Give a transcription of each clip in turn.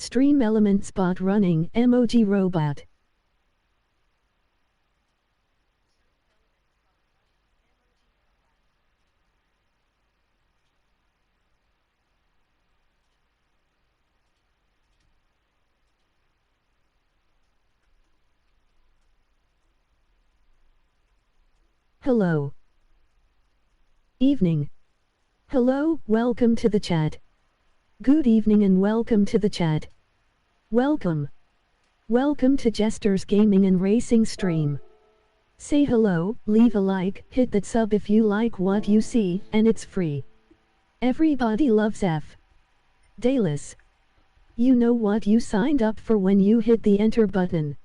Stream Elements bot running emoji robot. Hello. Evening. Hello, welcome to the chat. Good evening and welcome to the chat. Welcome. Welcome to Jester's Gaming and Racing stream. Say hello, leave a like, hit that sub if you like what you see, and it's free. Everybody loves F. Dallas. You know what you signed up for when you hit the enter button.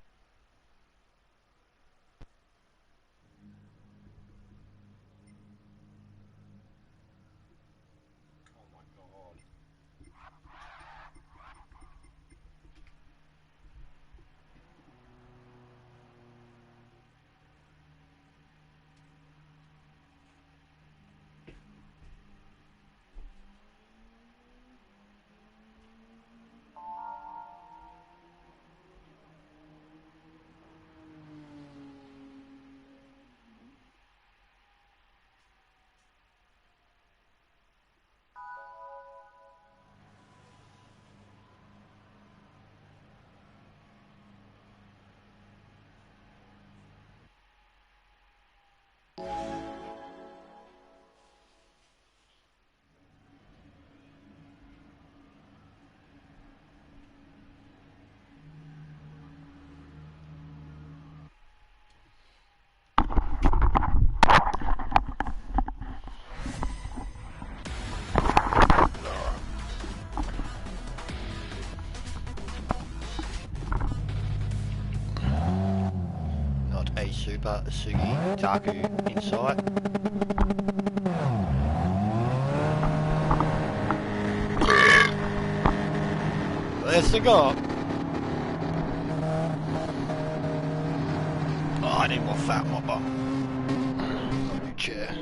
Super Sugi Taku in sight. Let's go. Oh, I need more fat in my bum. New chair.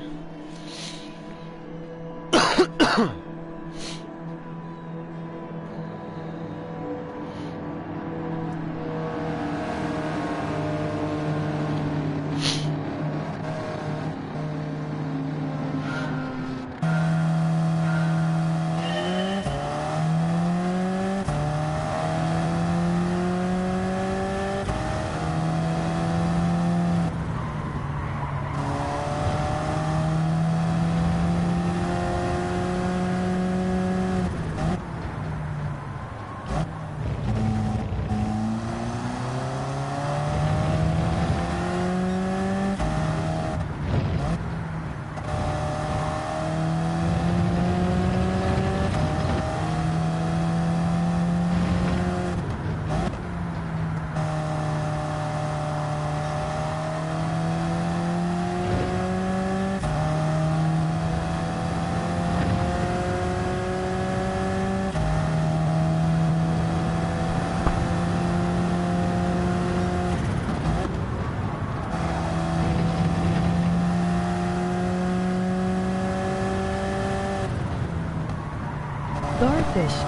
Garfish.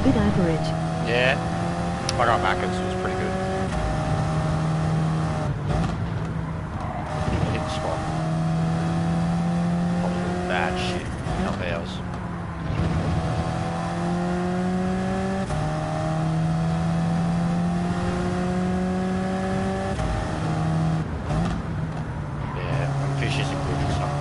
Bit average. Yeah. I got Macca's, it was pretty good. Hit the spot. Probably bad shit. Not ours. Yeah, fish isn't good or something.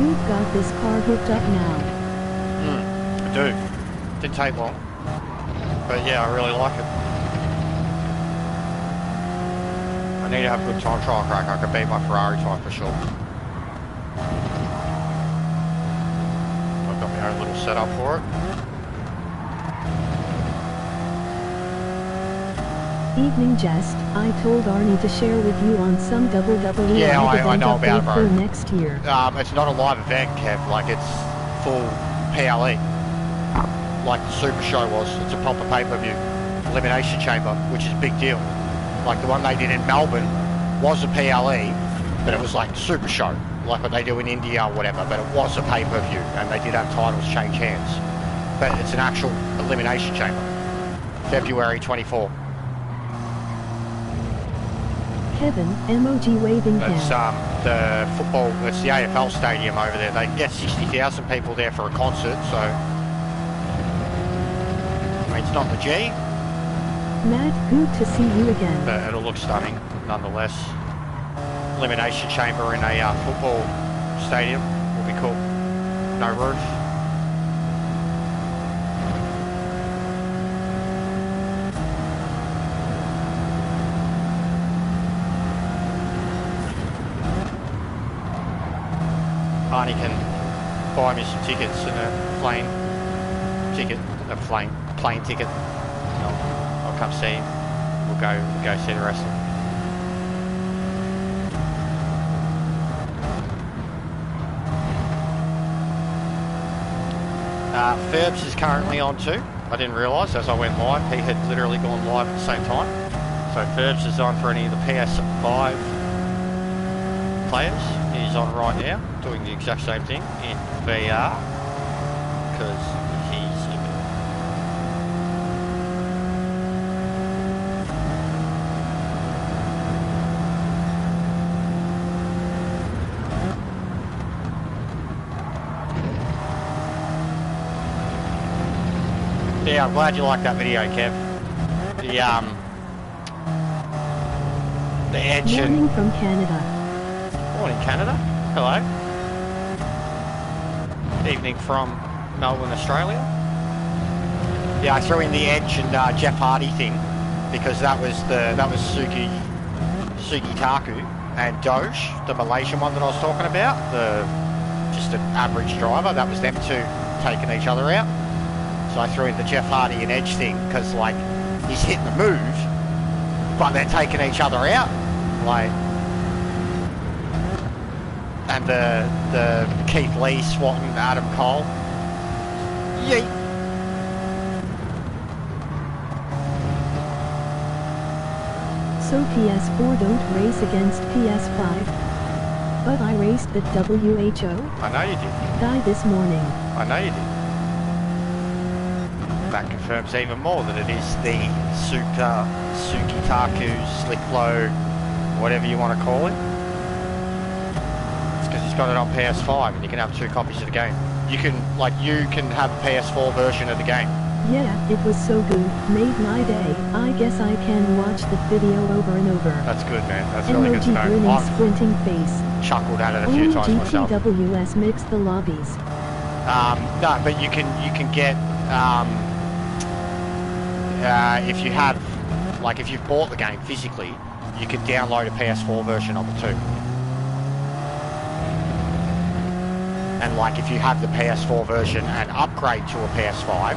You've got this car hooked up now. I do. Didn't take long. But yeah, I really like it. I need to have a good time trial crack. I could beat my Ferrari time for sure. I've got my own little setup for it. Evening Jest, I told Arnie to share with you on some WWE Yeah, I event know about it, update bro. for next year. It's not a live event, Kev. Like, it's full PLE. Like the Super Show was. It's a proper pay-per-view. Elimination Chamber, which is a big deal. Like the one they did in Melbourne was a PLE, but it was like Super Show, like what they do in India or whatever, but it was a pay-per-view, and they did have titles change hands. But it's an actual Elimination Chamber. February 24. Kevin, emoji waving It's hand. the football, it's the AFL stadium over there. They get 60,000 people there for a concert, so I mean, it's not the G, Matt, good to see you again. but it'll look stunning nonetheless. Elimination Chamber in a football stadium will be cool. No roof. Arnie can buy me some tickets and a plane ticket. I'll come see him. We'll go see the wrestling. Ferbs is currently on too. I didn't realise as I went live, he had literally gone live at the same time. So Ferbs is on for any of the PS5 players. He's on right now, doing the exact same thing in VR, because he's a bit. Yeah, I'm glad you liked that video, Kev. The Edge and... Morning from Canada. Morning, Canada. Hello. Evening from Melbourne, Australia. Yeah, I threw in the Edge and Jeff Hardy thing because that was Suki Taku and Doge, the Malaysian one that I was talking about, just an average driver. That was them two taking each other out. So I threw in the Jeff Hardy and Edge thing because like he's hitting the move, but they're taking each other out. Like, and the Keith Lee swatting Adam Cole. Yeet. So PS4 don't race against PS5. But I raced the WHO I know you did. guy this morning. I know you did. That confirms even more that it is the Suki Taku, Slick Low, whatever you want to call it. It's because he's got it on PS5 and you can have 2 copies of the game. You can have a PS4 version of the game. Yeah, it was so good, made my day. I guess I can watch the video over and over. That's good, man. That's really good to Emoji know. grinning I've squinting face. chuckled at it a few times myself. GTWS mix the lobbies. No, but you can get if you have, like, if you've bought the game physically, you can download a PS4 version of it too. And like, if you have the PS4 version and upgrade to a PS5,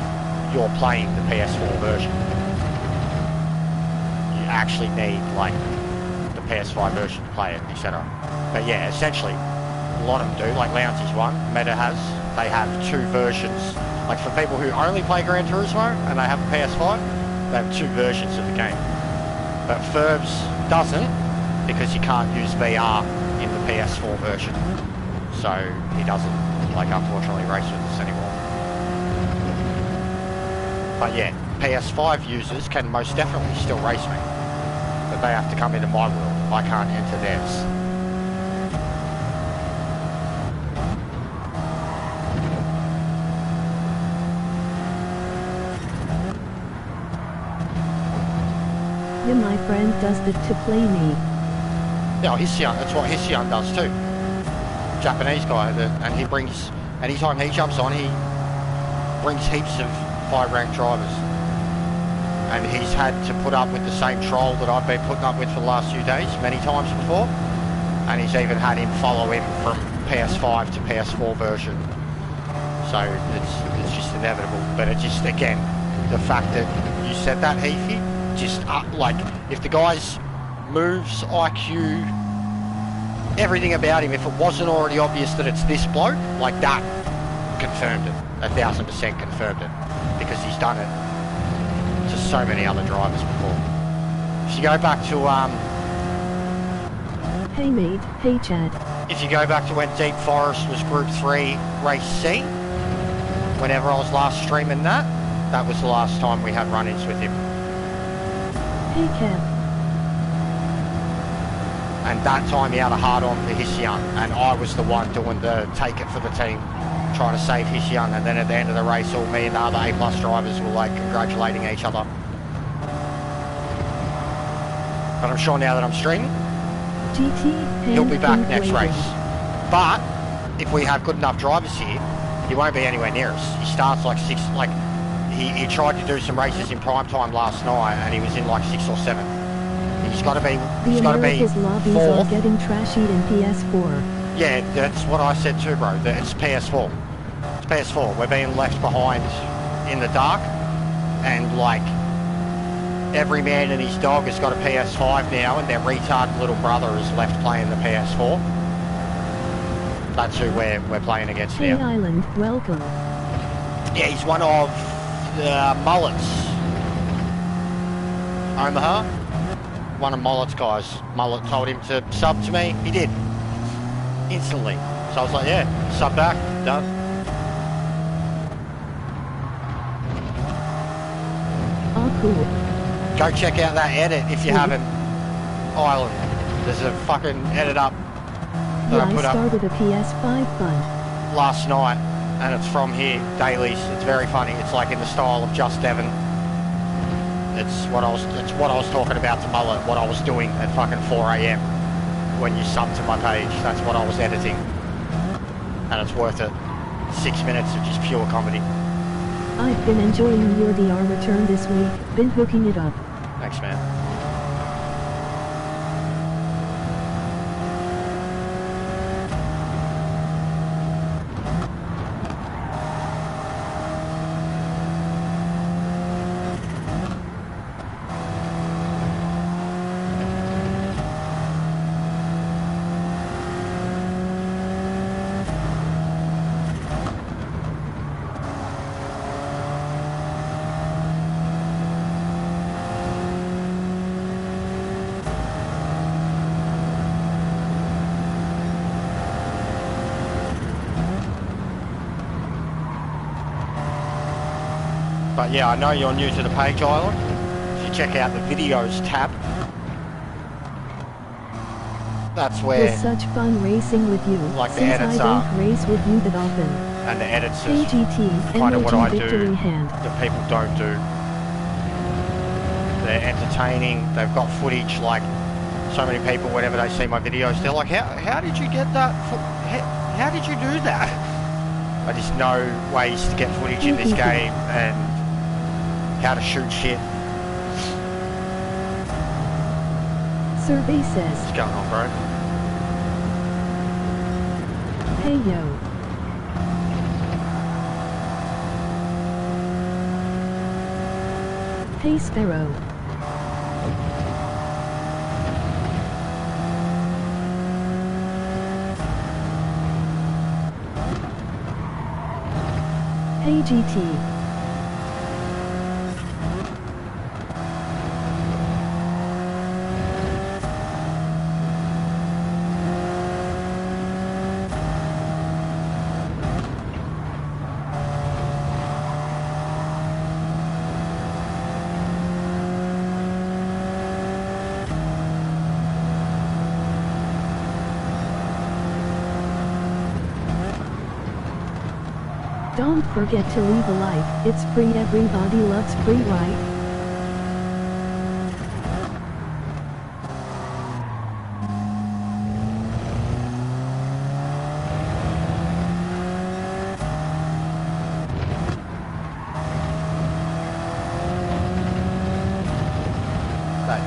you're playing the PS4 version. You actually need like the PS5 version to play it, etc. But yeah, essentially, a lot of them do. Like Lounty's one, Meta has. They have 2 versions. Like for people who only play Gran Turismo and they have a PS5, they have 2 versions of the game. But Ferbs doesn't, because you can't use VR in the PS4 version. So he doesn't, like, unfortunately race with us anymore. But yeah, PS5 users can most definitely still race me. But they have to come into my world. I can't enter theirs. Yeah, my friend does that to play me. Yeah, Hission, that's what Hission does too. Japanese guy, and he brings, anytime he jumps on, he brings heaps of high-ranked drivers. And he's had to put up with the same troll that I've been putting up with for the last few days, many times before. And he's even had him follow him from PS5 to PS4 version. So it's just inevitable. But it just, again, the fact that you said that, Heafy, just like, if the guy's moves, IQ, everything about him, if it wasn't already obvious that it's this bloke, like that confirmed it. 1000% confirmed it. Because he's done it to so many other drivers before. If you go back to Hey mate, hey Chad. if you go back to when Deep Forest was Group 3 Race C, whenever I was last streaming that, that was the last time we had run-ins with him. Hey Kev. And that time he had a hard-on for Hisyan, and I was the one doing the take it for the team, trying to save Hisyan, and then at the end of the race, all me and the other A-plus drivers were like congratulating each other. But I'm sure now that I'm streaming, GT, he'll be back Pink next Raven. race. But if we have good enough drivers here, he won't be anywhere near us. He starts like six, like he tried to do some races in prime time last night, and he was in like 6 or 7. He's got to be, The America's lobbies are fourth. getting trashied in PS4. Yeah, that's what I said too, bro. That it's PS4. It's PS4. We're being left behind in the dark, and like every man and his dog has got a PS5 now, and their retarded little brother is left playing the PS4. That's who we're playing against Hey now. Island, welcome. Yeah, he's one of Mullet's. Omaha. One of Mullet's guys. Mullet told him to sub to me. He did. Instantly. So I was like, yeah, sub back. Done. Oh cool. Go check out that edit if you haven't. Island. There's a fucking edit up that Yeah, I I put up started a PS5 fund. last night, and it's from here, dailies. It's very funny. It's like in the style of Just Devon. It's what I was talking about to Mullet, what I was doing at fucking 4 AM when you subbed to my page. That's what I was editing, and it's worth it. 6 minutes of just pure comedy. I've been enjoying your DR return this week, been hooking it up. Thanks, man. But yeah, I know you're new to the page, Island. If you check out the videos tab, that's It where, was such fun racing with you, Like the since edits I are. don't race with you that often. and the edits Hey is GT, kind of what I MOG victory do hand. that people don't do. They're entertaining, they've got footage, like so many people, whenever they see my videos, they're like, how did you get that, how did you do that? I just know ways to get footage in this game, and how to shoot shit. Survey says, What's going on, bro? hey yo. Hey Sparrow. Hey GT. Don't forget to leave a like, it's free, everybody loves free, right?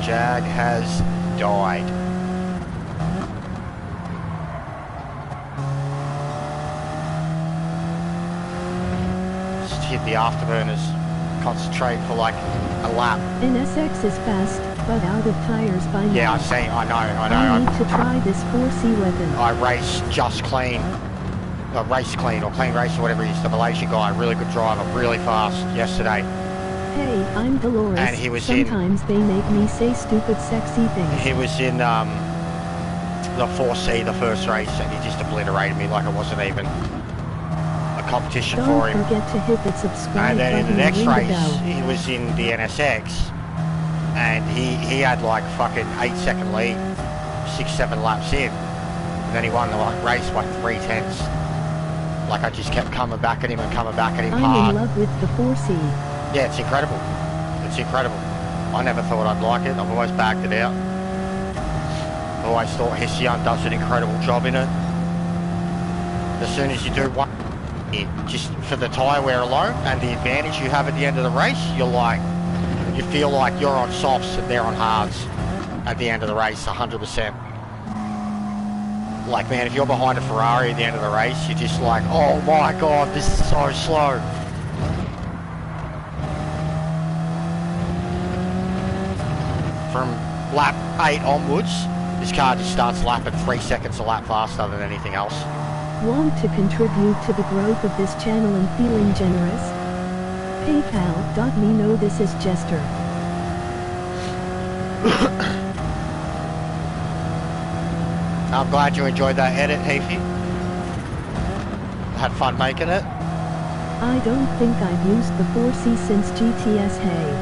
Jag has died. Just hit the afterburners. Concentrate for like a lap. NSX is fast, but out of tires by now. Yeah, I know. I need to try this 4C weapon. I raced Just Clean, Race Clean, or Clean Race, or whatever he is, the Malaysian guy, really good driver, really fast yesterday. Hey, I'm Dolores. And he was Sometimes they make me say stupid sexy things. He was in the 4C, the first race, and he just obliterated me like it wasn't even a competition for him. Don't forget to hit that subscribe And then in button the next and ring the race, bell. he was in the NSX, and he had like fucking 8-second lead, 6-7 laps in, and then he won the race by 3/10. Like I just kept coming back at him and coming back at him I'm hard. in love with the 4C. Yeah, it's incredible. It's incredible. I never thought I'd like it. I've always backed it out. I've always thought Hesian does an incredible job in it. As soon as you do one, just for the tyre wear alone and the advantage you have at the end of the race, you feel like you're on softs and they're on hards at the end of the race, 100%. Like, man, if you're behind a Ferrari at the end of the race, you're just like, oh my God, this is so slow. From lap 8 onwards, this car just starts lapping 3 seconds a lap faster than anything else. Want to contribute to the growth of this channel and feeling generous? PayPal.me. Know this is Jester. I'm glad you enjoyed that edit, Heafy. Had fun making it. I don't think I've used the 4C since GTS. Hey,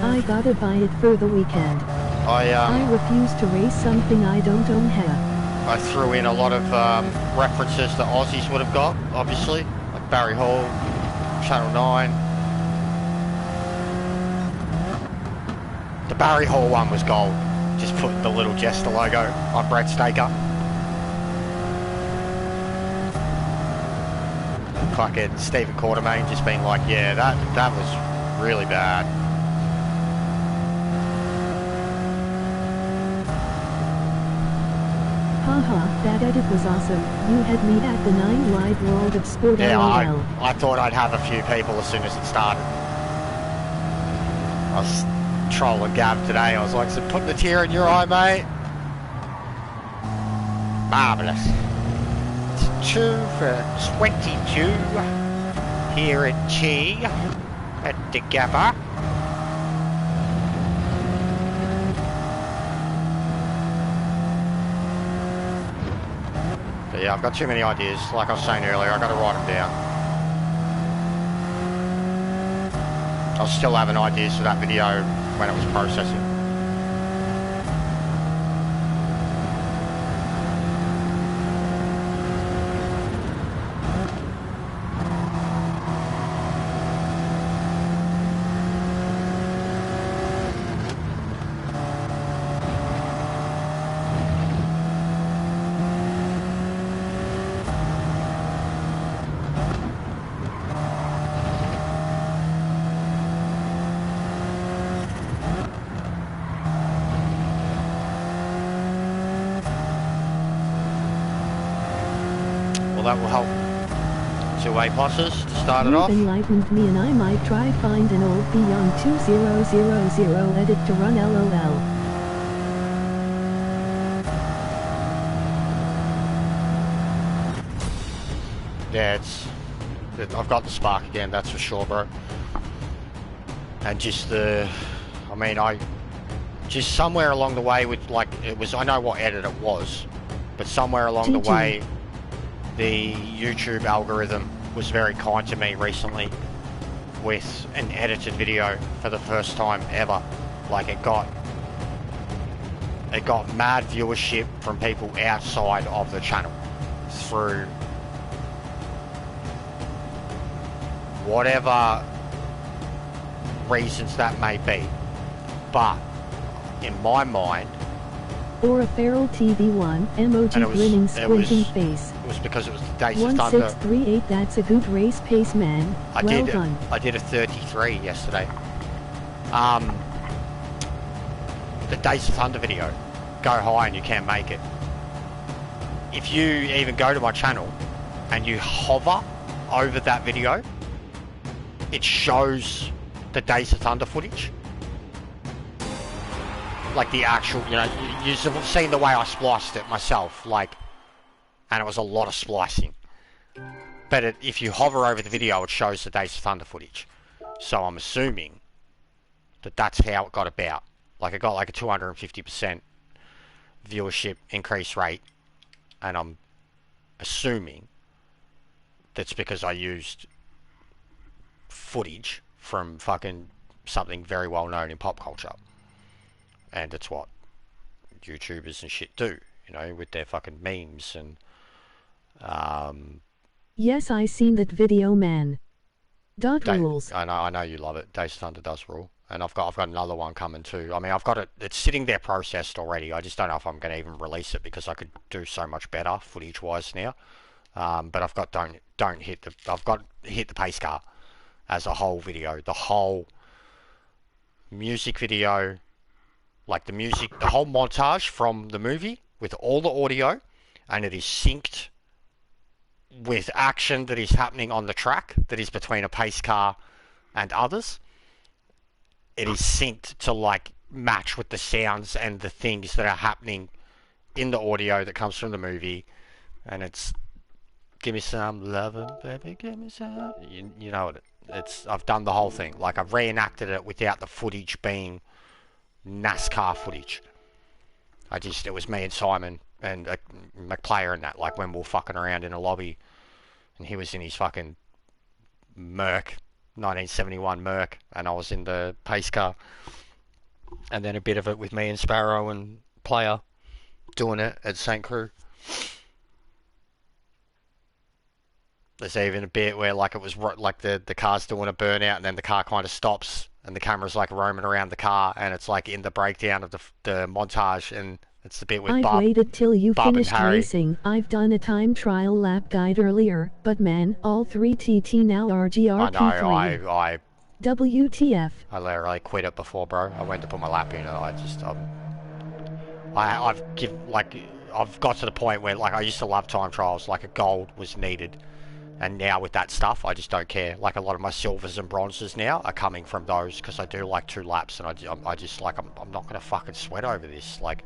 I gotta buy it for the weekend. I refuse to race something I don't own. I threw in a lot of references that Aussies would have got, obviously, like Barry Hall, Channel 9. The Barry Hall one was gold. Just put the little Jester logo on Brett Staker. Fucking Stephen Quartermain just being like, yeah, that was really bad. Haha, that edit was awesome. You had me at the 9 Live World of Sport. Yeah, LOL. I thought I'd have a few people as soon as it started. I was trolling Gav today. I was like, so put the tear in your eye, mate. Marvellous. It's 2 for 22 here at Chi at the Gabba. But yeah, I've got too many ideas. Like I was saying earlier, I've got to write them down. I was still having ideas for that video when it was processing. Well, that will help. 2 A pluses to start it off. You've enlightened me, and I might try find an old Beyond 2000 edit to run. LOL. Yeah, I've got the spark again, that's for sure, bro. And just just somewhere along the way with, like, I know what edit it was, but somewhere along the way, the YouTube algorithm was very kind to me recently with an edited video for the first time ever. Like, it got mad viewership from people outside of the channel through whatever reasons that may be. But in my mind, or a feral TV1 emoji grinning squinting face. It was because it was the Days of Thunder. 1638. That's a good race pace, man. Well done. I did a 33 yesterday. the Days of Thunder video, Go High and You Can't Make It. If you even go to my channel and you hover over that video, it shows the Days of Thunder footage. Like the actual, you know, you've seen the way I spliced it myself, like, and it was a lot of splicing. But if you hover over the video, it shows the Days of Thunder footage. So I'm assuming that that's how it got about. Like, it got like a 250% viewership increase rate, and I'm assuming that's because I used footage from fucking something very well known in pop culture. And it's what YouTubers and shit do, you know, with their fucking memes and Yes, I seen that video, man. Rules. I know you love it. Days of Thunder does rule. And I've got another one coming too. I mean, I've got it, it's sitting there processed already. I just don't know if I'm going to even release it because I could do so much better footage wise now. But I've got hit the pace car as a whole video. The whole music video, like the whole montage from the movie with all the audio, and it is synced with action that is happening on the track that is between a pace car and others. It is synced to like match with the sounds and the things that are happening in the audio that comes from the movie, and it's give me some loving, baby, give me some. You know what? It's I've done the whole thing. Like, I've reenacted it without the footage being NASCAR footage. It was me and Simon and McPlayer and that, like when we were fucking around in a lobby, and he was in his fucking Merc, 1971 Merc, and I was in the pace car, and then a bit of it with me and Sparrow and Player doing it at St. Crew. There's even a bit where like it was like the car's doing a burnout, and then the car kind of stops and the camera's like roaming around the car, and it's like in the breakdown of the montage, and it's the bit with I've Bob. waited till you Bob finished racing. I've done a time trial lap guide earlier, but man, all 3 TT now are GRP3. I know, WTF. I literally quit it before, bro. I went to put my lap in, and I've got to the point where like I used to love time trials, like a gold was needed. And now with that stuff, I just don't care. Like, a lot of my silvers and bronzes now are coming from those, because I do like 2 laps, and I just like, I'm not going to fucking sweat over this. Like,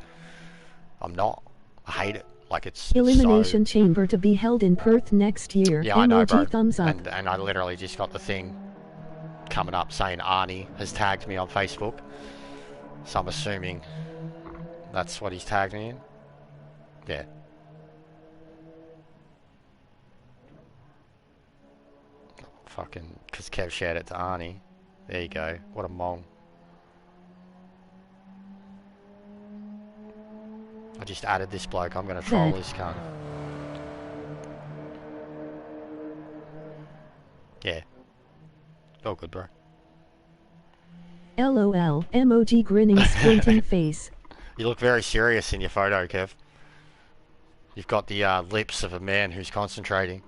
I'm not. I hate it. Like, it's Elimination Chamber to be held in Perth next year. Yeah, I know, bro. Thumbs up. And I literally just got the thing coming up saying Arnie has tagged me on Facebook. So I'm assuming that's what he's tagged me in. Yeah. Fucking, because Kev shared it to Arnie. There you go. What a mong. I just added this bloke. I'm going to troll this cunt. Yeah. All good, bro. LOL, emoji grinning squinting face. You look very serious in your photo, Kev. You've got the lips of a man who's concentrating.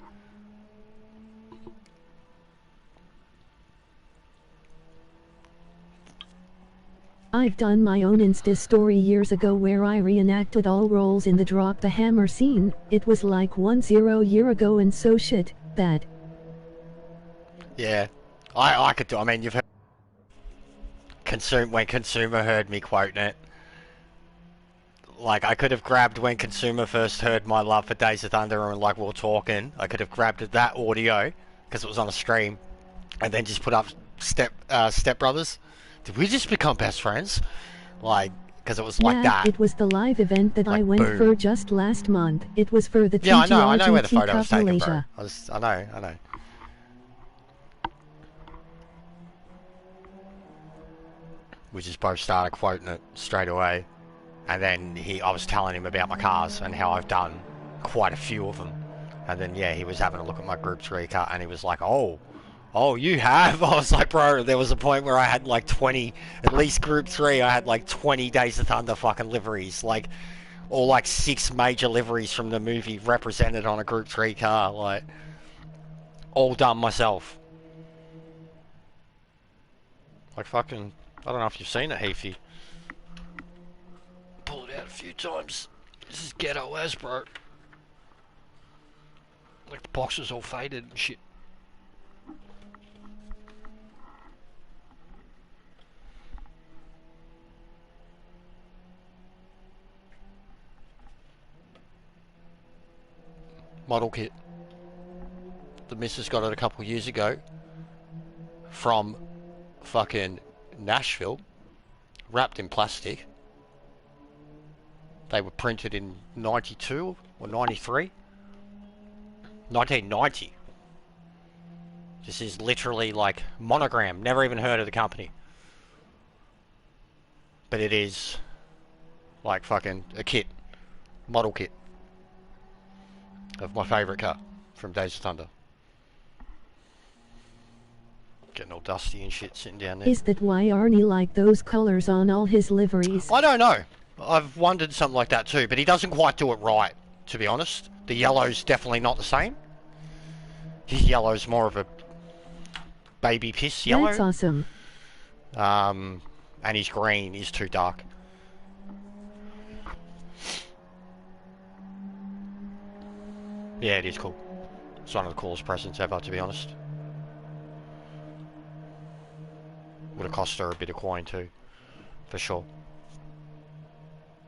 I've done my own Insta story years ago where I reenacted all roles in the Drop the Hammer scene. It was like 10 year ago and so shit bad. Yeah, I could do. I mean, you've heard when Consumer heard me quoting it. Like, I could have grabbed when Consumer first heard my love for Days of Thunder and like we were talking. I could have grabbed that audio because it was on a stream, and then just put up Step Brothers. Did we just become best friends? Like, because it was like that. It was the live event that like, I went boom. for just last month. It was for the I know where the TGRGT photo was Cup taken, bro. Malaysia. I know. We just both started quoting it straight away, and then I was telling him about my cars and how I've done quite a few of them, and then yeah, he was having a look at my Group 3 car, and he was like, oh, you have? I was like, bro, there was a point where I had like 20, at least Group 3, I had like 20 Days of Thunder fucking liveries, like, or like 6 major liveries from the movie represented on a Group 3 car, like, all done myself. Like fucking, I don't know if you've seen it, Heafy. out a few times. This is ghetto as, bro. Like the box is all faded and shit. Model kit. The missus got it a couple of years ago from fucking Nashville, wrapped in plastic. They were printed in 92 or 93. 1990. This is literally like Monogram. Never even heard of the company. But it is like fucking a kit. Model kit. Of my favourite car from Days of Thunder. Getting all dusty and shit sitting down there. Is that why Arnie liked those colours on all his liveries? I don't know. I've wondered something like that too, but he doesn't quite do it right, to be honest. The yellow's definitely not the same. His yellow's more of a baby piss yellow. That's awesome. And his green is too dark. Yeah, it is cool. It's one of the coolest presents ever, to be honest. Would have cost her a bit of coin too, for sure.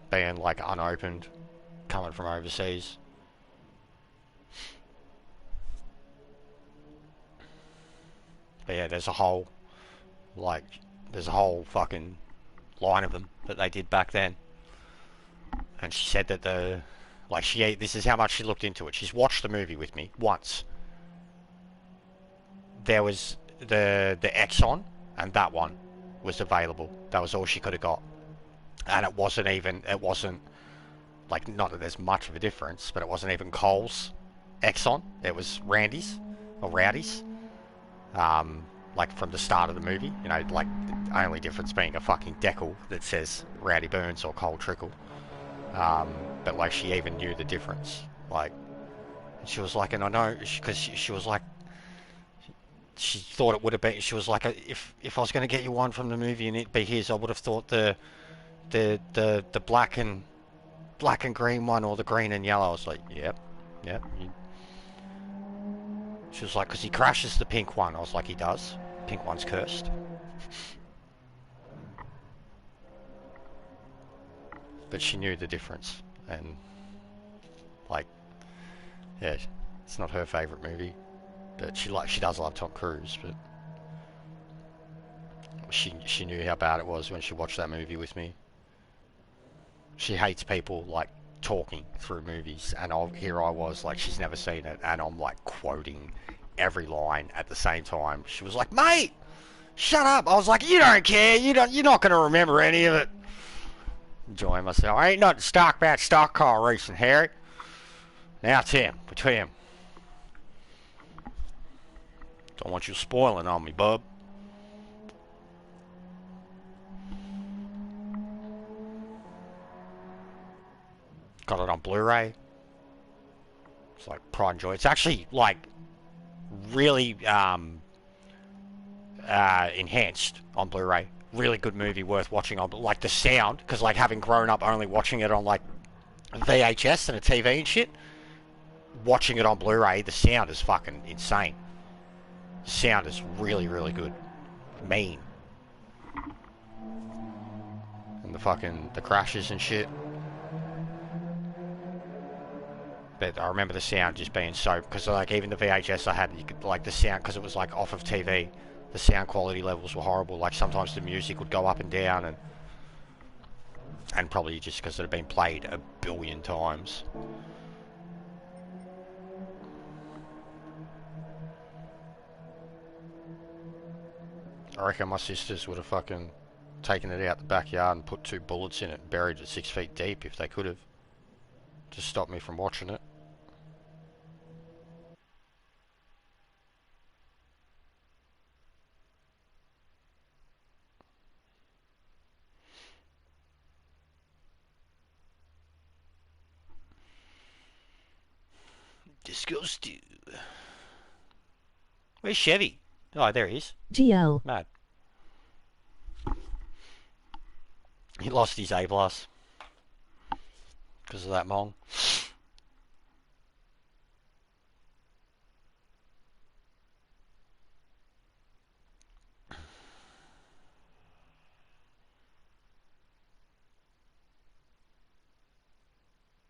Being like unopened, coming from overseas. But yeah, there's a whole fucking line of them that they did back then. And she said that this is how much she looked into it. She's watched the movie with me once. There was the Exxon, and that one was available. That was all she could have got. And it wasn't like, not that there's much of a difference, but it wasn't even Cole's Exxon. It was Randy's, or Rowdy's. Like from the start of the movie, you know, like the only difference being a fucking decal that says Rowdy Burns or Cole Trickle. But like she even knew the difference. Like, she was like, and I know, because she was like, she thought it would have been, she was like, if I was going to get you one from the movie and it be his, I would have thought the black and green one, or the green and yellow. I was like, yep. She was like, because he crashes the pink one. I was like, he does. Pink one's cursed. But she knew the difference, and like, yeah, it's not her favourite movie, but she does love Tom Cruise, but she knew how bad it was when she watched that movie with me. She hates people like talking through movies, and here I was like, she's never seen it, and I'm like quoting every line at the same time. She was like, mate, shut up. I was like, you don't care, you're not going to remember any of it. Enjoying myself. I ain't nothing stock about stock car racing, Harry. Now Tim, between him. Don't want you spoiling on me, bub. Got it on Blu-ray. It's like pride and joy. It's actually like really enhanced on Blu-ray. Really good movie, worth watching on, like the sound, because like having grown up only watching it on like VHS and a TV and shit, watching it on Blu-ray, the sound is fucking insane. The sound is really, really good. Mean. And the crashes and shit. But I remember the sound just being so, because like even the VHS I had, you could like the sound, because it was like off of TV, the sound quality levels were horrible. Like sometimes the music would go up and down, and probably just because it had been played a billion times. I reckon my sisters would have fucking taken it out the backyard and put 2 bullets in it and buried it 6 feet deep if they could have, to stop me from watching it. Disco Stew. Where's Chevy? Oh, there he is. GL. Mad. He lost his A+. because of that Mong.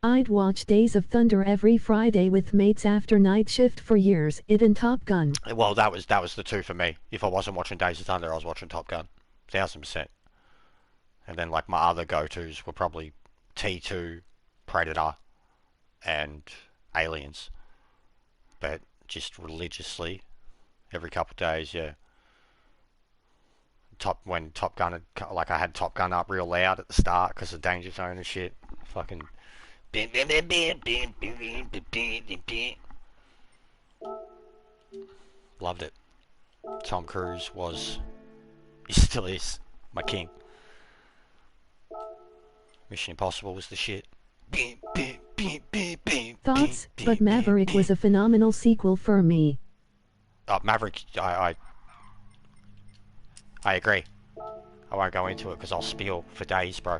I'd watch Days of Thunder every Friday with mates after night shift for years. It and Top Gun. Well, that was the two for me. If I wasn't watching Days of Thunder, I was watching Top Gun, 1000%. And then like my other go-tos were probably T2, Predator, and Aliens. But just religiously, every couple of days, yeah. When Top Gun had, like I had Top Gun up real loud at the start because of Danger Zone and shit. Fucking. Loved it. Tom Cruise he still is, my king. Mission Impossible was the shit. Thoughts, but Maverick was a phenomenal sequel for me. Maverick, I agree. I won't go into it because I'll spiel for days, bro.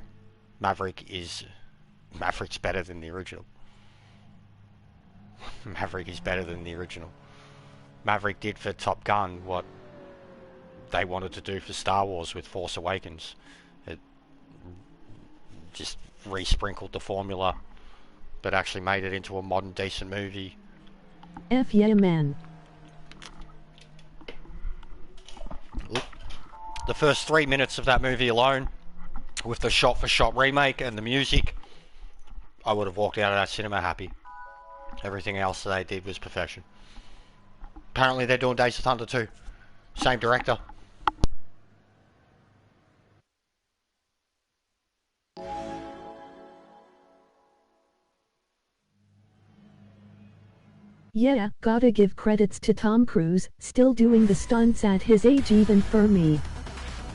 Maverick's better than the original. Maverick is better than the original. Maverick did for Top Gun what they wanted to do for Star Wars with Force Awakens. It just re-sprinkled the formula, but actually made it into a modern, decent movie. F yeah, man. The first 3 minutes of that movie alone, with the shot-for-shot remake and the music, I would have walked out of that cinema happy. Everything else they did was perfection. Apparently they're doing Days of Thunder too. Same director. Yeah, gotta give credits to Tom Cruise, still doing the stunts at his age even for me.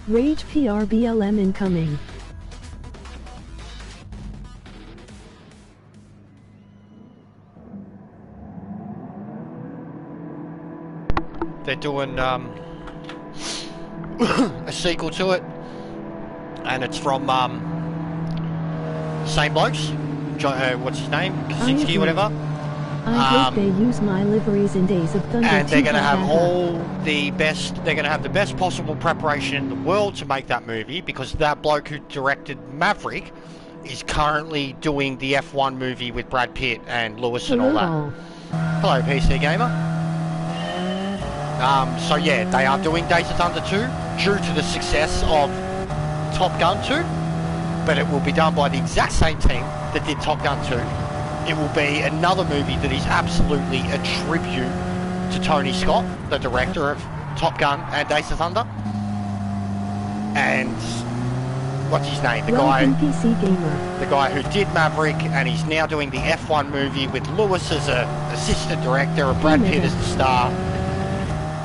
Rage PRBLM incoming. They're doing a sequel to it, and it's from same blokes. What's his name? Kaczynski, whatever. I hope they use my liveries in Days of Thunder. And they're going to have the best possible preparation in the world to make that movie, because that bloke who directed Maverick is currently doing the F1 movie with Brad Pitt and Lewis and all that. Hello, PC Gamer. So yeah, they are doing Days of Thunder 2 due to the success of Top Gun 2, but it will be done by the exact same team that did Top Gun 2. It will be another movie that is absolutely a tribute to Tony Scott, the director of Top Gun and Days of Thunder. And what's his name? The guy who did Maverick, and he's now doing the F1 movie with Lewis as an assistant director and Brad Pitt as the star.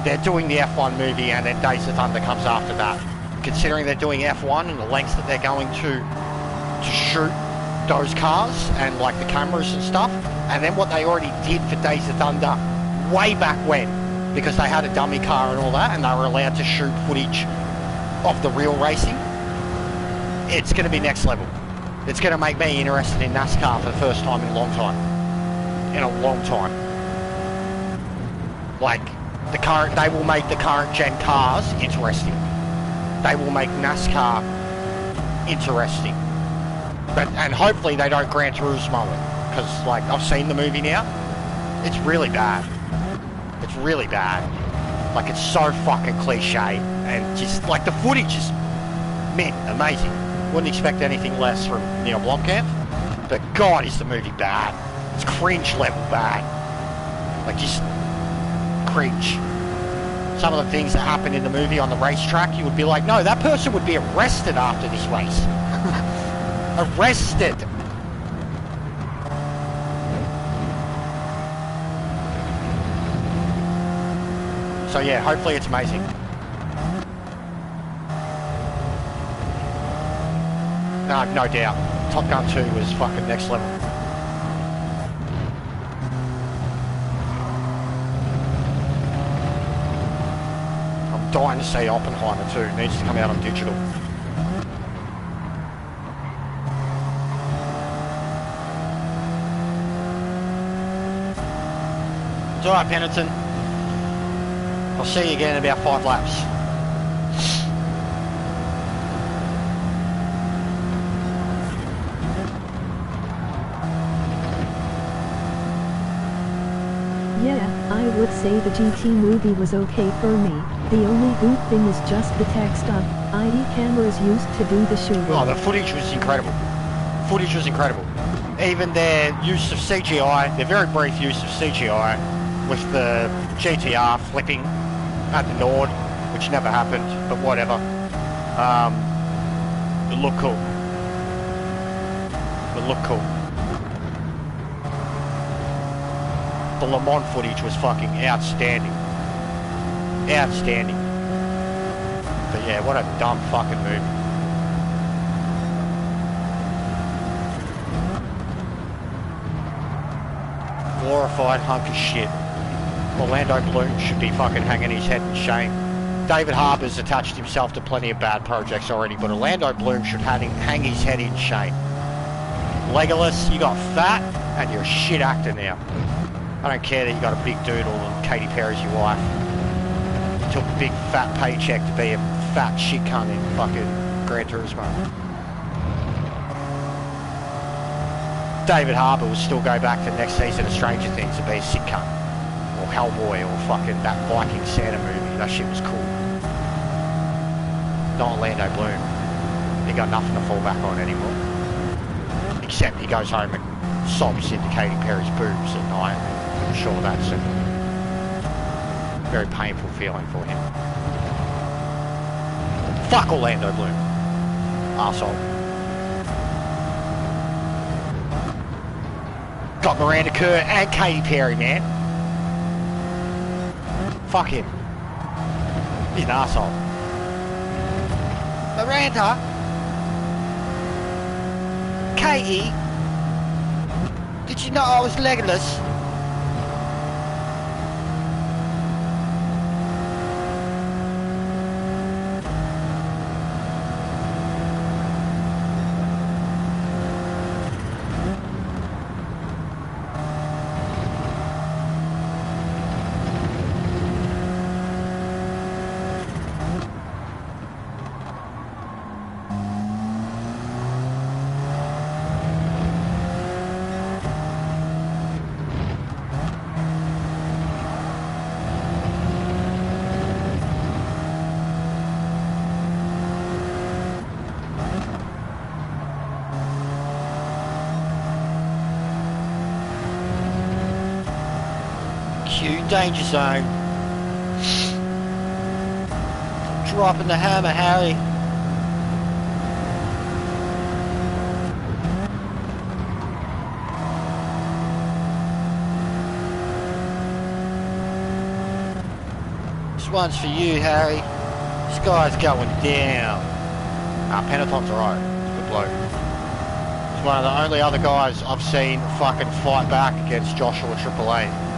They're doing the F1 movie, and then Days of Thunder comes after that. Considering they're doing F1 and the lengths that they're going to shoot those cars and like the cameras and stuff, and then what they already did for Days of Thunder way back when, because they had a dummy car and all that, and they were allowed to shoot footage of the real racing. It's going to be next level. It's going to make me interested in NASCAR for the first time in a long time. Like, they will make the current gen cars interesting. They will make NASCAR interesting. And hopefully they don't Gran Turismo it, because like I've seen the movie now. It's really bad. It's really bad. Like, it's so fucking cliche, and just like the footage is amazing. Wouldn't expect anything less from Neil Blomkamp, but God, is the movie bad. It's cringe level bad. Like, just cringe. Some of the things that happen in the movie on the racetrack, you would be like, no, that person would be arrested after this race. Arrested. So yeah, hopefully it's amazing. No, I've no doubt. Top Gun 2 was fucking next level. I'm dying to see Oppenheimer 2. It needs to come out on digital. It's alright, Pennington. I'll see you again in about 5 laps. Yeah, I would say the GT movie was okay for me. The only good thing is just the tech stuff, i.e. cameras used to do the shooting. Oh, the footage was incredible. Footage was incredible. Even their use of CGI, their very brief use of CGI, with the GTR flipping at the Nord, which never happened, but whatever. It looked cool. It looked cool. The Le Mans footage was fucking outstanding. Outstanding. But yeah, what a dumb fucking movie. Glorified hunk of shit. Orlando Bloom should be fucking hanging his head in shame. David Harbour's attached himself to plenty of bad projects already, but Orlando Bloom should hang his head in shame. Legolas, you got fat and you're a shit actor now. I don't care that you got a big doodle and Katy Perry's your wife. You took a big fat paycheck to be a fat shit cunt in fucking Gran Turismo. David Harbour will still go back to the next season of Stranger Things and be a sick cunt. Or Hellboy or fucking that Viking Santa movie. That shit was cool. Not Orlando Bloom. He got nothing to fall back on anymore. Except he goes home and sobs into Katy Perry's boobs at night. I'm sure that's a very painful feeling for him. Fuck Orlando Bloom. Arsehole. Got Miranda Kerr and Katy Perry, man. Fuck him. He's an arsehole. Miranda? Katie? Did you know I was Legolas? Danger zone. Dropping the hammer, Harry. This one's for you, Harry. Sky's going down. Pennaton's alright. Good bloke. He's one of the only other guys I've seen fucking fight back against Joshua Triple A.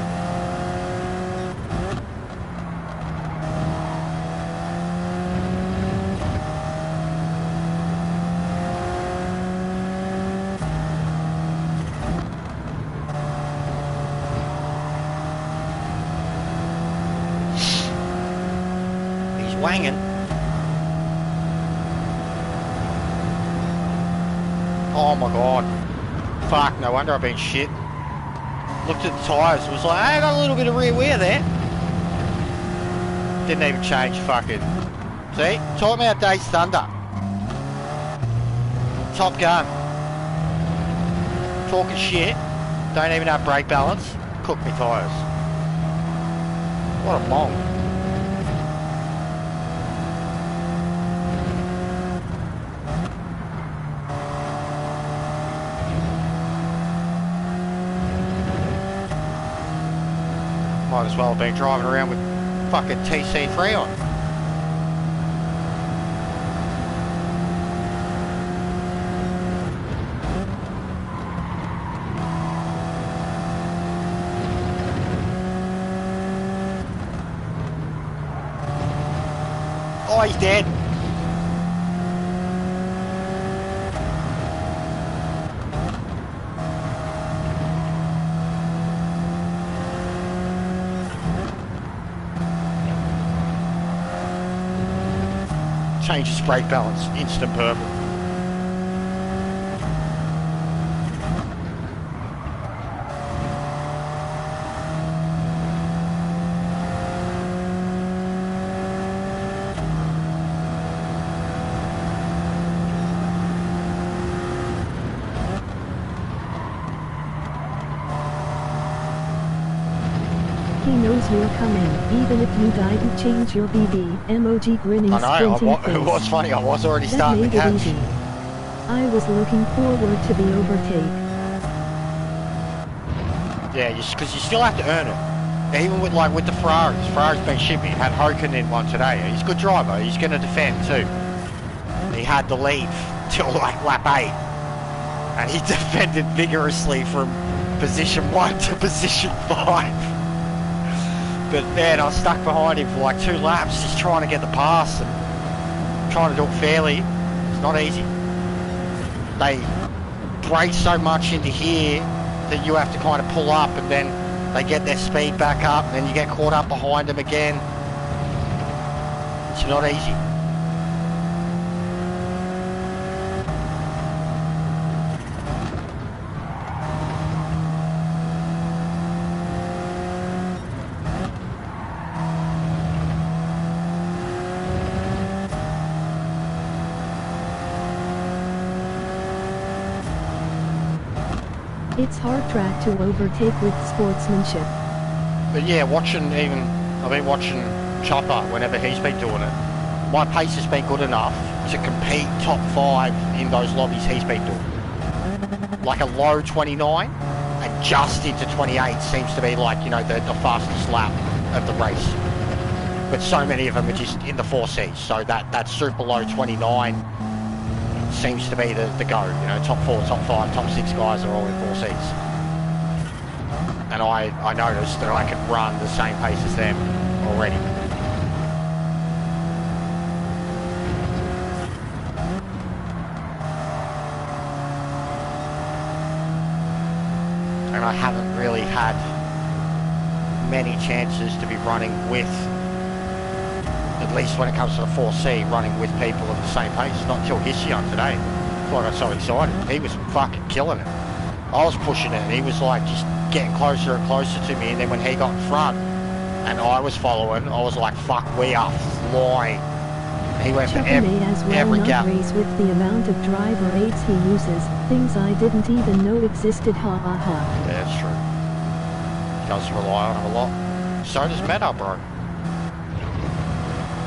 Wanging. Oh my god. Fuck, no wonder I've been shit. Looked at the tyres, was like, hey, I got a little bit of rear wear there. Didn't even change fucking. See? Talk about Days Thunder. Top Gun. Talking shit. Don't even have brake balance. Cook me tyres. What a mong. Might as well have been driving around with fucking TC3 on. Oh, he's dead. changes brake balance, instant purple. He knows you're coming, even if you didn't change your BB. Emoji grinning I know, squinting face. it was funny, I was already That starting to made it catch. easy. I was looking forward to the overtake. Yeah, because you still have to earn it. Even with the Ferraris. Ferrari's been shipping. Had Hoken in one today. He's a good driver. He's going to defend too. He had the lead till like lap 8. And he defended vigorously from position 1 to position 5. But man, I was stuck behind him for like 2 laps just trying to get the pass and trying to do it fairly. It's not easy. They brake so much into here that you have to kind of pull up, and then they get their speed back up, and then you get caught up behind them again. It's not easy. It's hard track to overtake with sportsmanship. But yeah, I've been watching Chopper whenever he's been doing it. My pace has been good enough to compete top 5 in those lobbies he's been doing. Like a low 29 and just into 28 seems to be like, you know, the fastest lap of the race. But so many of them are just in the 4Cs, so that super low 29 seems to be the go. You know, top 4, top 5, top 6 guys are all in 4Cs. And I noticed that I can run the same pace as them already. And I haven't really had many chances to be running with, at least when it comes to the 4C, running with people at the same pace. Not until Hischion today. That's why I got so excited. He was fucking killing it. I was pushing it and he was like just getting closer and closer to me, and then when he got in front and I was following, I was like, fuck, we are flying. He went for every gap. Race with the amount of driver aids he uses, things I didn't even know existed, ha ha ha. Yeah, that's true. He does rely on it a lot. So does Meta, bro.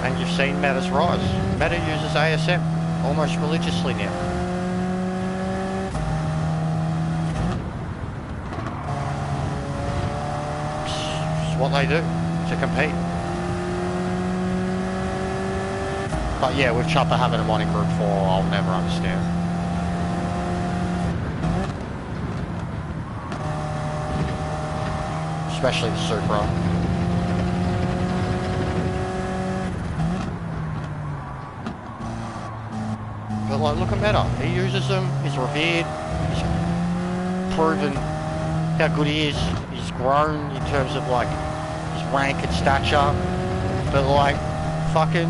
And you've seen Meta's rise. Meta uses ASM almost religiously now. It's what they do to compete. But yeah, with Chopper having him on in Group 4, I'll never understand. Especially the Supra. But like, look at Meta. He uses them, he's revered, he's proven how good he is. He's grown in terms of like his rank and stature. But like, fucking,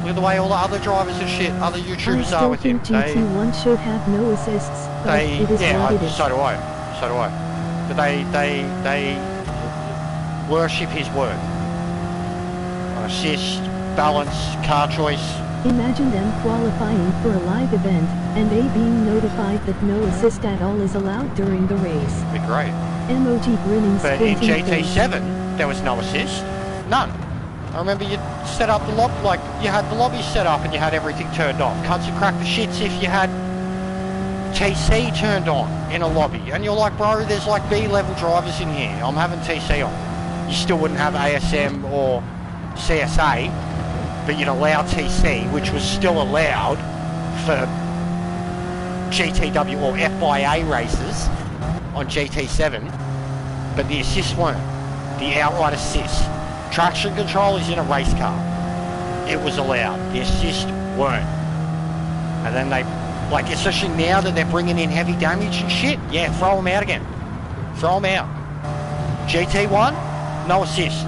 look at the way all the other drivers and shit, other YouTubers are with him. GT1 should have no assists, but it is what it is. So do I. But they worship his work. Assist, balance, car choice. Imagine them qualifying for a live event, and they being notified that no assist at all is allowed during the race. It'd be great. Emoji grinning But in squinting GT7, face. there was no assist. None. I remember you set up the lobby, like you had the lobby set up and you had everything turned off. Cunts would crack the shits if you had TC turned on in a lobby. And you're like, bro, there's like B-level drivers in here. I'm having TC on. You still wouldn't have ASM or CSA, but you'd allow TC, which was still allowed for GTW or FIA races on GT7, but the assists weren't. The outright assist. Traction control is in a race car. It was allowed. The assists weren't. And then they, like, especially now that they're bringing in heavy damage and shit, yeah, throw them out again. Throw them out. GT1, no assist.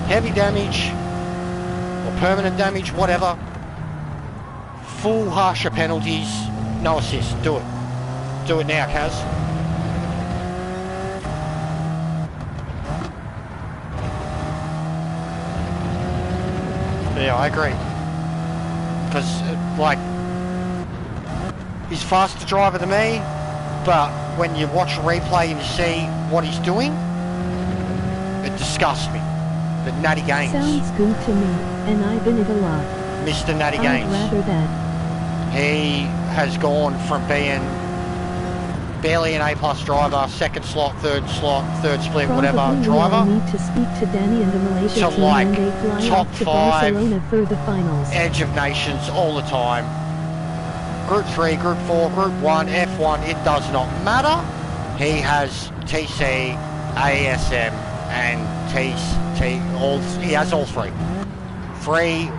Heavy damage or permanent damage, whatever, full harsher penalties, no assist. Do it. Do it now, Kaz. Yeah, I agree. Because, like, he's faster driver than me, but when you watch a replay and you see what he's doing, it disgusts me. The Natty Gaines. Sounds good to me, and I've been it a lot. Mr. Natty I'd Gaines. rather that. He has gone from being barely an A-plus driver, second slot, third split, whatever Probably driver, I'll need to speak to Danny and the Malaysia to, team like, when they fly top off to 5, Barcelona for the finals. edge of nations all the time. Group 3, Group 4, Group 1, F1, it does not matter. He has TC, ASM and he has all 3. 3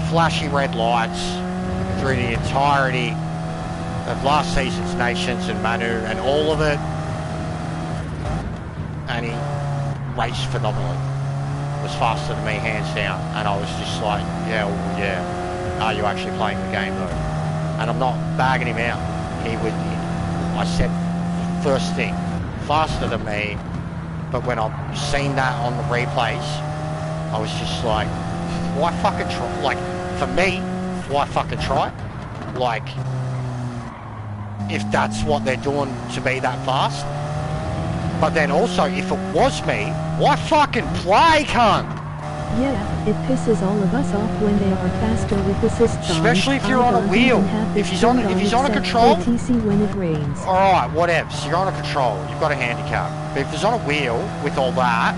flashy red lights through the entirety of last season's Nations and Manu and all of it, and he raced phenomenally. Was faster than me hands down, and I was just like, yeah, well, yeah, are you actually playing the game though? And I'm not bagging him out. I said first thing, faster than me, but when I've seen that on the replays, I was just like, why fucking try? Like, for me, why fucking try? Like, if that's what they're doing to be that fast. But then also, if it was me, why fucking play, cunt? Yeah, it pisses all of us off when they are faster with assists on. Especially if you're I on a don't wheel. even have If this he's on turned a except control. for TC when it rains. Alright, whatever. So you're on a control, you've got a handicap. But if there's on a wheel with all that,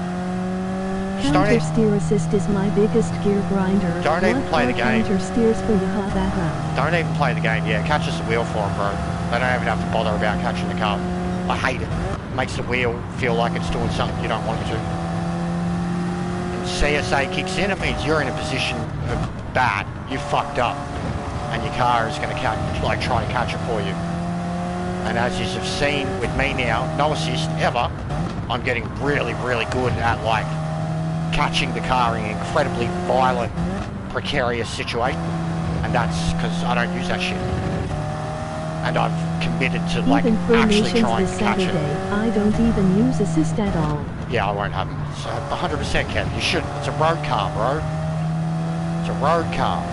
just don't Counter even, steer assist is my biggest gear grinder. Don't even play the game. Counter steers for Yamaha. don't even play the game. Yeah, catch us the wheel for him, bro. They don't even have to bother about catching the car. I hate it. Makes the wheel feel like it's doing something you don't want it to. And CSA kicks in, it means you're in a position of bad. You fucked up. And your car is going to try to catch it for you. And as you have seen with me now, no assist ever, I'm getting really, really good at like catching the car in incredibly violent, precarious situation. And that's because I don't use that shit. And I've committed to like Even for actually Nations trying this to catch Saturday, it. I don't even use assist at all. Yeah, I won't have them. So 100% Kev, you should. It's a road car, bro. It's a road car.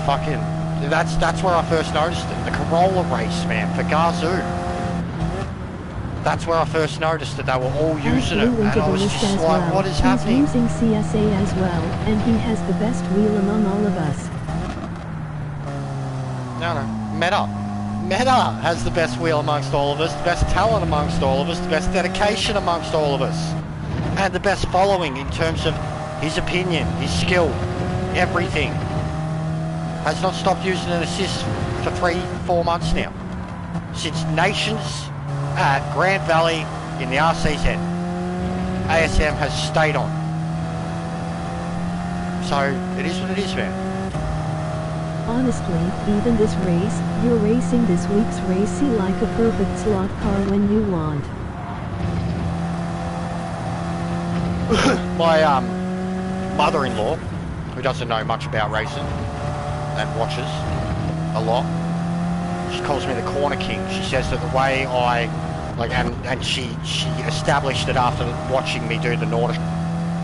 Fucking, that's where I first noticed it. The Corolla race, man, for Gazoo. That's where I first noticed that they were all using it, and I was just like, what is happening? He's using CSA as well, and he has the best wheel among all of us. No, Meta has the best wheel amongst all of us, the best talent amongst all of us, the best dedication amongst all of us, and the best following in terms of his opinion, his skill, everything. Has not stopped using an assist for 3-4 months now. Since Nations at Grand Valley in the RCZ, ASM has stayed on. So it is what it is, man. Honestly, even this race, you're racing this week's race like a perfect slot car when you want. My mother-in-law, who doesn't know much about racing and watches a lot, she calls me the corner king. She says that the way I like, and she established it after watching me do the Nordic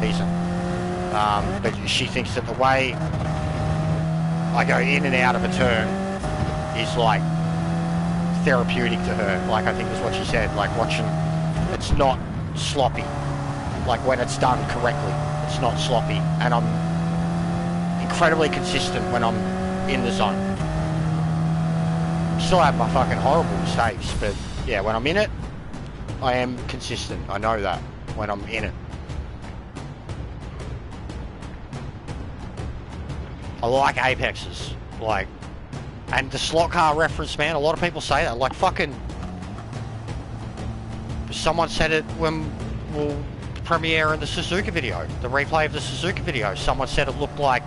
season. But she thinks that the way I go in and out of a turn is like therapeutic to her. Like, I think is what she said. Like, watching, it's not sloppy. Like, when it's done correctly, it's not sloppy. And I'm incredibly consistent when I'm in the zone. Still have my fucking horrible mistakes, but yeah, when I'm in it, I am consistent. I know that when I'm in it. I like Apexes, like, and the slot car reference, man, a lot of people say that, like, fucking, someone said it when we'll premiere in the Suzuka video, the replay of the Suzuka video, someone said it looked like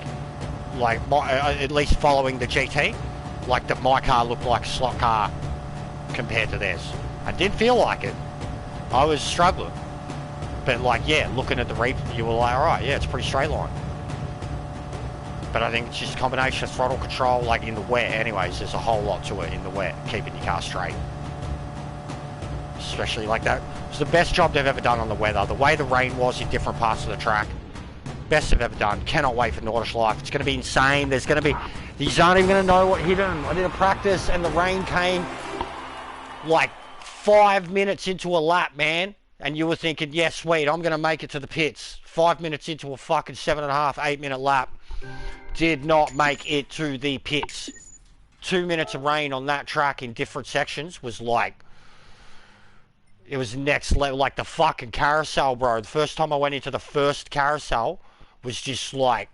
my, at least following the GT, like that my car looked like a slot car compared to theirs. I didn't feel like it. I was struggling. But like, yeah, looking at the replay, you were like, alright, yeah, it's pretty straight line. But I think it's just a combination of throttle control, like in the wet anyways, there's a whole lot to it in the wet, keeping your car straight. Especially like that. It's the best job they've ever done on the weather. The way the rain was in different parts of the track. Best they've ever done. Cannot wait for Nordic's Life. It's going to be insane. There's going to be... These aren't even going to know what hit them. I did a practice and the rain came like 5 minutes into a lap, man. And you were thinking, yeah, sweet, I'm going to make it to the pits. 5 minutes into a fucking 7.5, 8 minute lap. Did not make it to the pits. 2 minutes of rain on that track in different sections was like... It was next level, like the fucking carousel, bro. The first time I went into the first carousel was just like,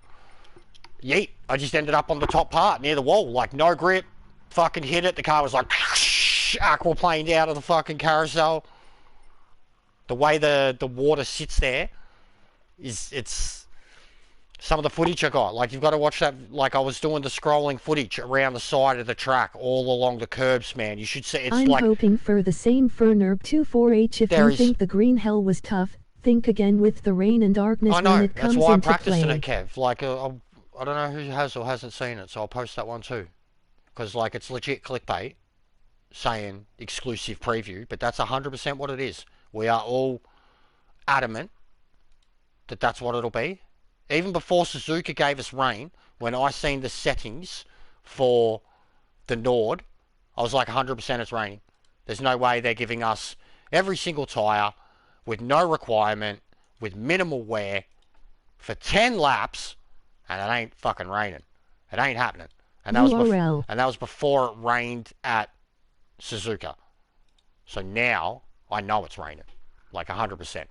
yeet. I just ended up on the top part near the wall, like no grip, fucking hit it. The car was like, aquaplaned out of the fucking carousel. The way the water sits there it's some of the footage I got. Like, you've got to watch that. Like, I was doing the scrolling footage around the side of the track, all along the curbs, man. You should see. It's I'm like, hoping for the same for NERB 24H. If you think the green hell was tough, think again with the rain and darkness I know, when it comes that's why I'm into practicing play. it, Kev. Like, I don't know who has or hasn't seen it, so I'll post that one too. Because, like, it's legit clickbait saying exclusive preview, but that's 100% what it is. We are all adamant that that's what it'll be. Even before Suzuka gave us rain, when I seen the settings for the Nord, I was like 100% it's raining. There's no way they're giving us every single tyre with no requirement, with minimal wear, for 10 laps, and it ain't fucking raining. It ain't happening. And that was before it rained at Suzuka. So now I know it's raining, like 100%.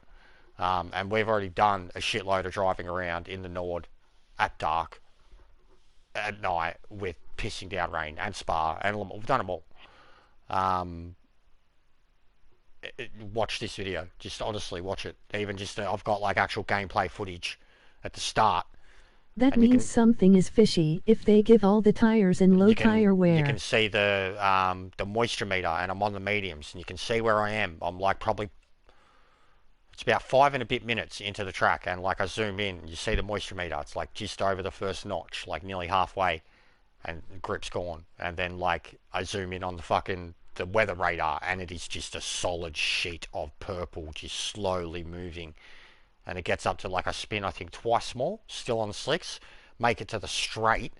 And we've already done a shitload of driving around in the Nord at dark, at night, with pissing down rain, and Spa, and Le Mans. We've done them all. Watch this video. Just honestly watch it. Even just, I've got like actual gameplay footage at the start. That means something is fishy if they give all the tires in low tire wear. You can see the moisture meter, and I'm on the mediums, and you can see where I am. I'm like probably... It's about 5 and a bit minutes into the track, and like I zoom in, you see the moisture meter. It's like just over the first notch, like nearly halfway, and the grip's gone. And then like I zoom in on the weather radar, and it is just a solid sheet of purple, just slowly moving. And it gets up to like a spin, I think twice more, still on the slicks. Make it to the straight,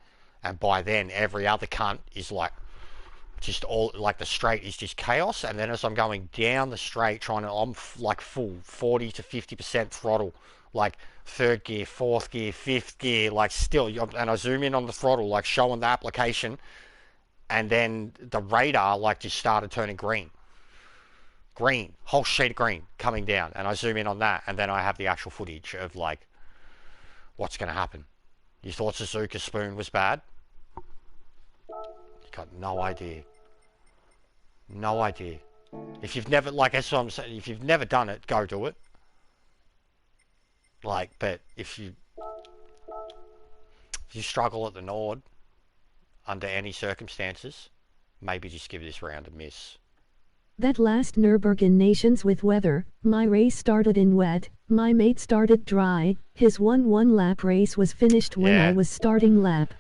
and by then every other cunt is like, just all like the straight is just chaos. And then as I'm going down the straight, I'm like full 40 to 50% throttle, like third gear, fourth gear, fifth gear, like still. And I zoom in on the throttle, like showing the application, and then the radar like just started turning green, whole sheet of green coming down. And I zoom in on that, and then I have the actual footage of like what's going to happen. You thought Suzuka Spoon was bad? You got no idea. No idea. If you've never, like, that's what I'm saying, if you've never done it, go do it. Like, but if you struggle at the Nord under any circumstances, maybe just give this round a miss. That last Nürburgring Nations with weather, my race started in wet, my mate started dry, his 1-1 lap race was finished when I was starting lap.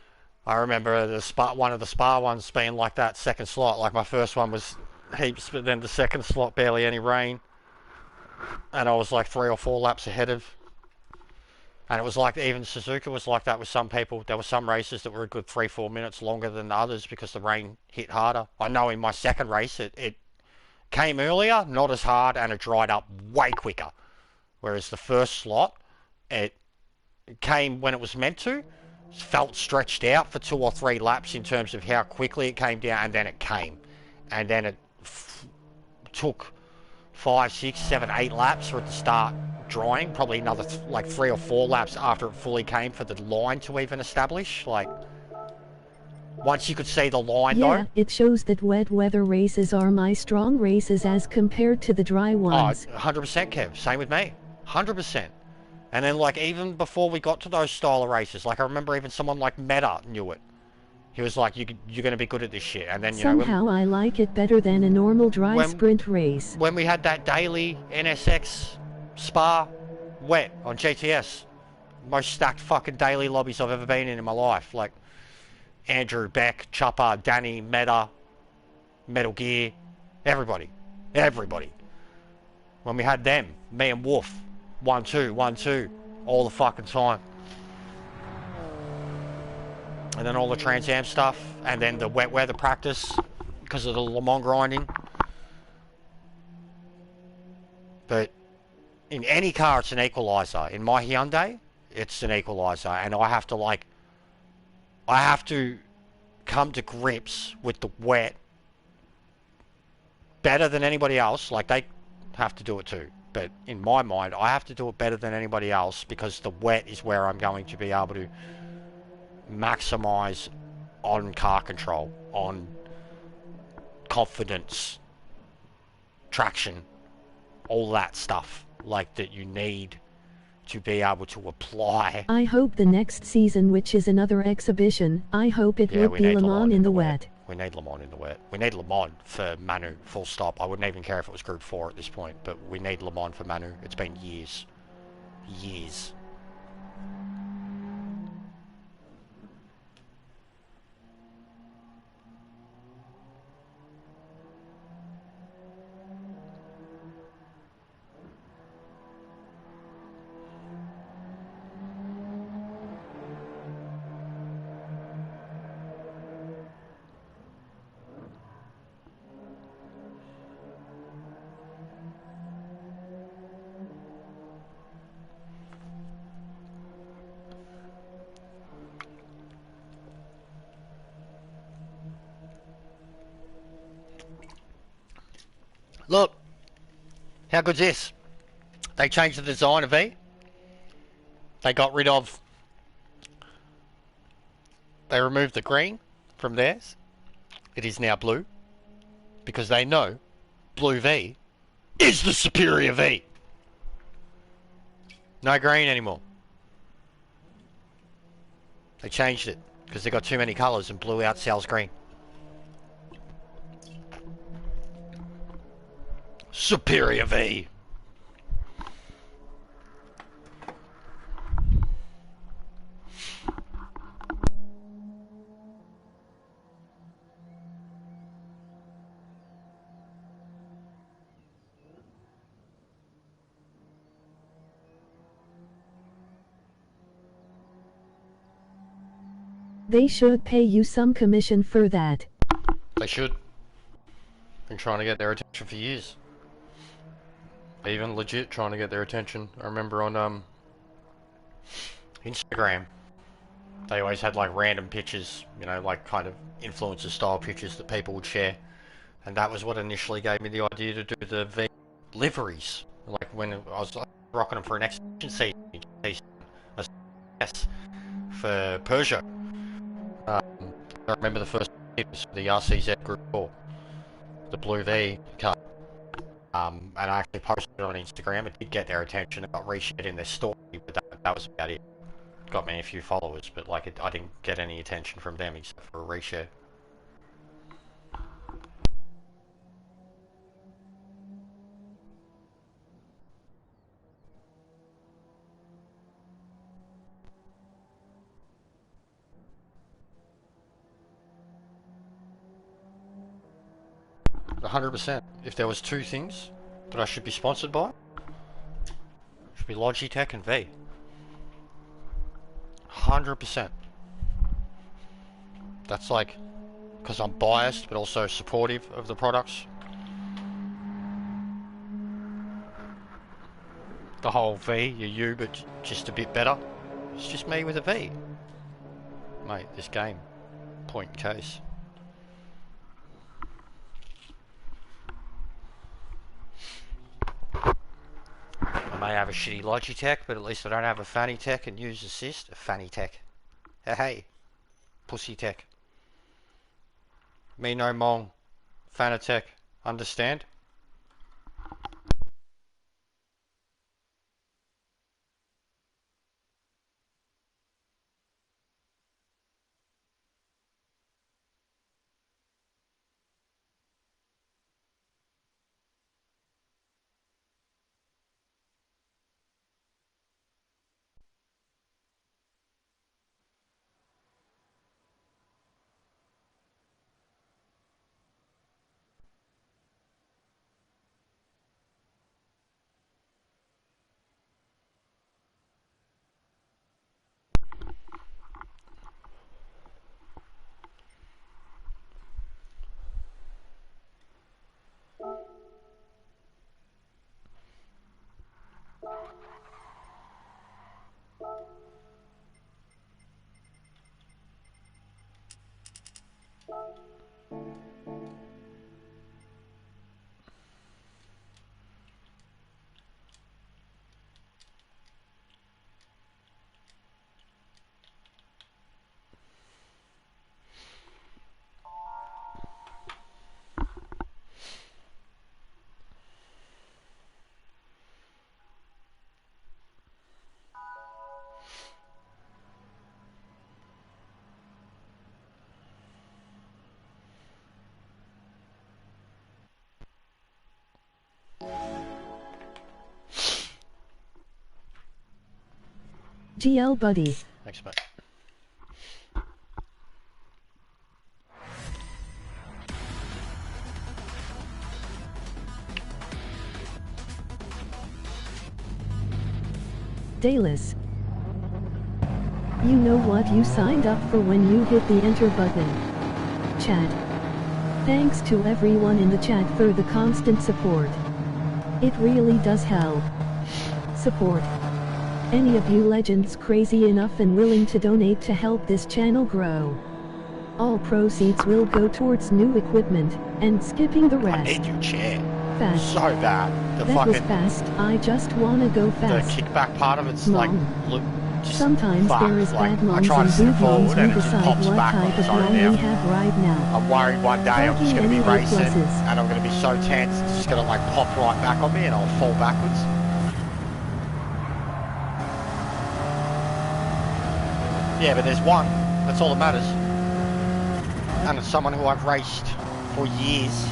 I remember one of the Spa ones being like that, second slot. Like my first one was heaps, but then the second slot barely any rain, and I was like 3 or 4 laps ahead of. And it was like even Suzuka was like that with some people. There were some races that were a good 3-4 minutes longer than others because the rain hit harder. I know in my second race it came earlier, not as hard, and it dried up way quicker. Whereas the first slot, it came when it was meant to. Felt stretched out for 2 or 3 laps in terms of how quickly it came down, and then it came, and then it took 5, 6, 7, 8 laps for it to start drying. Probably another like 3 or 4 laps after it fully came for the line to even establish. Like once you could see the line, though, it shows that wet weather races are my strong races as compared to the dry ones. 100%, Kev. Same with me. 100%. And then, like, even before we got to those style of races, like, I remember even someone like Meta knew it. He was like, you're going to be good at this shit. And then, somehow I like it better than a normal dry sprint race. When we had that daily NSX Spa wet on GTS, Most stacked fucking daily lobbies I've ever been in my life. Like Andrew, Beck, Chopper, Danny, Meta, Metal Gear, everybody. Everybody. When we had them, me and Wolf, 1-2, 1-2, all the fucking time. And then all the Trans Am stuff, and then the wet weather practice because of the Le Mans grinding. But in any car, it's an equalizer. In my Hyundai, it's an equalizer, and I have to come to grips with the wet better than anybody else. Like, they have to do it too, but in my mind, I have to do it better than anybody else because the wet is where I'm going to be able to maximize on car control, on confidence, traction, all that stuff like that you need to be able to apply. I hope the next season, which is another exhibition, I hope it would be Le Mans in the wet. We need Le Mans in the wet. We need Le Mans for Manu, full stop. I wouldn't even care if it was Group 4 at this point, but we need Le Mans for Manu. It's been years. Years. Look, how good's this? They changed the design of V. They got rid of... They removed the green from theirs. It is now blue. Because they know blue V is the superior V. No green anymore. They changed it because they got too many colours and blue outsells green. Superior V. They should pay you some commission for that. They should. Been trying to get their attention for years. Even legit trying to get their attention. I remember on Instagram, they always had like random pictures, you know, like kind of influencer style pictures that people would share. And that was what initially gave me the idea to do the V liveries. Like when I was like, rocking them for an exhibition season, for Peugeot. I remember the first was the RCZ Group 4, the blue V car. And I actually posted it on Instagram. It did get their attention. It got reshared in their story, but that was about it. Got me a few followers, but like I didn't get any attention from them except for a reshare. %. If there was two things that I should be sponsored by, it should be Logitech and V. 100%. That's like, because I'm biased but also supportive of the products. The whole V, you but just a bit better. It's just me with a V. Mate, this game, point in case. I may have a shitty Logitech, but at least I don't have a Fanny Tech and use assist. A Fanny Tech. Hey, Pussy Tech. Me no mong. Fanatech. Understand? GL buddy. Thanks, mate. Dayless. You know what you signed up for when you hit the enter button. Chat. Thanks to everyone in the chat for the constant support. It really does help. Support. Any of you legends crazy enough and willing to donate to help this channel grow. All proceeds will go towards new equipment, and skipping the I rest. need your chair. Fast. So bad. The That was fucking fast, I just wanna go the fast. kickback part of it's Mom. like look. Just Sometimes fuck. there is Like, bad moms I try and to sit good moms forward who and it just decide pops what back on type its of own mom now. we have right now. I'm worried one day I'm just going to be Talking racing any pluses. and I'm going to be so tense it's just going to like pop right back on me and I'll fall backwards. Yeah, but there's one. That's all that matters. And it's someone who I've raced for years.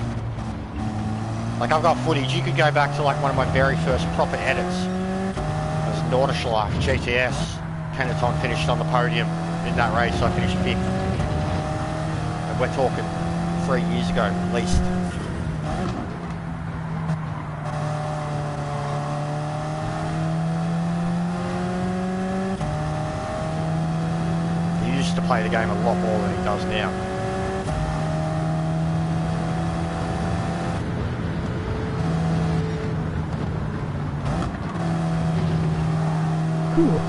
Like I've got footage. You could go back to like one of my very first proper edits. It was Norderschleife GTS. Peloton finished on the podium in that race. I finished 5th. And we're talking 3 years ago at least. He used to play the game a lot more than he does now. Cool.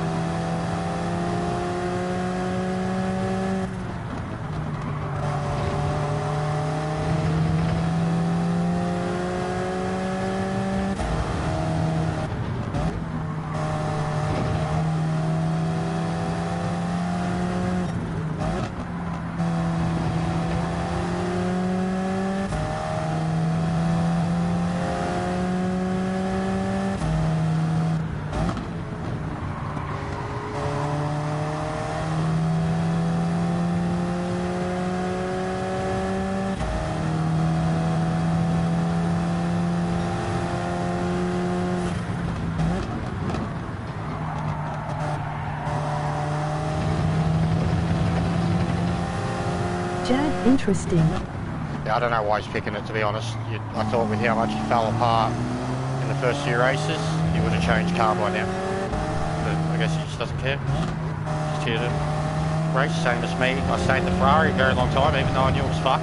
Jad, interesting. Yeah, I don't know why he's picking it, to be honest. I thought with how much he fell apart in the first few races, he would have changed car by now. But I guess he just doesn't care. Just here to race, same as me. I stayed in the Ferrari a very long time, even though I knew it was fucked.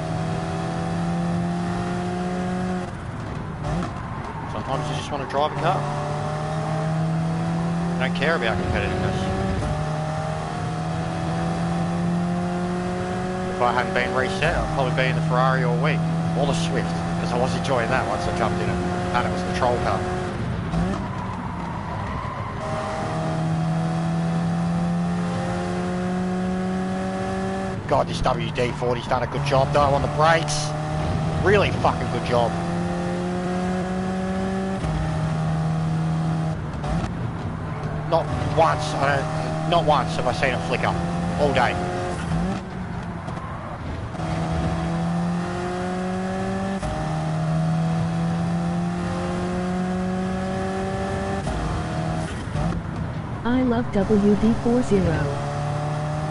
Sometimes you just want to drive a car. You don't care about competitiveness. If I hadn't been reset, I'd probably be in the Ferrari all week, or the Swift, because I was enjoying that once I jumped in it, and it was the troll car. God, this WD-40's done a good job though on the brakes. Really fucking good job. Not once have I seen it flicker all day. I love WD-40.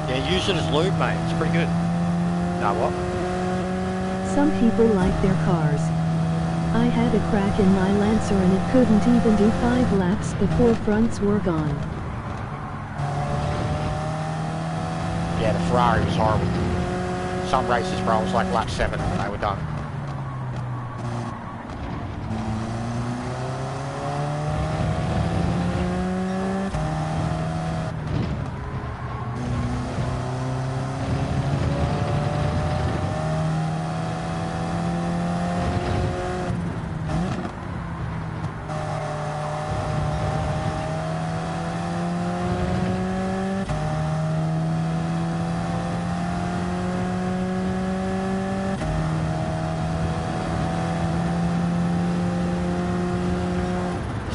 Yeah, use it as lube, mate. It's pretty good. Now what? Some people like their cars. I had a crack in my Lancer and it couldn't even do 5 laps before fronts were gone. Yeah, the Ferrari was horrible. Some races where I was like lap 7 and they were done.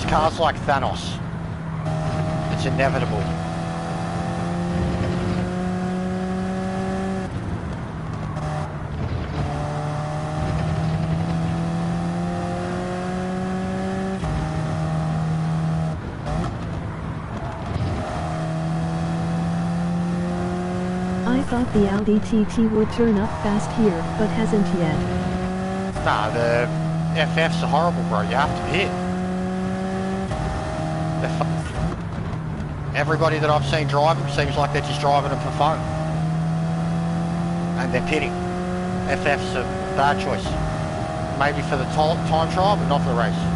Cars like Thanos. It's inevitable. thought the Audi TT would turn up fast here, but hasn't yet. Nah, the FFs are horrible, bro. You have to pit. Everybody that I've seen drive them seems like they're just driving them for fun. And they're pitting. FF's a bad choice. Maybe for the time trial, but not for the race.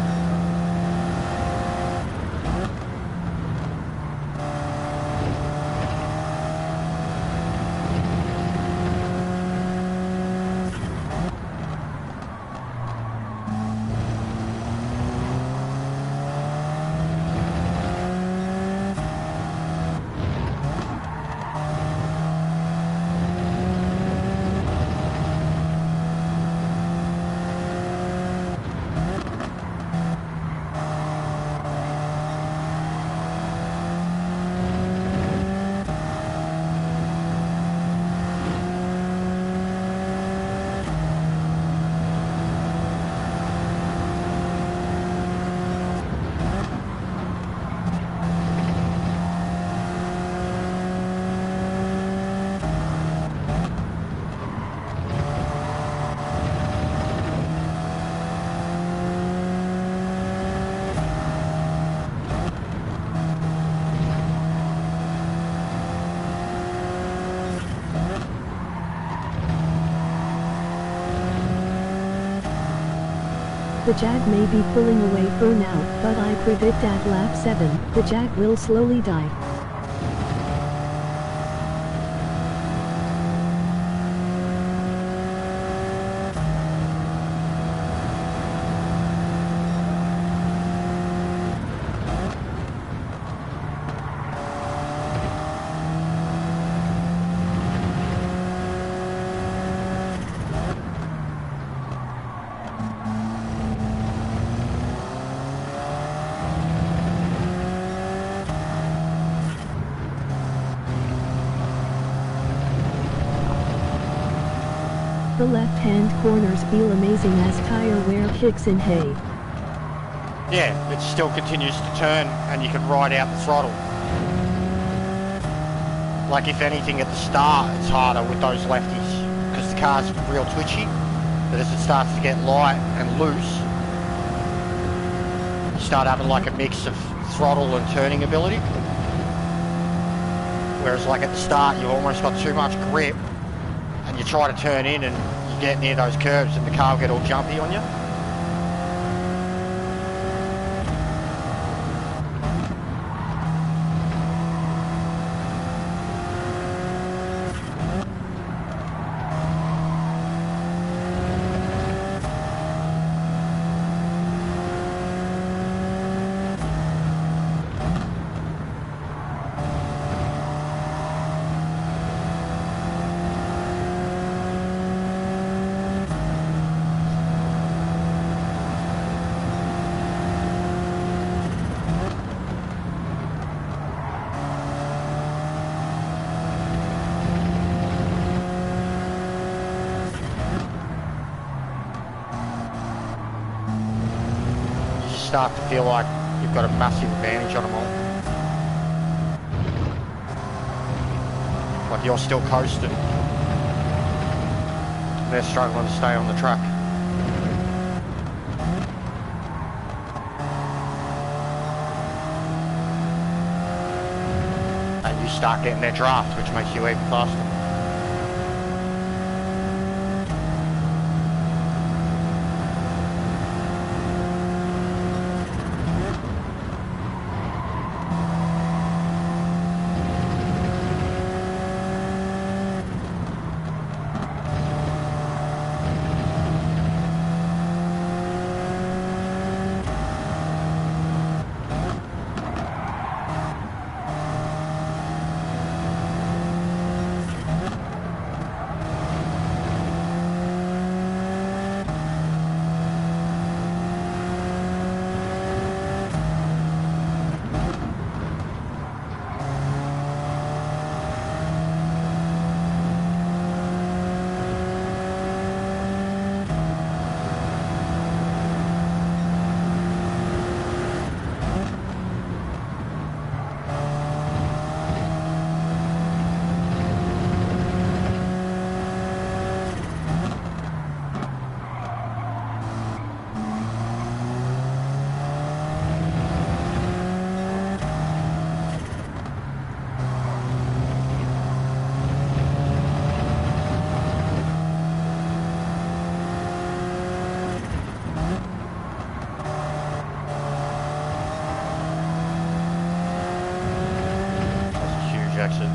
The Jag may be pulling away for now, but I predict at lap 7, the Jag will slowly die. The left-hand corners feel amazing as tire wear kicks in hay. Yeah, it still continues to turn and you can ride out the throttle. Like if anything at the start it's harder with those lefties because the car's real twitchy, but as it starts to get light and loose you start having like a mix of throttle and turning ability. Whereas like at the start you've almost got too much grip and you try to turn in and you get near those curves and the car will get all jumpy on you. Start to feel like you've got a massive advantage on them all. Like you're still coasting. They're struggling to stay on the track. And you start getting their draft, which makes you even faster. exit.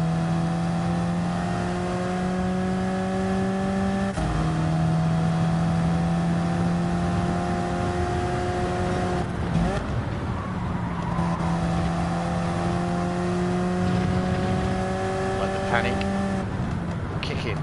Let the panic kick in.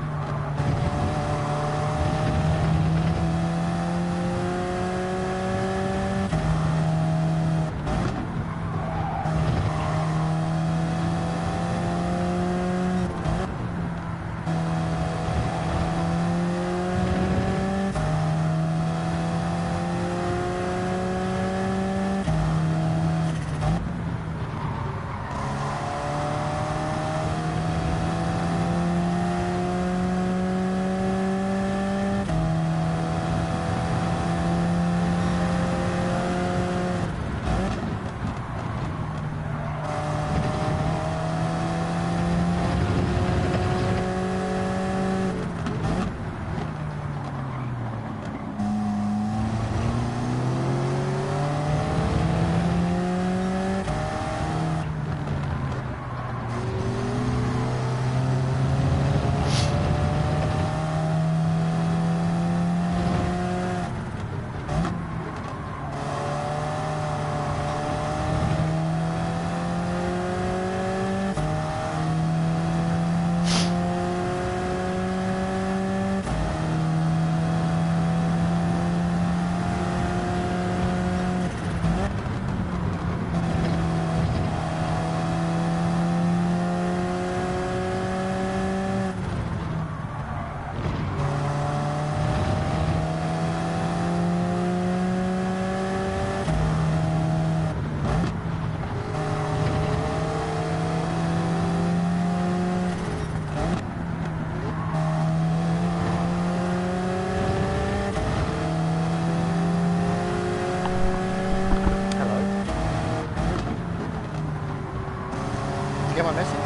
Get my message?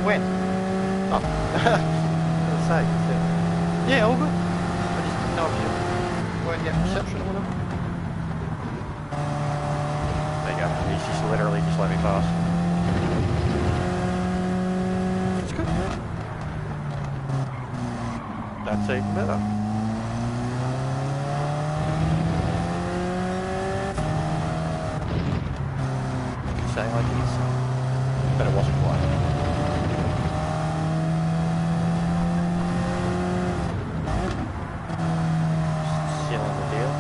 When? Oh. Let's say. Yeah, all good. I just didn't know if you weren't getting reception or whatever. There you go. He's just literally just let me pass. It's good. That's even better. Say like it is, but it wasn't quite. Sealing the deal.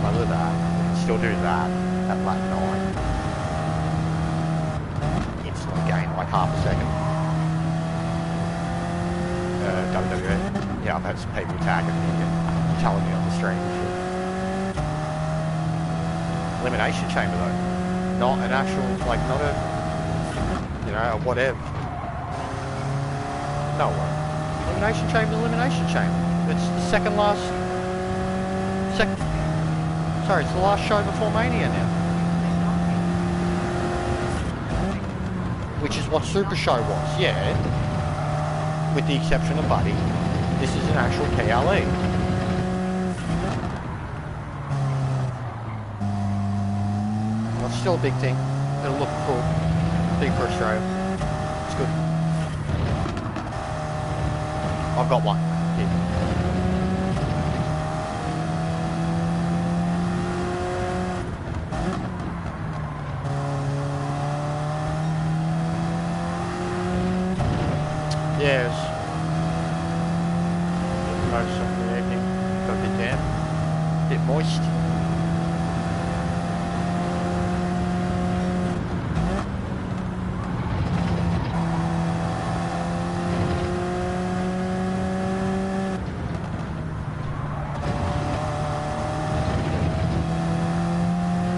Other than that, we can still do that at lap 9. Instantly gain like half a second. WWE. Yeah, I've had some people tagging me and telling me on the stream and shit. Elimination chamber though. Not an actual, like not a, you know, a whatever. No way. Elimination chamber, elimination chamber. It's the second last, sorry, it's the last show before Mania now. Which is what Super Show was, yeah. With the exception of Buddy. This is an actual KLE. Well, it's still a big thing. It'll look cool. Big for Australia. It's good. I've got one. Here. Yes. Most of the evening got a bit damp, a bit moist.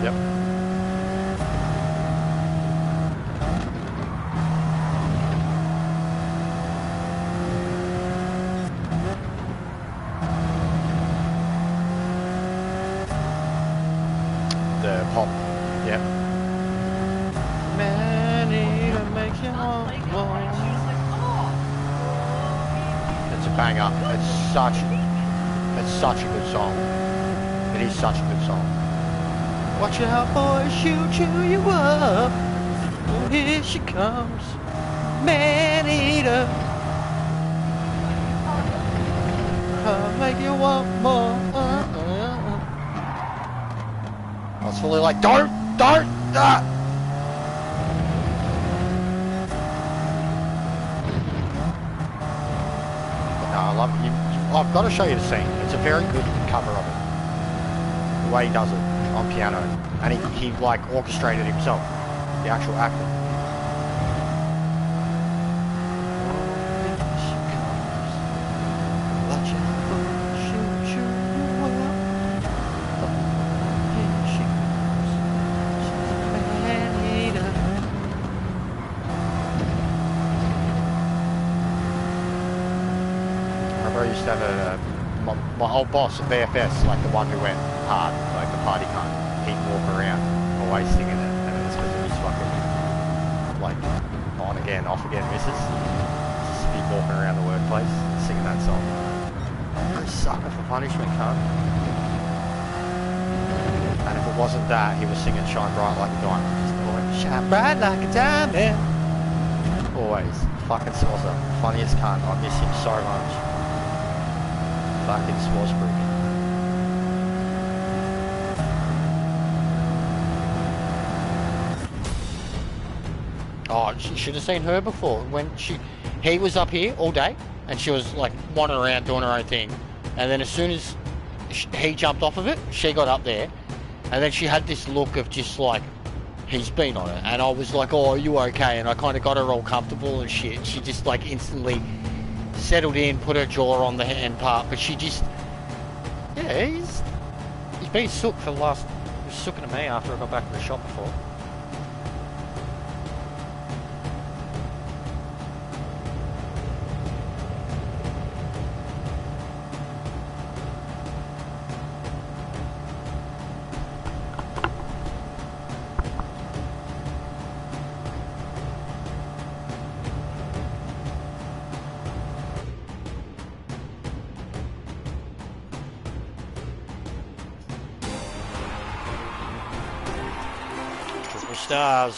Yep. banger. It's such a good song. It is such a good song. Watch out, boys, she'll chew you up. Oh, here she comes, man-eater. I'll make you want more. I was fully like, don't. No, I love you. I've got to show you the scene. It's a very good cover of it. The way he does it on piano, and he like orchestrated himself, the actual actor. My old boss at BFS, like the one who went hard, like the party cunt, he'd walk around always singing it, and it's because of his fucking, like, on again, off again misses. Just be walking around the workplace singing that song. You're a sucker for punishment, cunt. And if it wasn't that, he was singing Shine Bright Like a Diamond. Just always, shine bright like a diamond. Always. Fucking saucer. Funniest cunt. I miss him so much. Fucking Swansbury. Oh, you should have seen her before. When he was up here all day, and she was like wandering around doing her own thing, and then as soon as he jumped off of it, she got up there, and then she had this look of just like, he's been on it, and I was like, oh, are you okay? And I kind of got her all comfortable and shit. She just like instantly settled in, put her jaw on the hand part, but she just, yeah, he's been sook for the last, he was sooking at me after I got back to the shop before. Stars.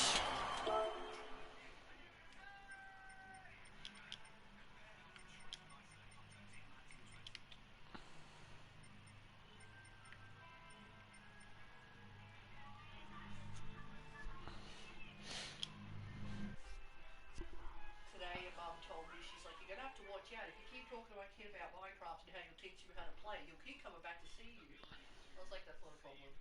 Today your mum told me, she's like, you're going to have to watch out. If you keep talking to my kid about Minecraft and how you'll teach him how to play, he'll keep coming back to see you. I was like, that's not a problem.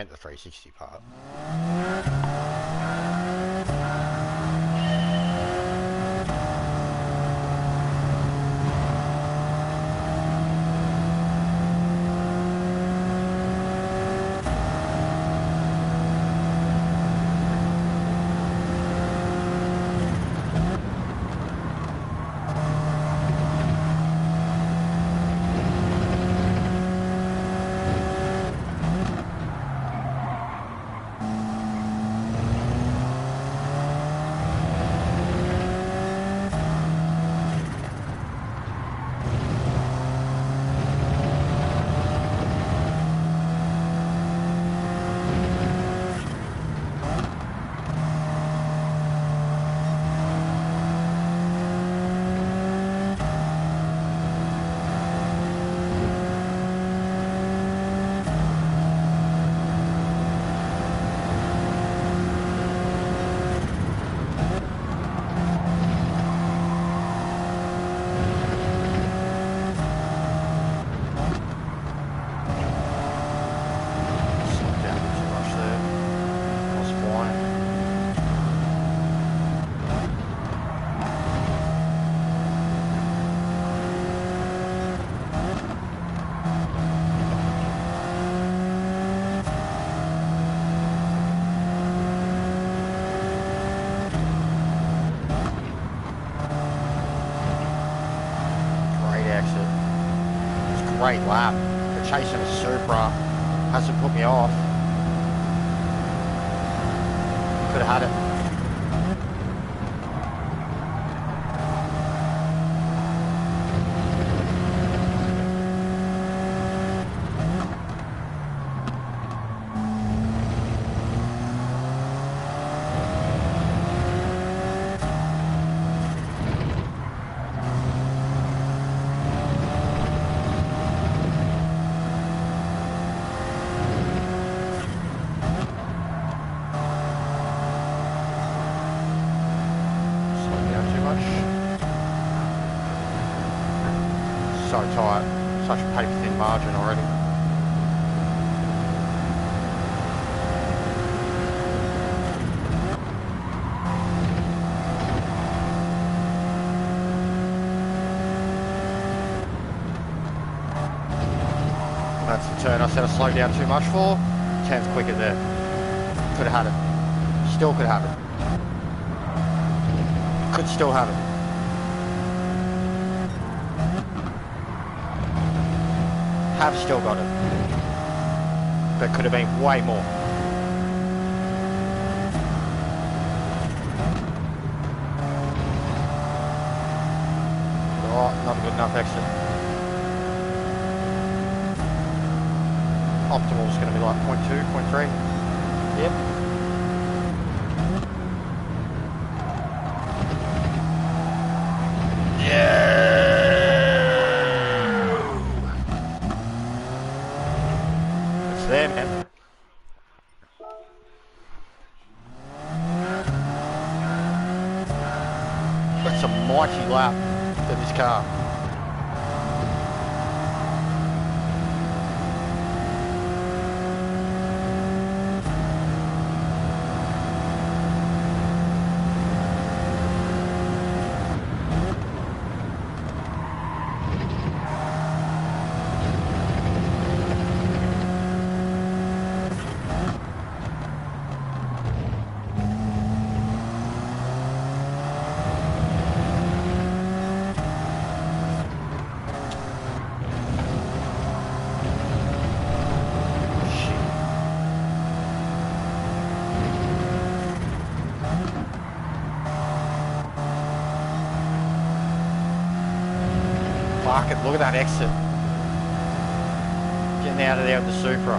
meant the 360 part. Great lap, but chasing a Supra hasn't put me off. Could have had it. So tight, such a paper thin margin already. That's the turn I said I slowed down too much for. Turn's quicker there. Could have had it. Still could have it. Could still have it. Have still got it, but could have been way more. Oh, not a good enough exit. Optimal is going to be like 0.2, 0.3. Yep. There, man. That's a mighty lap for this car. Fuck it, look at that exit. Getting out of there with the Supra.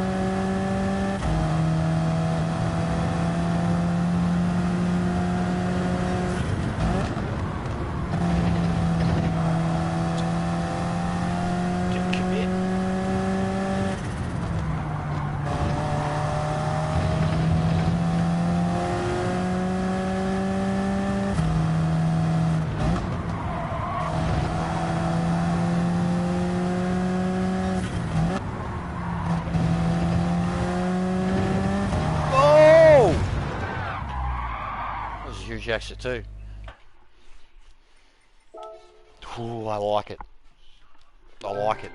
Didn't commit. use your exit too. Ooh, I like it. I like it.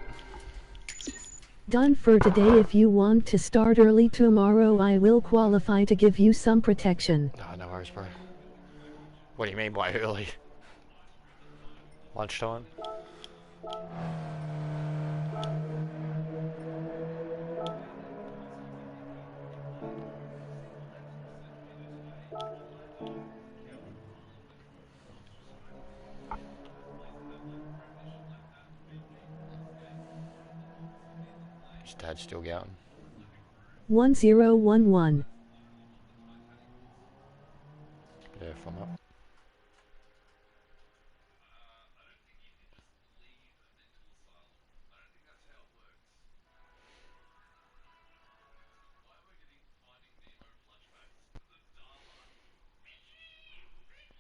Done for today. If you want to start early tomorrow, I will qualify to give you some protection. No, no worries, bro. What do you mean by early? Lunchtime? Is Dad still going? 1011. Yeah, if I'm up.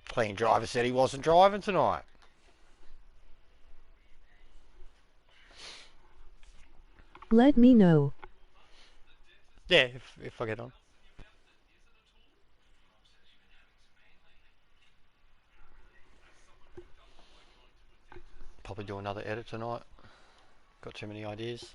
Clean driver said he wasn't driving tonight. Let me know. Yeah, if I get on. Probably do another edit tonight. Got too many ideas.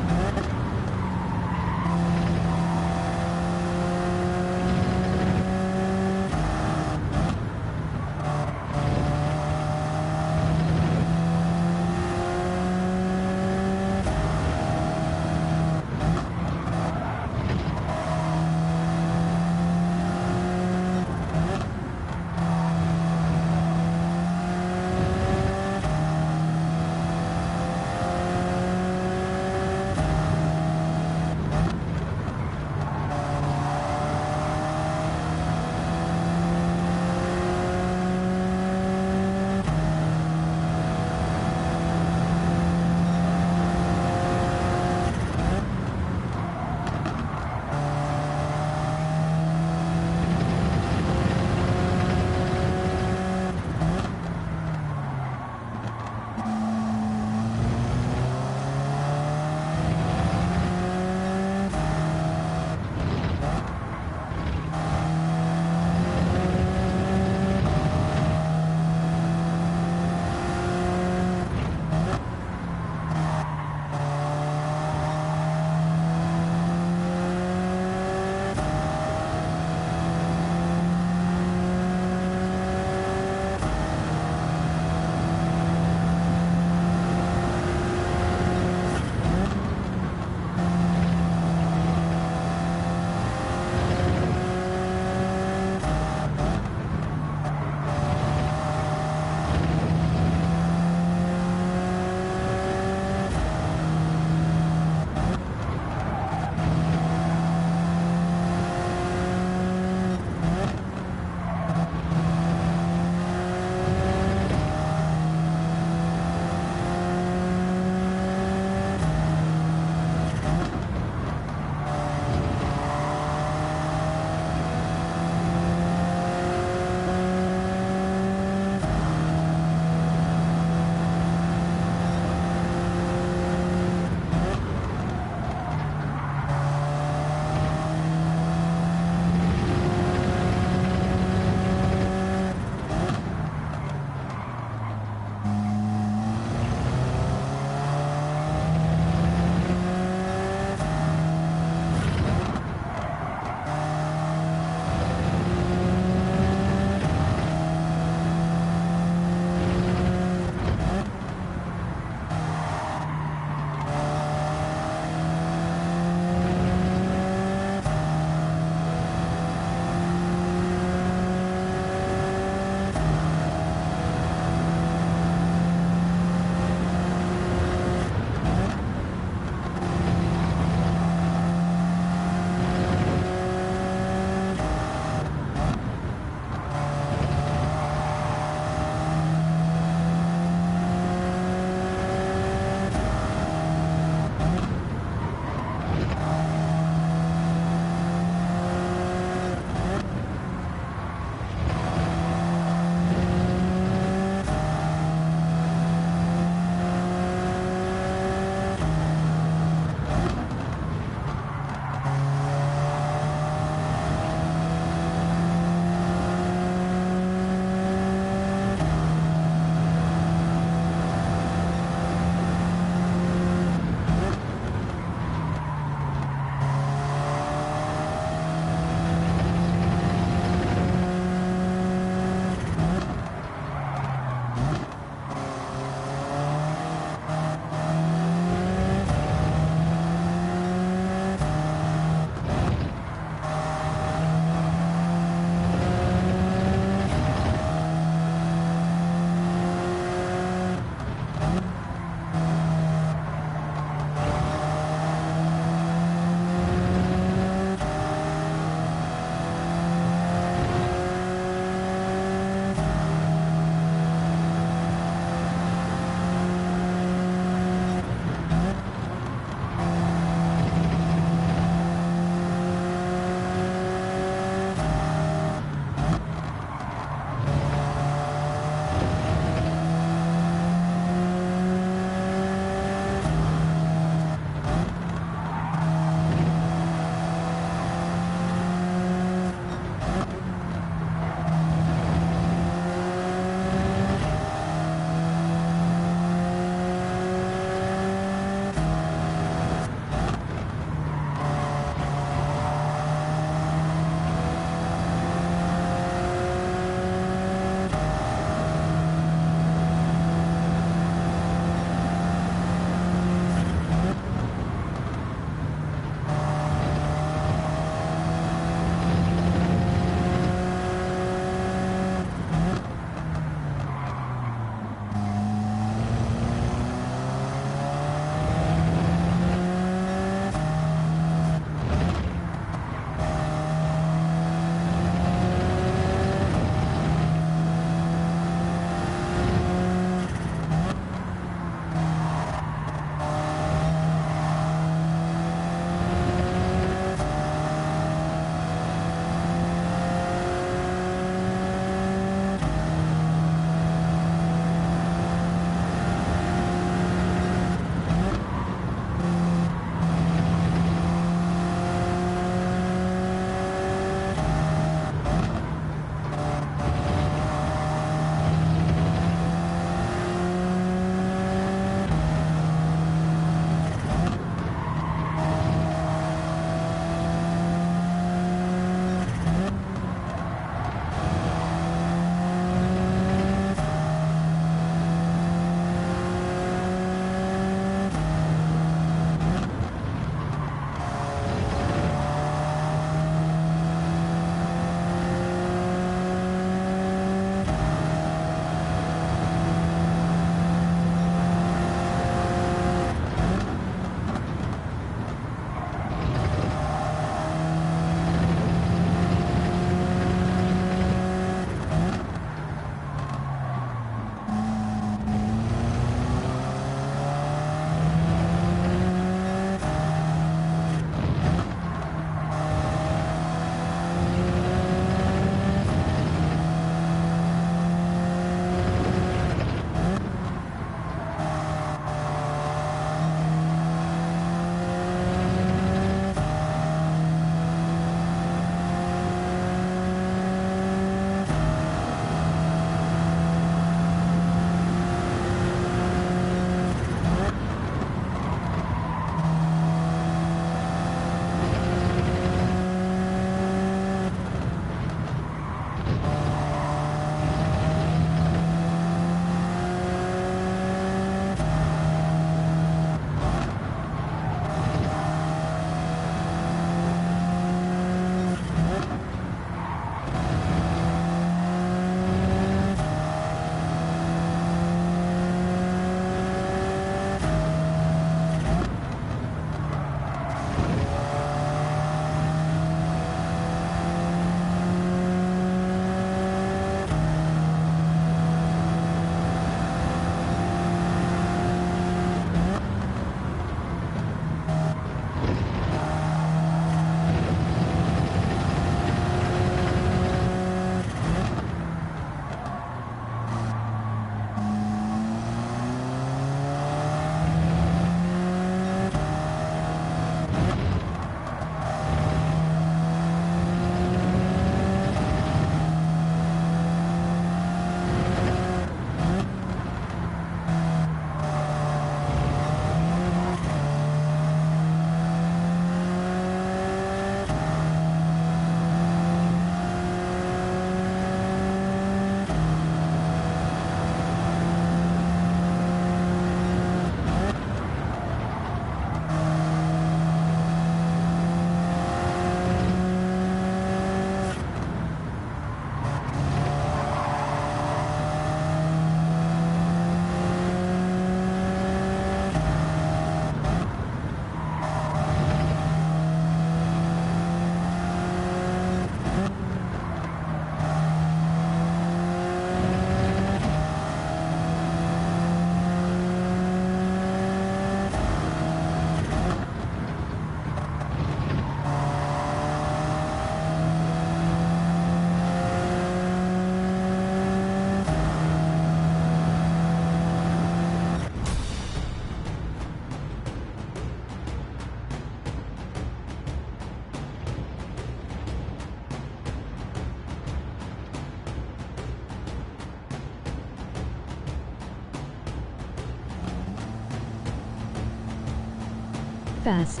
fast.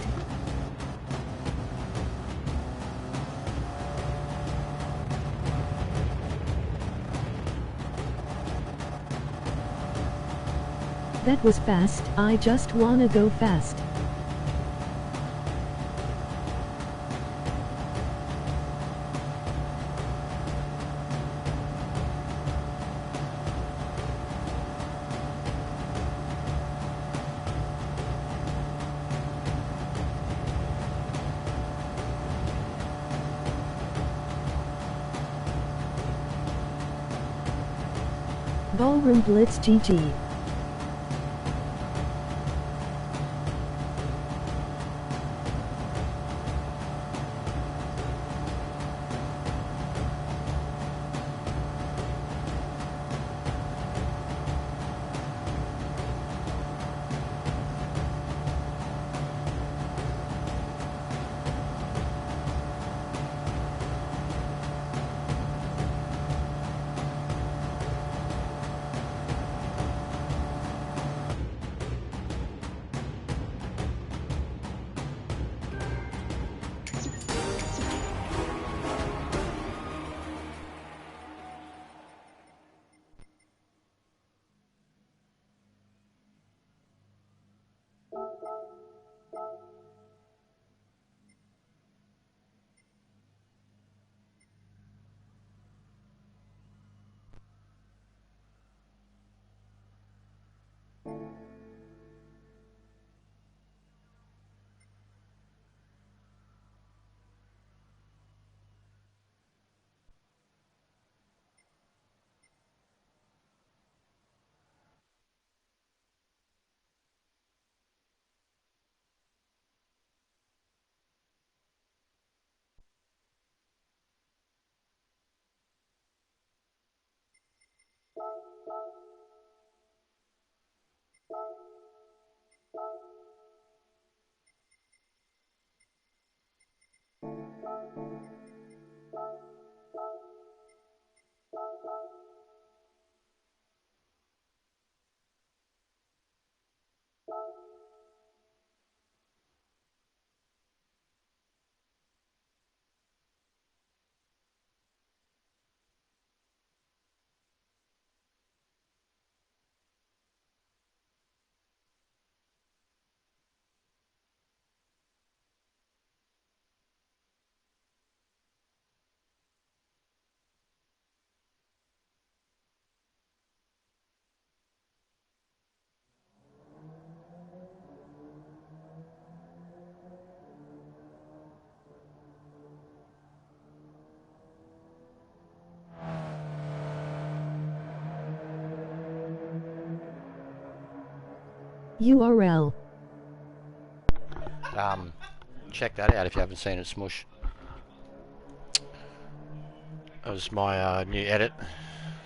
That was fast, I just wanna go fast. Ballroom Blitz GG. URL. Check that out if you haven't seen it, Smush. That was my new edit.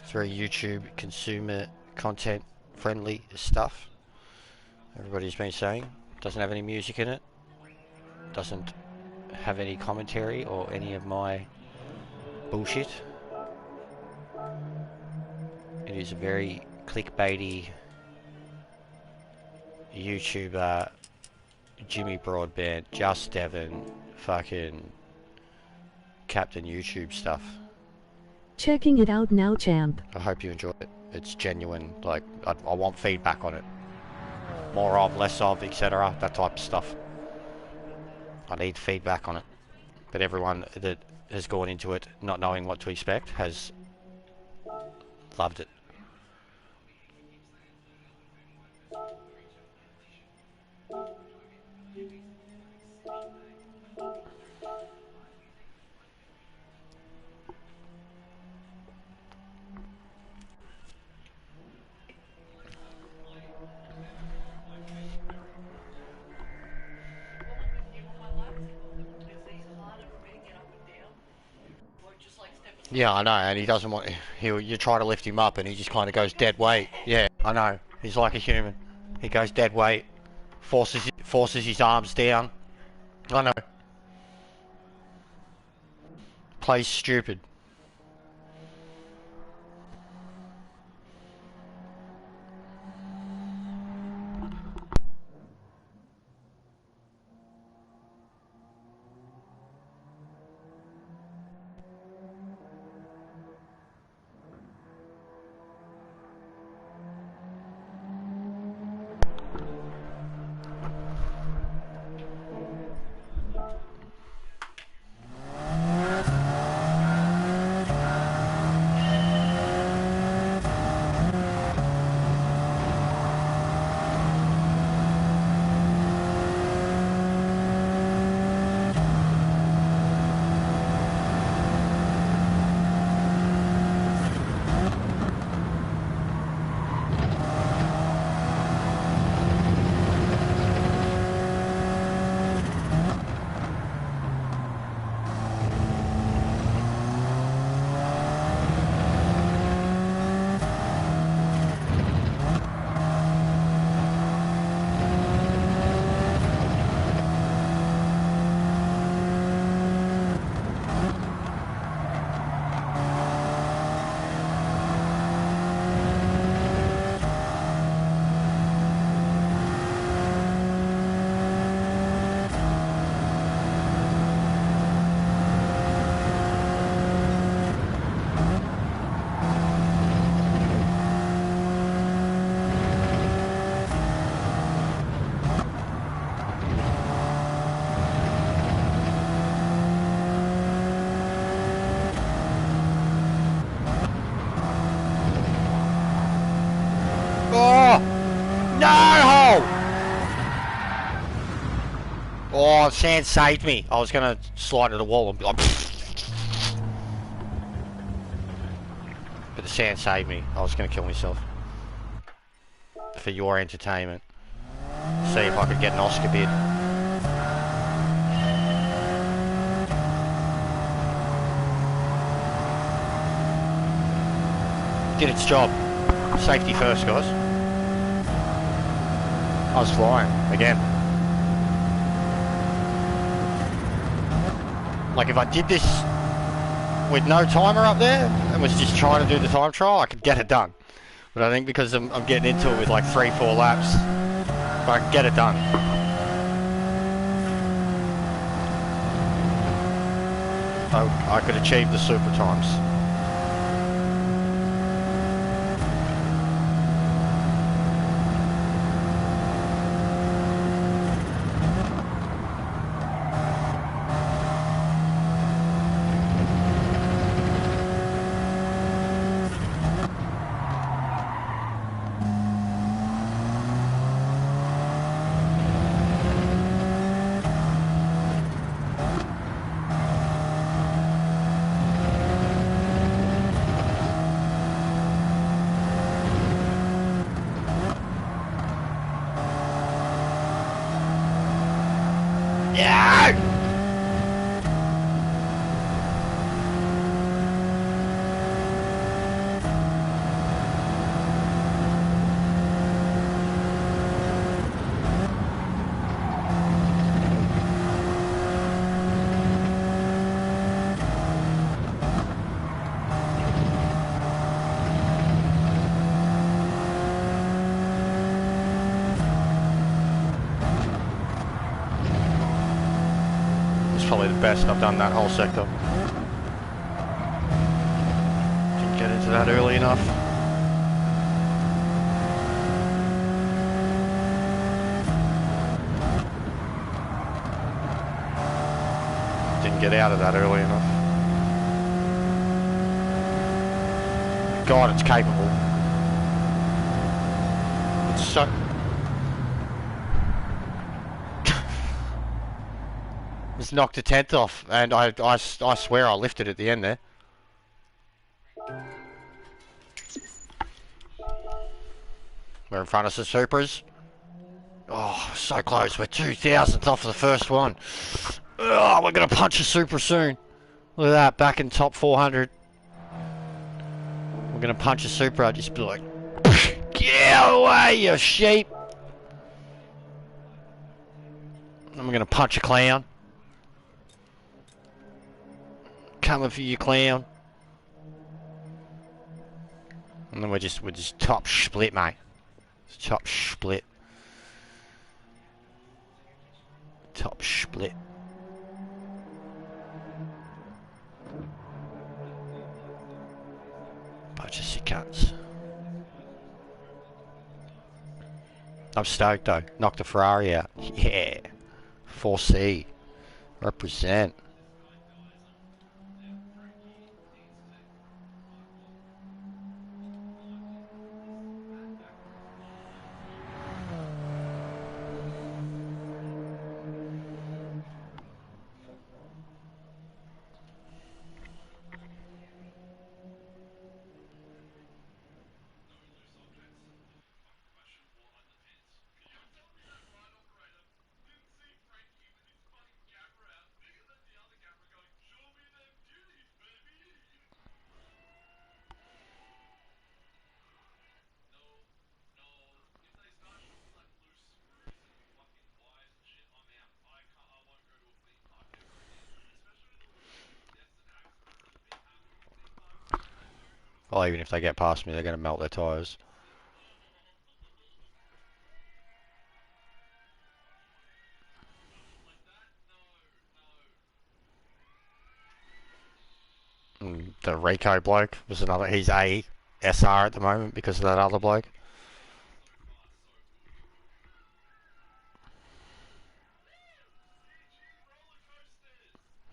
It's very YouTube consumer content friendly stuff. Everybody's been saying. Doesn't have any music in it. Doesn't have any commentary or any of my bullshit. It is a very clickbaity YouTuber, Jimmy Broadbent, Just Devon, fucking Captain YouTube stuff. Checking it out now, champ. I hope you enjoy it. It's genuine. Like, I want feedback on it. More of, less of, etc. That type of stuff. I need feedback on it. But everyone that has gone into it not knowing what to expect has loved it. Yeah, I know, and he doesn't want. You try to lift him up, and he just kind of goes dead weight. Yeah, I know. He's like a human. He goes dead weight, forces his arms down. I know. Plays stupid. No hole! Oh, sand saved me. I was gonna slide to the wall and be like... But the sand saved me. I was gonna kill myself. For your entertainment. See if I could get an Oscar bid. Did its job. Safety first, guys. I was flying again. Like if I did this with no timer up there and was just trying to do the time trial, I could get it done. But I think because I'm getting into it with like 3-4 laps, I can get it done. I could achieve the super times. Probably the best I've done that whole sector. Didn't get into that early enough. Didn't get out of that early enough. God, it's capable. It's so... Just knocked a 10th off, and I swear I lifted at the end there. We're in front of some Supras. Oh, so close. We're 2,000th off the first one. Oh, we're going to punch a Supra soon. Look at that, back in top 400. We're going to punch a Supra, just be like, get away, you sheep. And we're going to punch a Clown. Coming for you, Clown. And then we're just top split, mate. It's top split. Top split. Bunch of sick cunts. I'm stoked though. Knocked a Ferrari out. Yeah. 4C. Represent. Well, even if they get past me, they're going to melt their tyres. The Rico bloke was another. He's a SR at the moment because of that other bloke.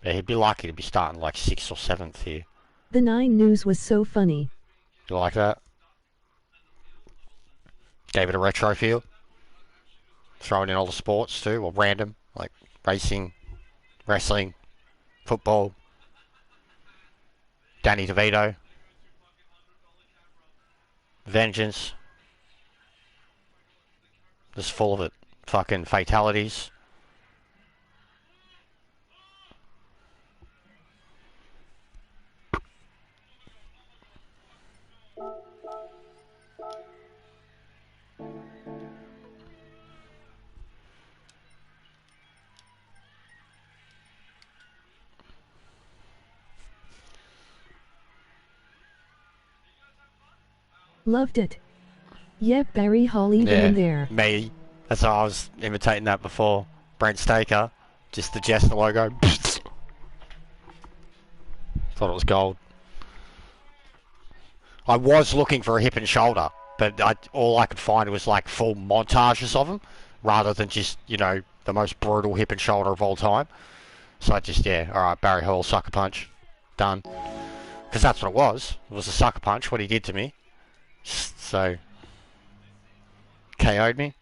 Yeah, he'd be lucky to be starting like 6th or 7th here. The 9 News was so funny. You like that? Gave it a retro feel. throwing in all the sports too, or random, like racing, wrestling, football. Danny DeVito. Vengeance. Just full of it. Fucking fatalities. Loved it. Yep, Barry Holly down there. Me. That's how I was imitating that before. Brent Staker. Just the Jester logo. Thought it was gold. I was looking for a hip and shoulder, but all I could find was like full montages of them, rather than just, you know, the most brutal hip and shoulder of all time. So I just, yeah, alright, Barry Hall, sucker punch. Done. Because that's what it was. It was a sucker punch, what he did to me. So, KO'd me.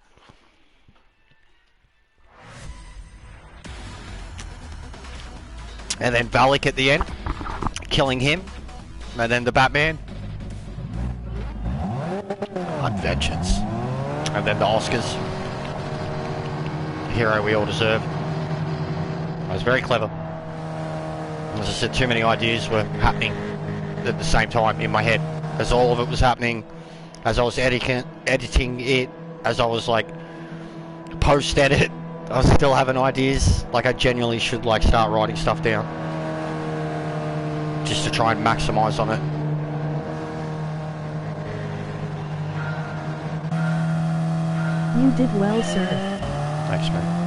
And then Valak at the end, killing him. And then the Batman. On vengeance. And then the Oscars. The hero we all deserve. I was very clever. As I said, too many ideas were happening at the same time in my head. As all of it was happening, as I was editing it, as I was like post-edit, I was still having ideas. Like I genuinely should like start writing stuff down. Just to try and maximise on it. You did well, sir. Thanks, man.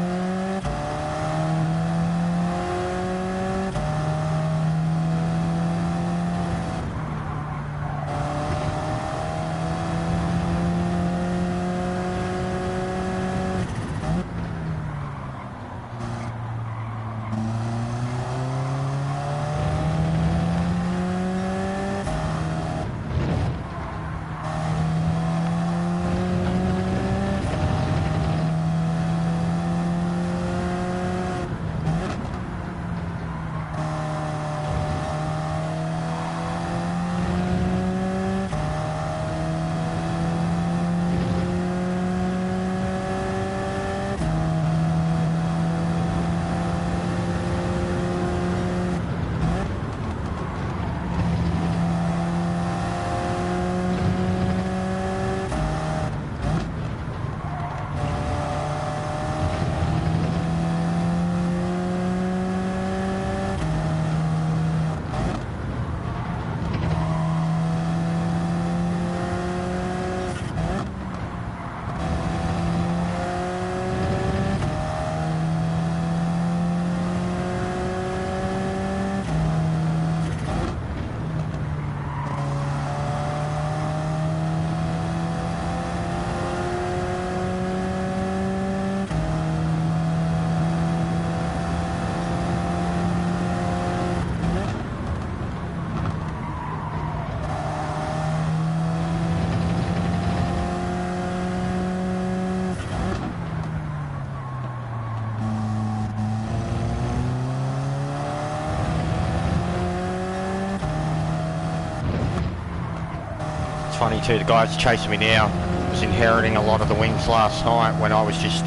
Funny too, the guy that's chasing me now was inheriting a lot of the wings last night when I was just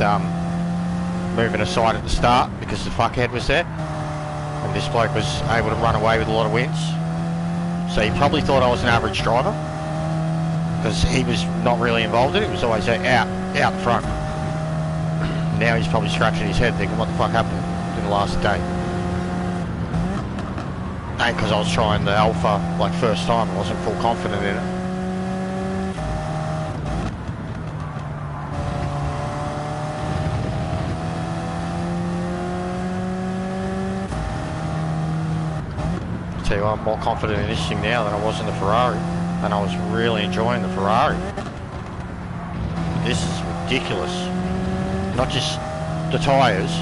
moving aside at the start because the fuckhead was there, and this bloke was able to run away with a lot of wins. So he probably thought I was an average driver because he was not really involved in it. It was always out front. Now he's probably scratching his head thinking, what the fuck happened in the last day? And because I was trying the Alpha like first time, I wasn't full confident in it. Tell you what, I'm more confident in this thing now than I was in the Ferrari, and I was really enjoying the Ferrari. This is ridiculous. Not just the tyres,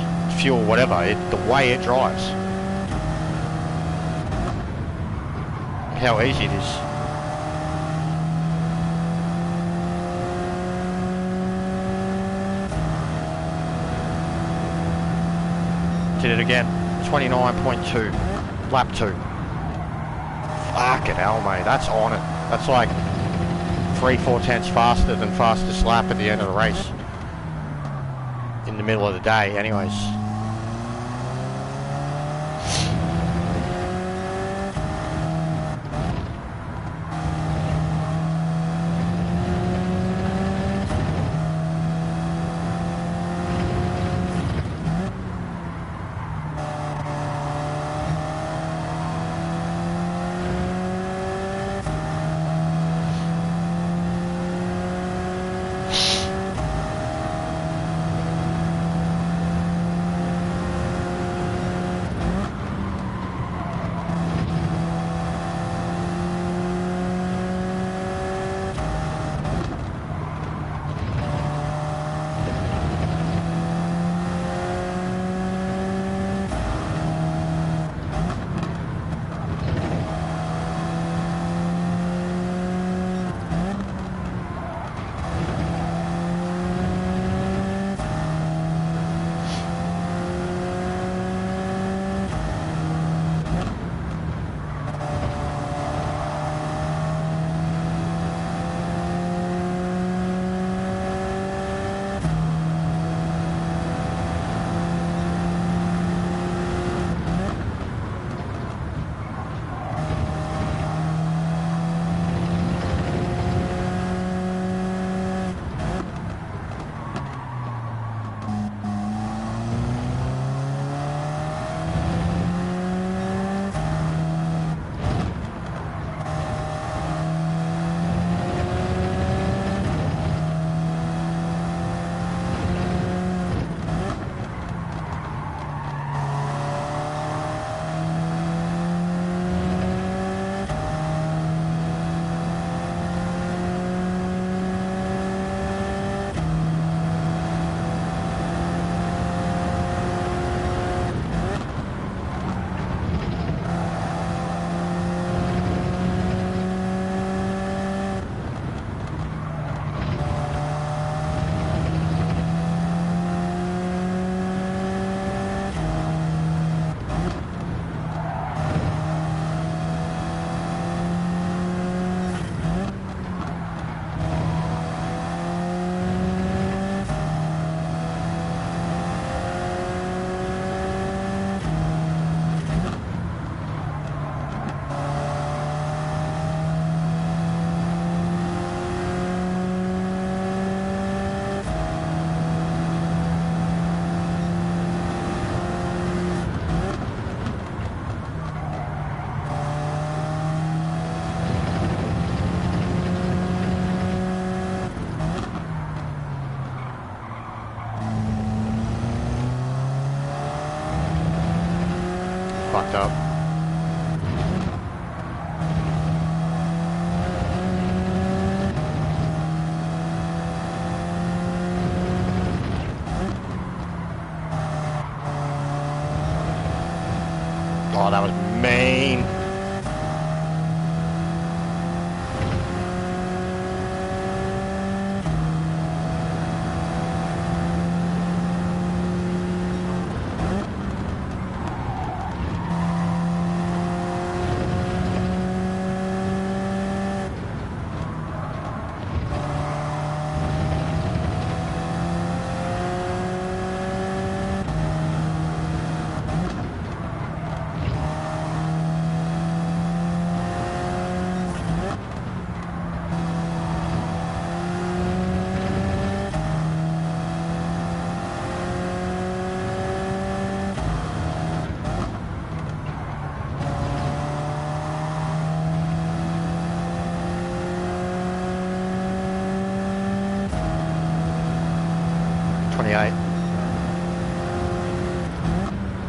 fuel, whatever, the way it drives. How easy it is. Did it again. 29.2. Lap 2. Fucking hell, mate. That's on it. That's like 3-4 tenths faster than fastest lap at the end of the race. In the middle of the day, anyways. Fucked up. Oh, that was mean.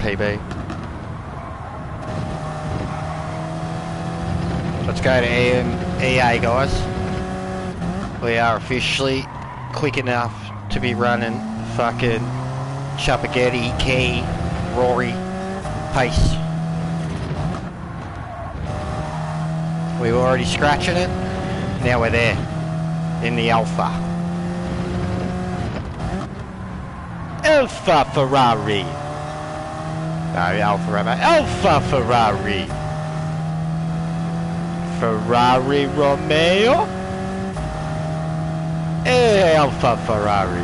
PB. Let's go to EA, guys. We are officially quick enough to be running fucking Chappagetti, Key, Rory, pace. We were already scratching it. Now we're there in the Alpha. Alpha Ferrari. No, Alfa Romeo. Alfa Ferrari. Ferrari Romeo. Alfa Ferrari.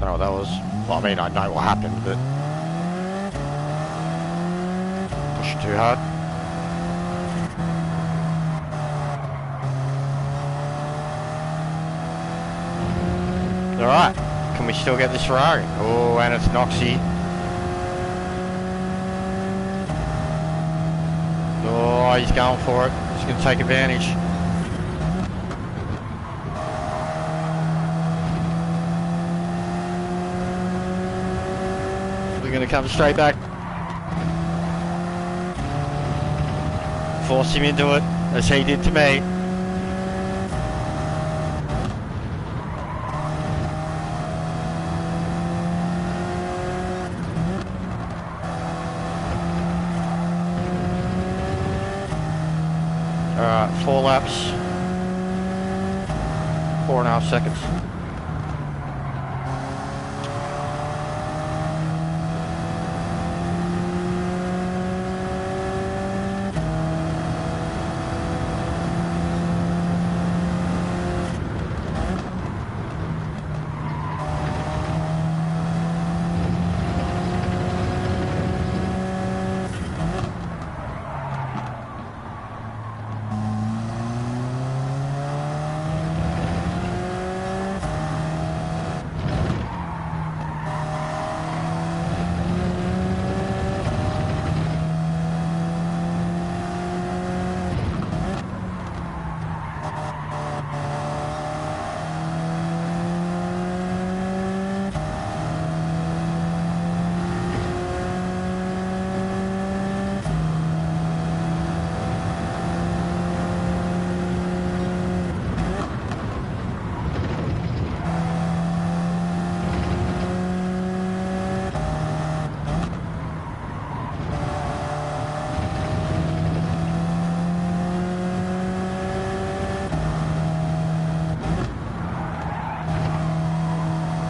Don't know what that was. Well, I mean, I know what happened, but push it too hard. All right, can we still get this Ferrari? Oh, and it's Noxie. Oh, he's going for it. He's going to take advantage. We're going to come straight back. Force him into it, as he did to me. Alright, 4 laps. 4.5 seconds.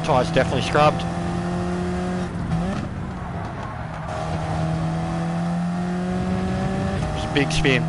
Tyres definitely scrubbed. It was a big spin.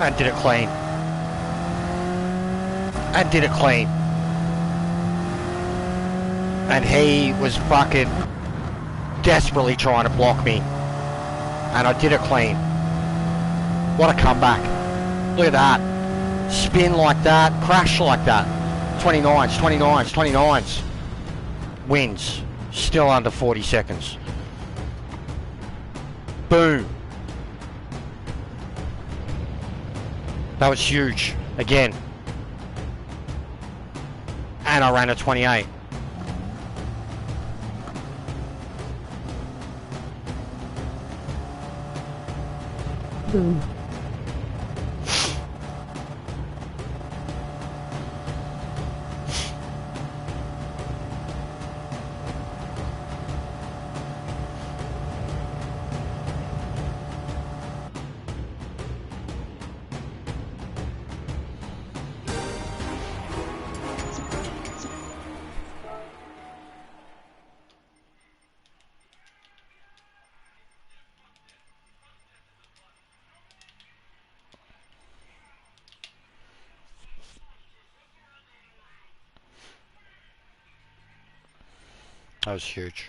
And did it clean. And did it clean. And he was fucking desperately trying to block me. And I did it clean. What a comeback. Look at that. Spin like that. Crash like that. 29s, 29s, 29s. Wins. Still under 40 seconds. Boom. That was huge. Again. And I ran a 28. Boom. That was huge.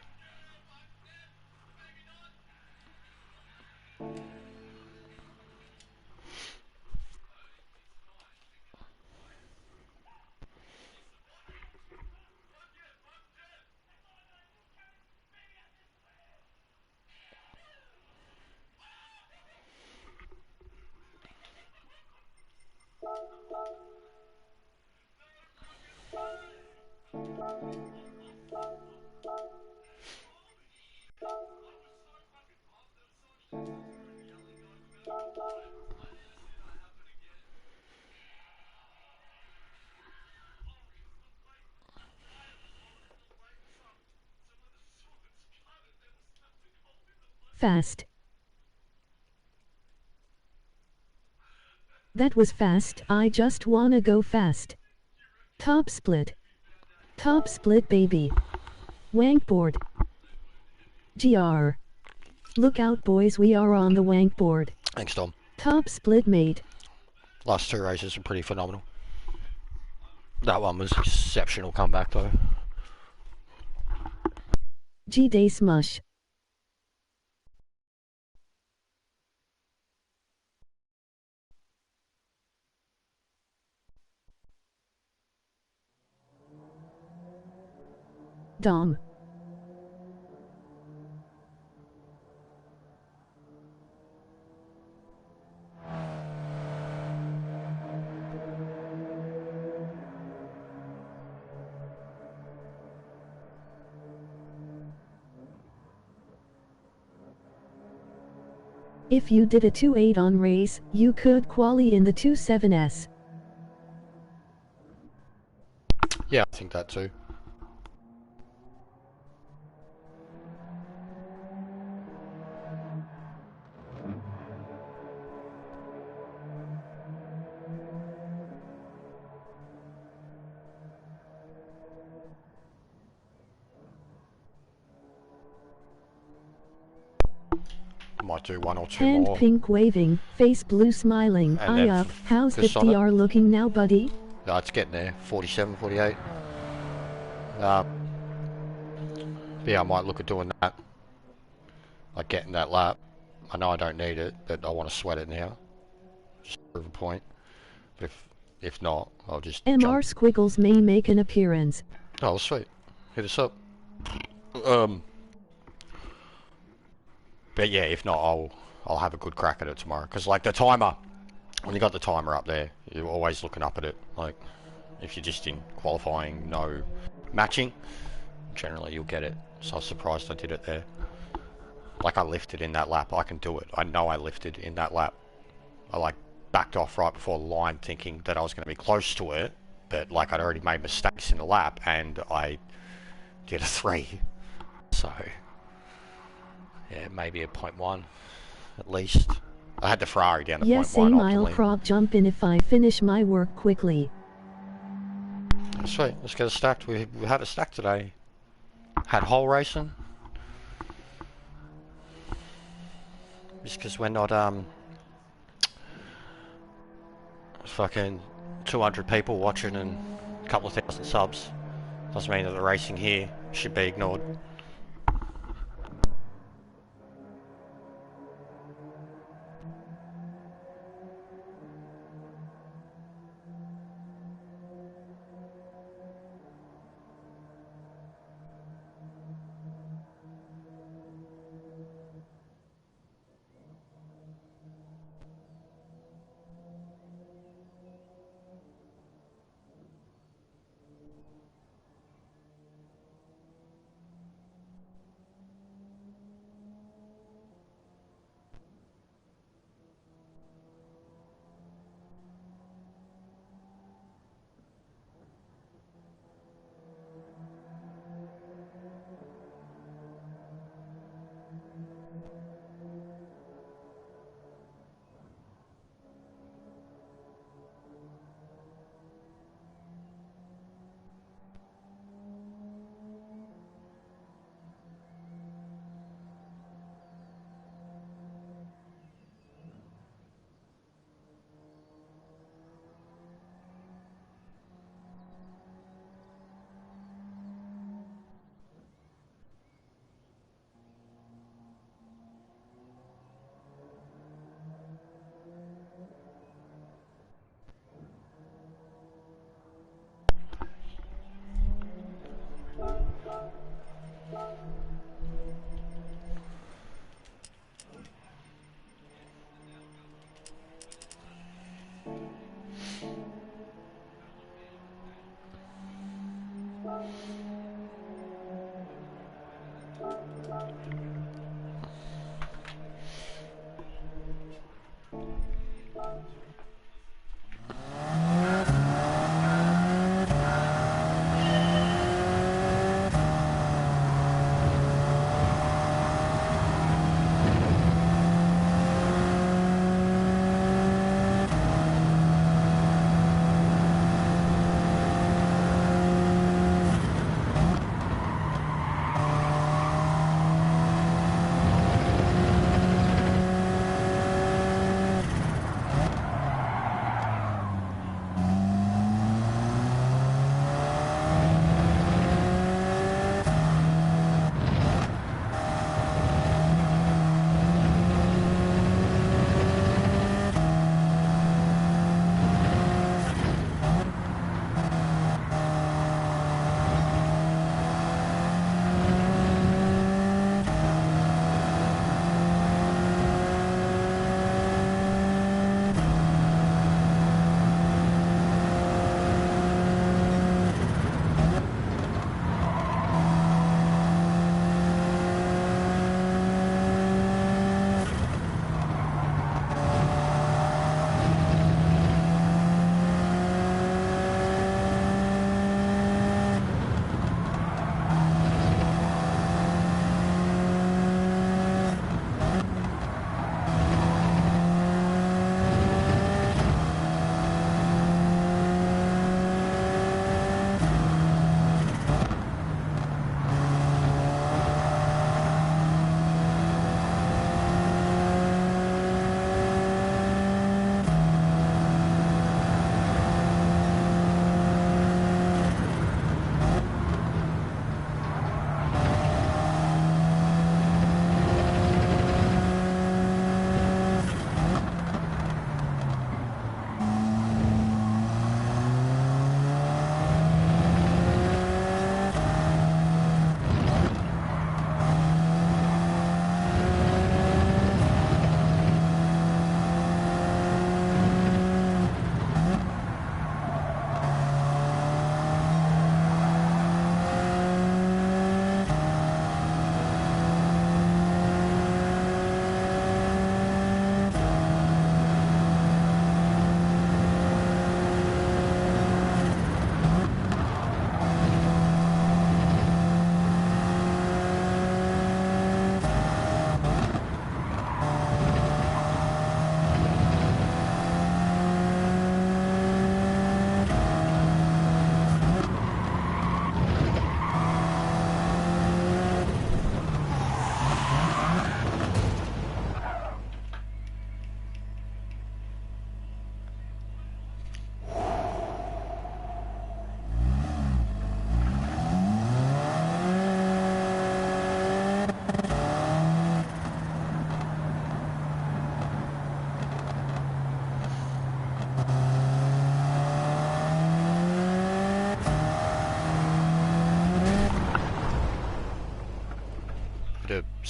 Fast. That was fast. I just wanna go fast. Top split. Top split, baby. Wankboard. GR. Look out, boys, we are on the wankboard. Thanks, Tom. Top split, mate. Last two races were pretty phenomenal. That one was exceptional comeback though. G-Day smush. Dom. If you did a 2.8 on race, you could quali in the 2.7s. Yeah, I think that too. Might do one or two Hand more. pink waving, face blue smiling. And Eye then up. How's the fist on it. DR looking now, buddy? No, it's getting there. 47, 48. Yeah, I might look at doing that. Like getting that lap. I know I don't need it, but I want to sweat it now. Just to prove a point. But if not, I'll just MR jump. Squiggles may make an appearance. Oh, sweet. Hit us up. But yeah, if not, I'll have a good crack at it tomorrow. Because like the timer, when you got the timer up there, you're always looking up at it. Like if you're just in qualifying, no matching, generally you'll get it. So I was surprised I did it there. Like I lifted in that lap. I can do it. I know I lifted in that lap. I like backed off right before the line thinking that I was going to be close to it. But like I'd already made mistakes in the lap and I did a 3. So yeah, maybe a 0.1 at least. I had the Ferrari down to Yes, 0.1 I'll optimally. crop jump in if I finish my work quickly. Sweet, let's get it stacked. We had it stacked today. Had hole racing. Just because we're not fucking 200 people watching and a couple of thousand subs. Doesn't mean that the racing here should be ignored.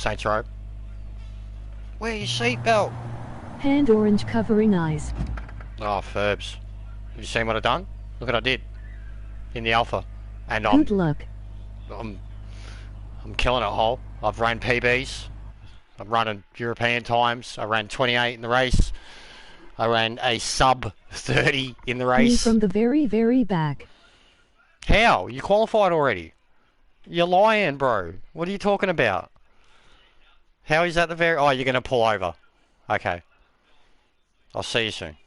Saints Row. Wear your seatbelt. Hand orange covering eyes. Oh, Ferbs. Have you seen what I've done? Look what I did. In the Alpha. And Good luck. I'm killing it, Hole. I've run PBs. I'm running European times. I ran 28 in the race. I ran a sub 30 in the Me race. from the very, very back. How? You qualified already? You're lying, bro. What are you talking about? How is that the very... Oh, you're going to pull over. Okay. I'll see you soon.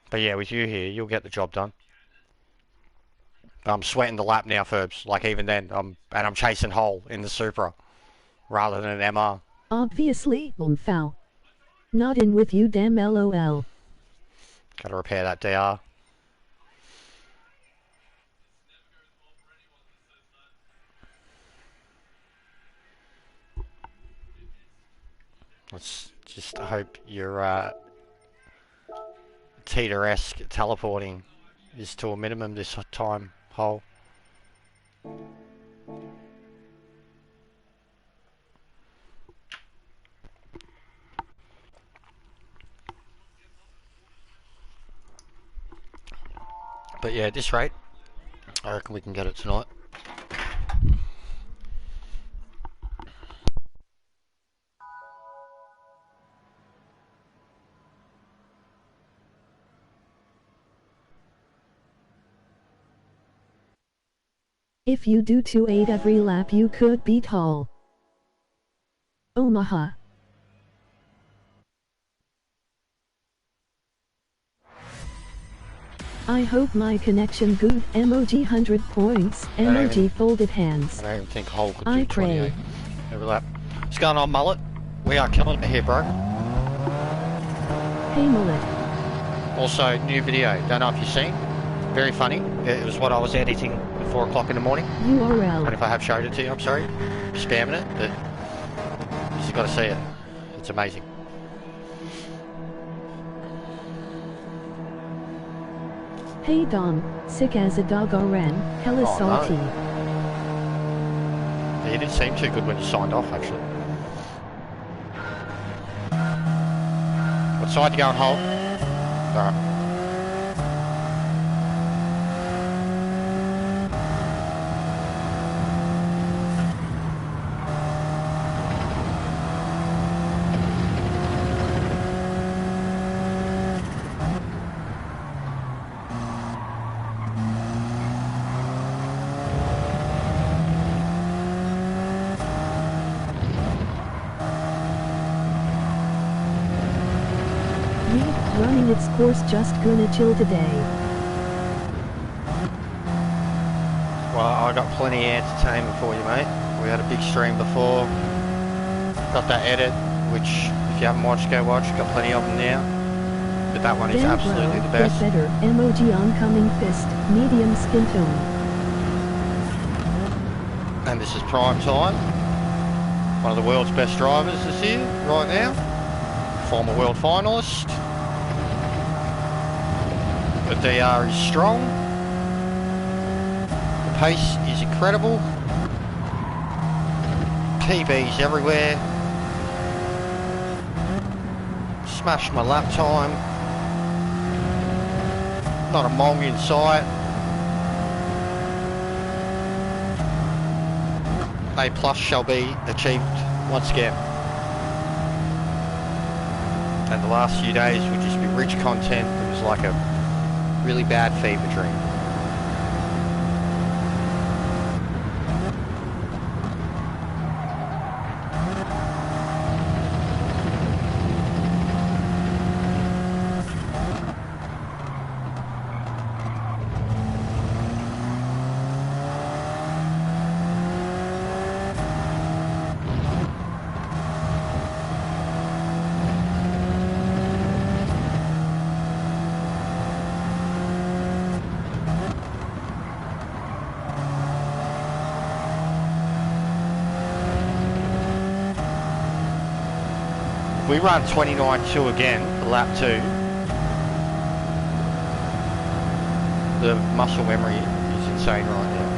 But yeah, with you here, you'll get the job done. I'm sweating the lap now, Ferbs. Like even then, I'm chasing Hole in the Supra rather than an MR. Obviously, foul. Not in with you, damn LOL. Gotta repair that DR. Let's just hope your Teeter-esque teleporting is to a minimum this time, Hole. But yeah, at this rate, I reckon we can get it tonight. If you do 2.8 every lap, you could beat Hall. Omaha. I hope my connection good. Emoji 100 points. Emoji folded hands. I don't even think Hole could I do 28 every lap. What's going on, Mullet? We are killing it here, bro. Hey Mullet. Also, new video. Don't know if you've seen. Very funny. It was what I was editing at 4 o'clock in the morning. And URL. if I have showed it to you, I'm sorry. Spamming it, but you just got to see it. It's amazing. Hey Dom, sick as a dog RN, hella Oh, no. salty. You didn't seem too good when you signed off, actually. What side you going, Hole? Alright. Running its course, just gonna chill today. Well, I got plenty of entertainment for you, mate. We had a big stream before. Got that edit, which if you haven't watched, go watch. Got plenty of them now. But that one is Damn absolutely bro, the best. Get better. Emoji oncoming fist. Medium skin tone. And this is prime time. One of the world's best drivers is here right now. Former world finalist. The DR is strong. The pace is incredible. PBs everywhere. Smashed my lap time. Not a mong in sight. A+ shall be achieved once again. And the last few days would just be rich content. It was like a really bad fever dream. We run 29.2 again for lap 2. The muscle memory is insane right now.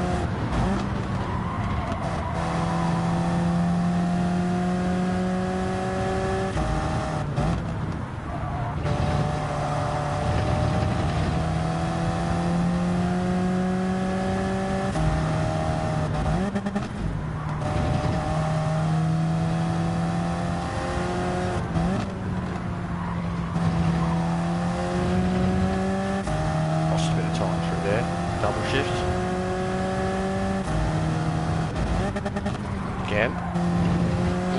Cam.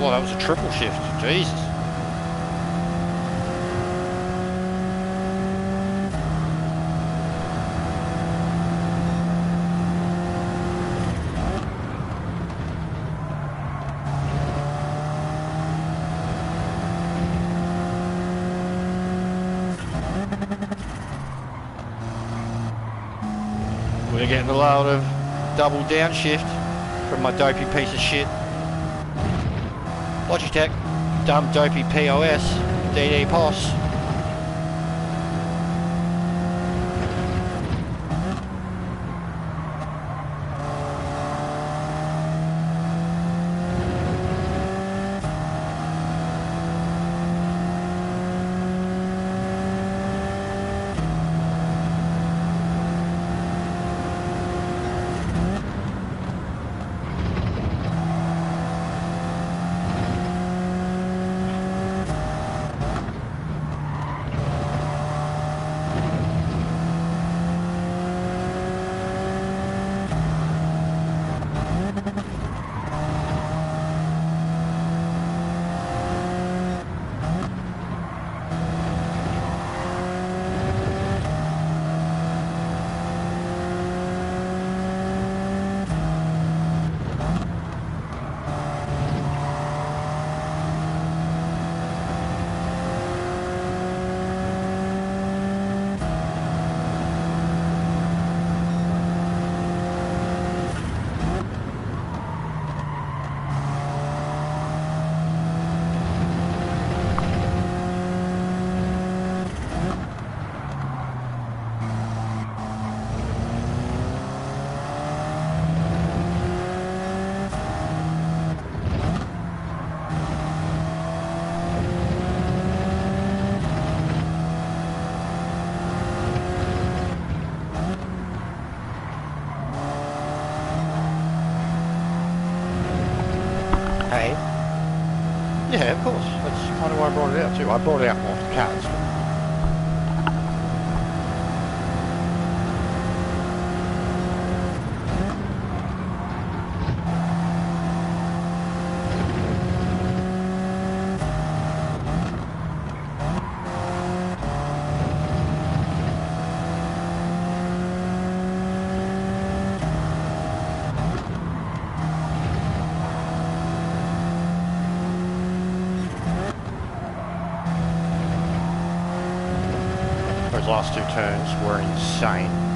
Oh, that was a triple shift. Jesus. We're getting a load of double downshift from my dopey piece of shit Logitech, dumb dopey POS, DD POS. Hey? Yeah, of course. That's kind of why I brought it out too. I brought it out more for cars. Those last two turns were insane.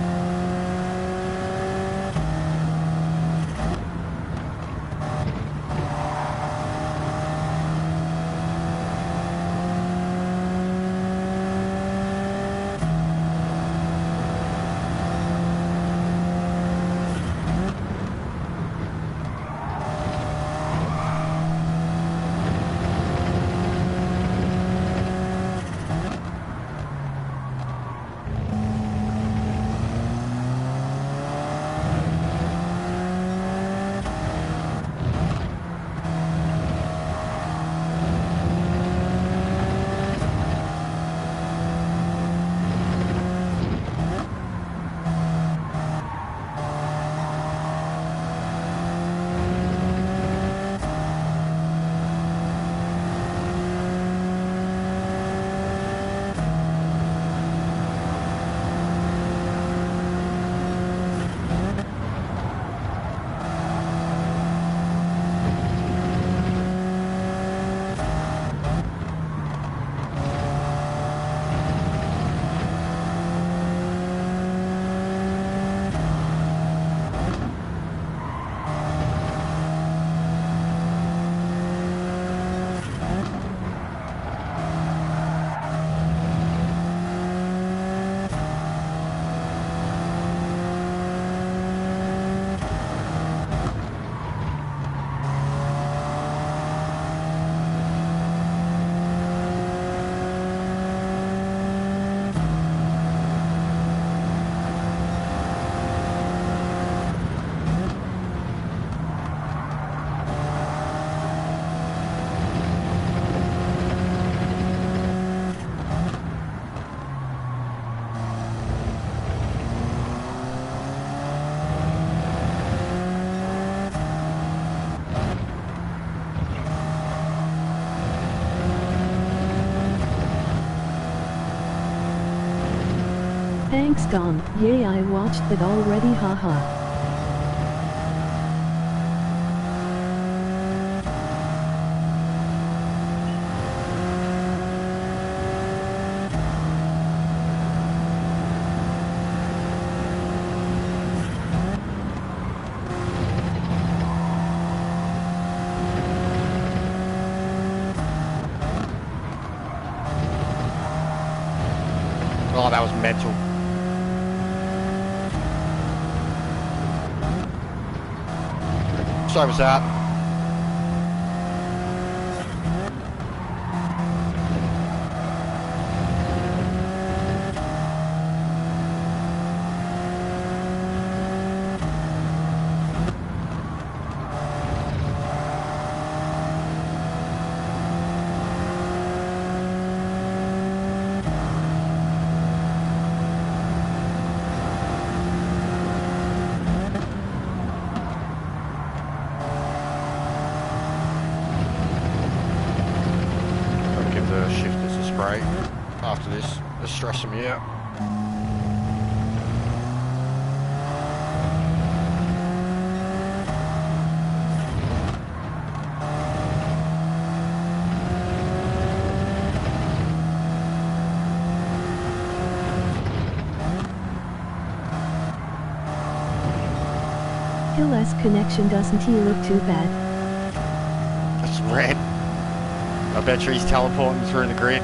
Thanks Don, yay I watched that already haha. Oh, that was mental. So was that. The shifters a spray after this. They're stressing me out. Hill S connection doesn't he look too bad? That's red. I bet you he's teleporting through the grid.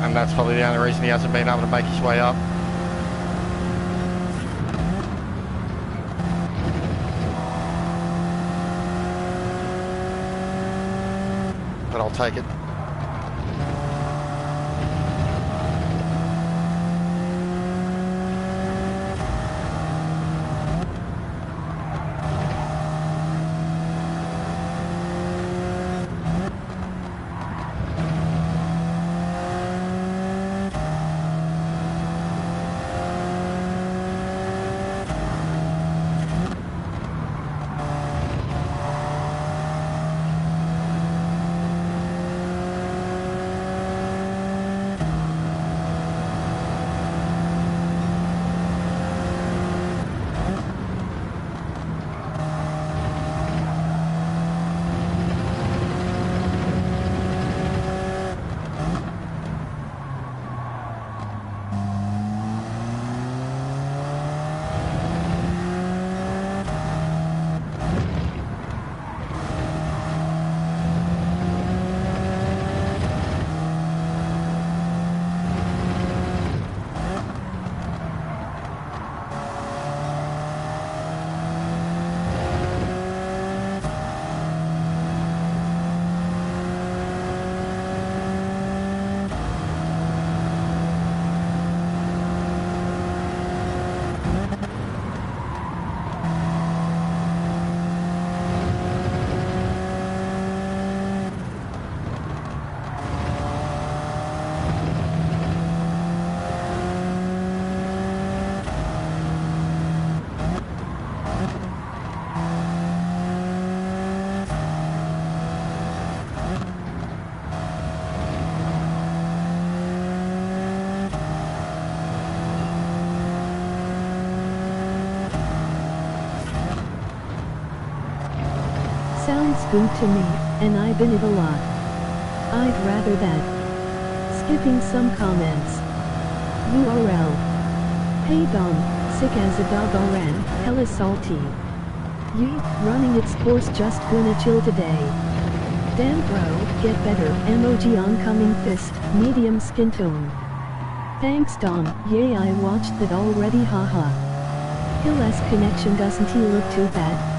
And that's probably the only reason he hasn't been able to make his way up. But I'll take it. Sounds good to me, and I've been it a lot. I'd rather that. Skipping some comments. URL. Hey Dom, sick as a dog already, hella salty. Yeet, running its course just gonna chill today. Damn bro, get better, emoji oncoming fist, medium skin tone. Thanks Dom, yay I watched that already haha. Hill S connection doesn't he look too bad?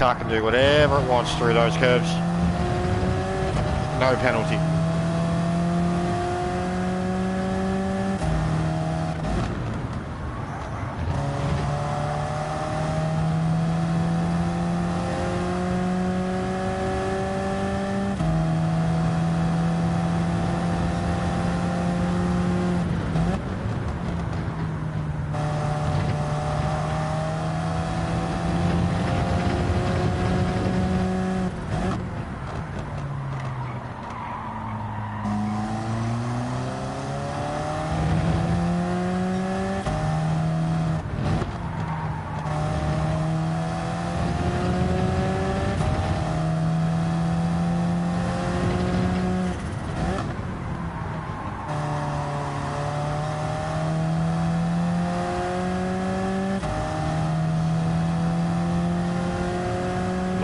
car can do whatever it wants through those curves. No penalty.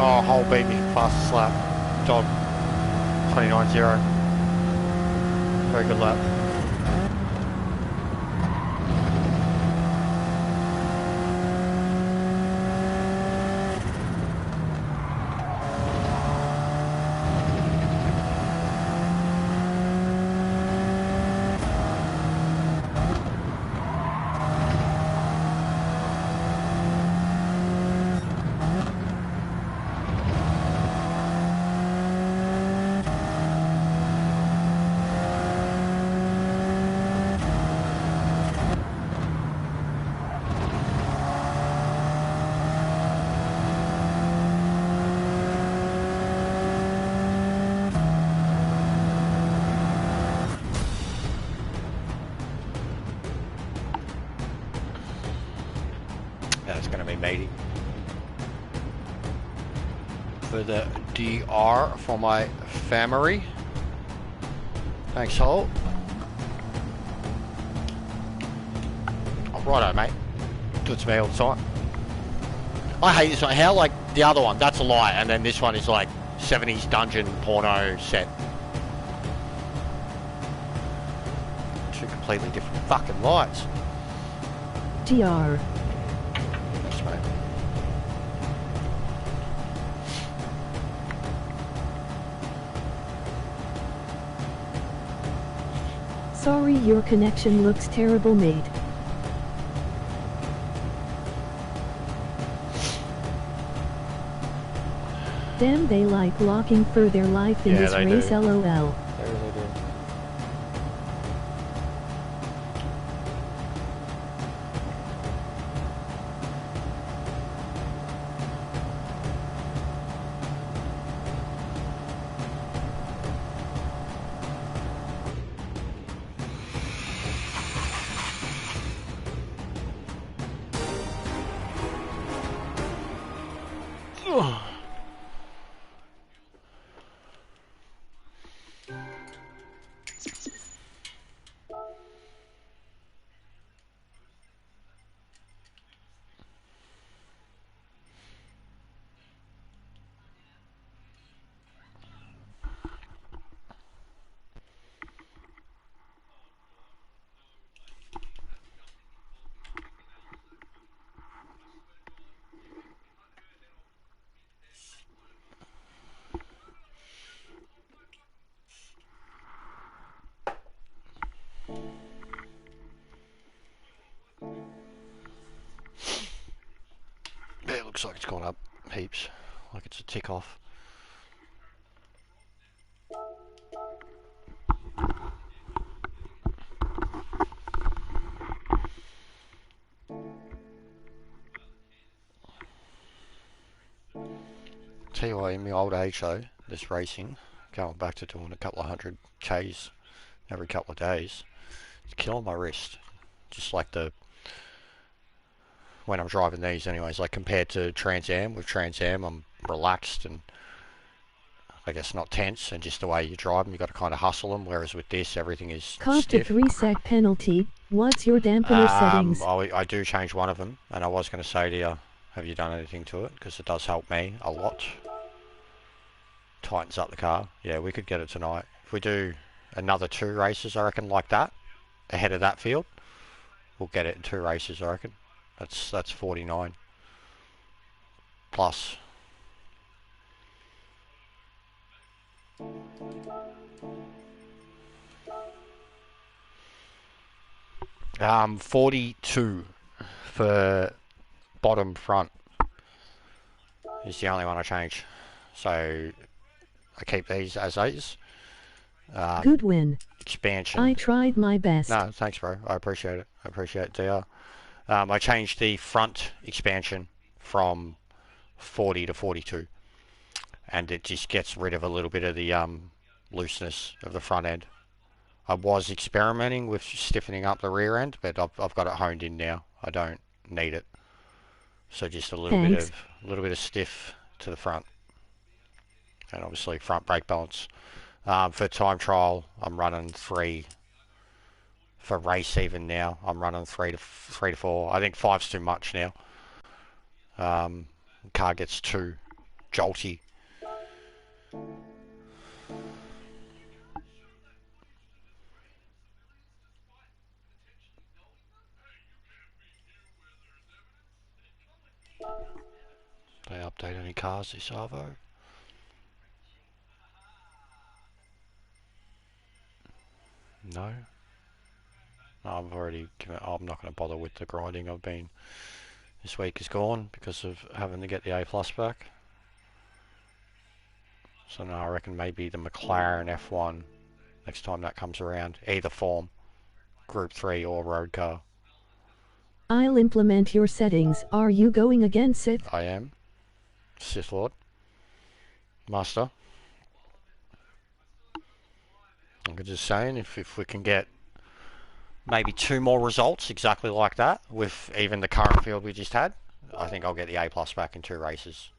Oh, Hole beat me fastest lap. Dog. 29.0. Very good lap. That's going to be meaty. For the DR for my family. Thanks, Hole. Oh, righto, mate. Do it to me all the time. I hate this one. How, like, the other one, that's a lie, and then this one is like 70s dungeon porno set. Two completely different fucking lights. DR. Thanks, mate. Sorry, your connection looks terrible, mate. Damn, they like locking for their life in Yeah, this they race, do. lol. They really do. Yeah, it looks like it's gone up heaps, like it's a tick off. Tell you what, in my old age though, this racing, going back to doing a couple of 100 Ks every couple of days, it's killing my wrist. Just like when I'm driving these anyways, like compared to Trans Am, with Trans Am I'm relaxed and I guess not tense, and just the way you drive them, you got to kind of hustle them, whereas with this everything is Cost a stiff. 3-sec penalty. What's your dampener settings? I do change one of them, and I was going to say to you, have you done anything to it? Because it does help me a lot. Tightens up the car. Yeah, we could get it tonight. If we do another 2 races, I reckon, like that, ahead of that field, we'll get it in 2 races, I reckon. That's 49. Plus, Um, 42 for bottom front is the only one I change. So I keep these as is. Good win. Expansion. I tried my best. No, thanks, bro. I appreciate it. I appreciate it, DR. I changed the front expansion from 40 to 42, and it just gets rid of a little bit of the looseness of the front end. I was experimenting with stiffening up the rear end, but I've got it honed in now. I don't need it. So just a little bit of stiff to the front, and obviously front brake balance. For time trial, I'm running 3. For race even now, I'm running 3 to 4. I think 5's too much now. Car gets too jolty. They update any cars this Arvo? No. I've already given, I'm not going to bother with the grinding. This week is gone because of having to get the A+ back. So now I reckon maybe the McLaren F1 next time that comes around, either form, Group 3 or road car. I'll implement your settings. Are you going again, Sith? I am. Sith Lord. Master. I'm just saying, if we can get maybe 2 more results exactly like that with even the current field we just had, I think I'll get the A+ back in 2 races.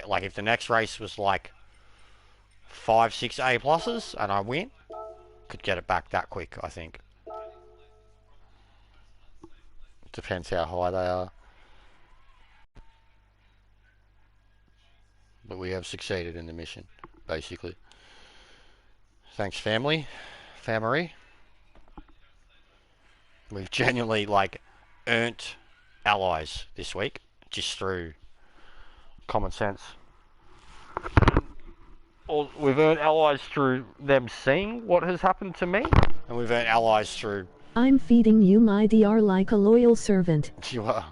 Like if the next race was like 5, 6 A+s and I win, could get it back that quick, I think. Depends how high they are. But we have succeeded in the mission, basically. Thanks, family. Family. We've genuinely, like, earned allies this week, just through common sense. Or we've earned allies through them seeing what has happened to me, and we've earned allies through... I'm feeding you my DR like a loyal servant. You are.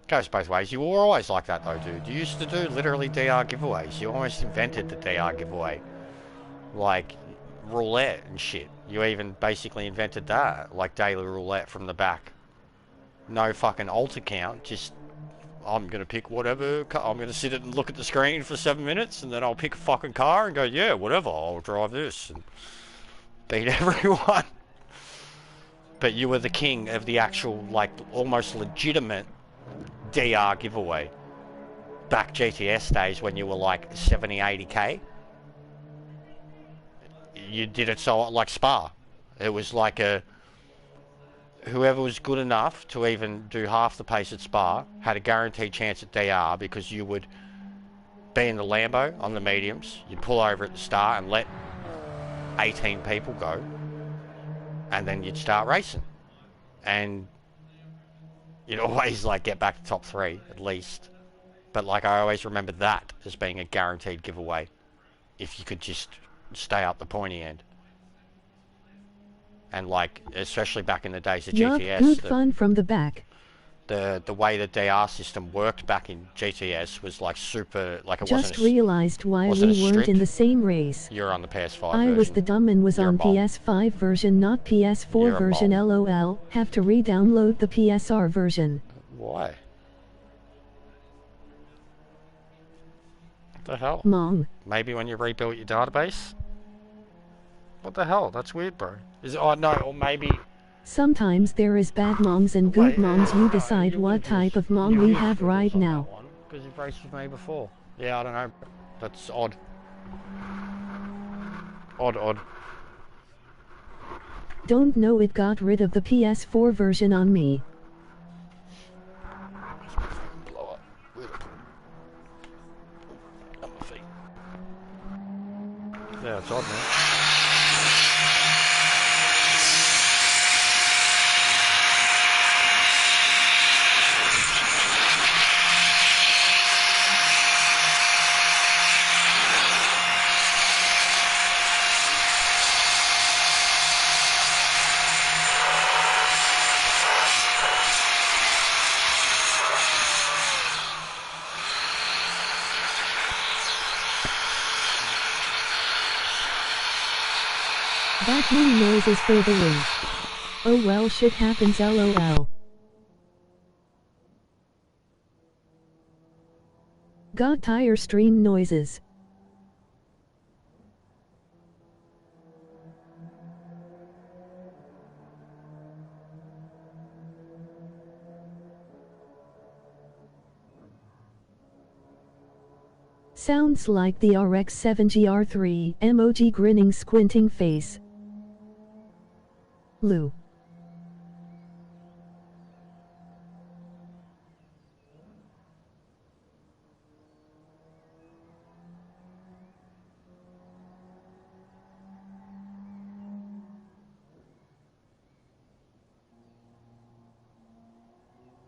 Goes both ways. You were always like that though, dude. You used to do literally DR giveaways. You almost invented the DR giveaway. Like, roulette and shit. You even basically invented that. Like daily roulette from the back. No fucking alt account. Just, I'm going to pick whatever. I'm going to sit and look at the screen for 7 minutes and then I'll pick a fucking car and go, yeah, whatever. I'll drive this and beat everyone. But you were the king of the actual, like, almost legitimate DR giveaway. Back GTS days when you were like 70, 80k. You did it so like Spa. It was like whoever was good enough to even do half the pace at Spa had a guaranteed chance at DR because you would be in the Lambo on the mediums. You'd pull over at the start and let 18 people go. And then you'd start racing. And you'd always like get back to top 3 at least. But like I always remember that as being a guaranteed giveaway if you could just stay up the pointy end. And like especially back in the days of GTS, good fun from the back. The way the DR system worked back in GTS was like super, like it Just wasn't realized why we weren't in the same race. You're on the PS5 I version. was the dumb and was on PS5 version, not PS4 version. LOL. Have to re-download the PSR version. Why? What the hell? Mong. Maybe when you rebuilt your database? What the hell? That's weird, bro. Is it, oh no, or maybe... Sometimes there is bad mongs and good mongs. You decide what type of mong we have right now. Because you've raced with me before. Yeah, I don't know. That's odd. Odd. Don't know, it got rid of the PS4 version on me. Blow up. On my feet. Yeah, it's odd, man. Crackling noises for the win. Oh well, shit happens, lol. Got tire stream noises. Sounds like the RX-7 GR3, emoji grinning squinting face. Lou.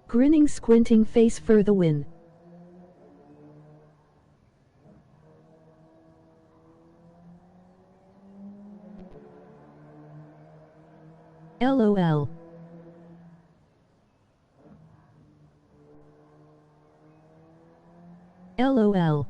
Grinning squinting face for the win. LOL. LOL.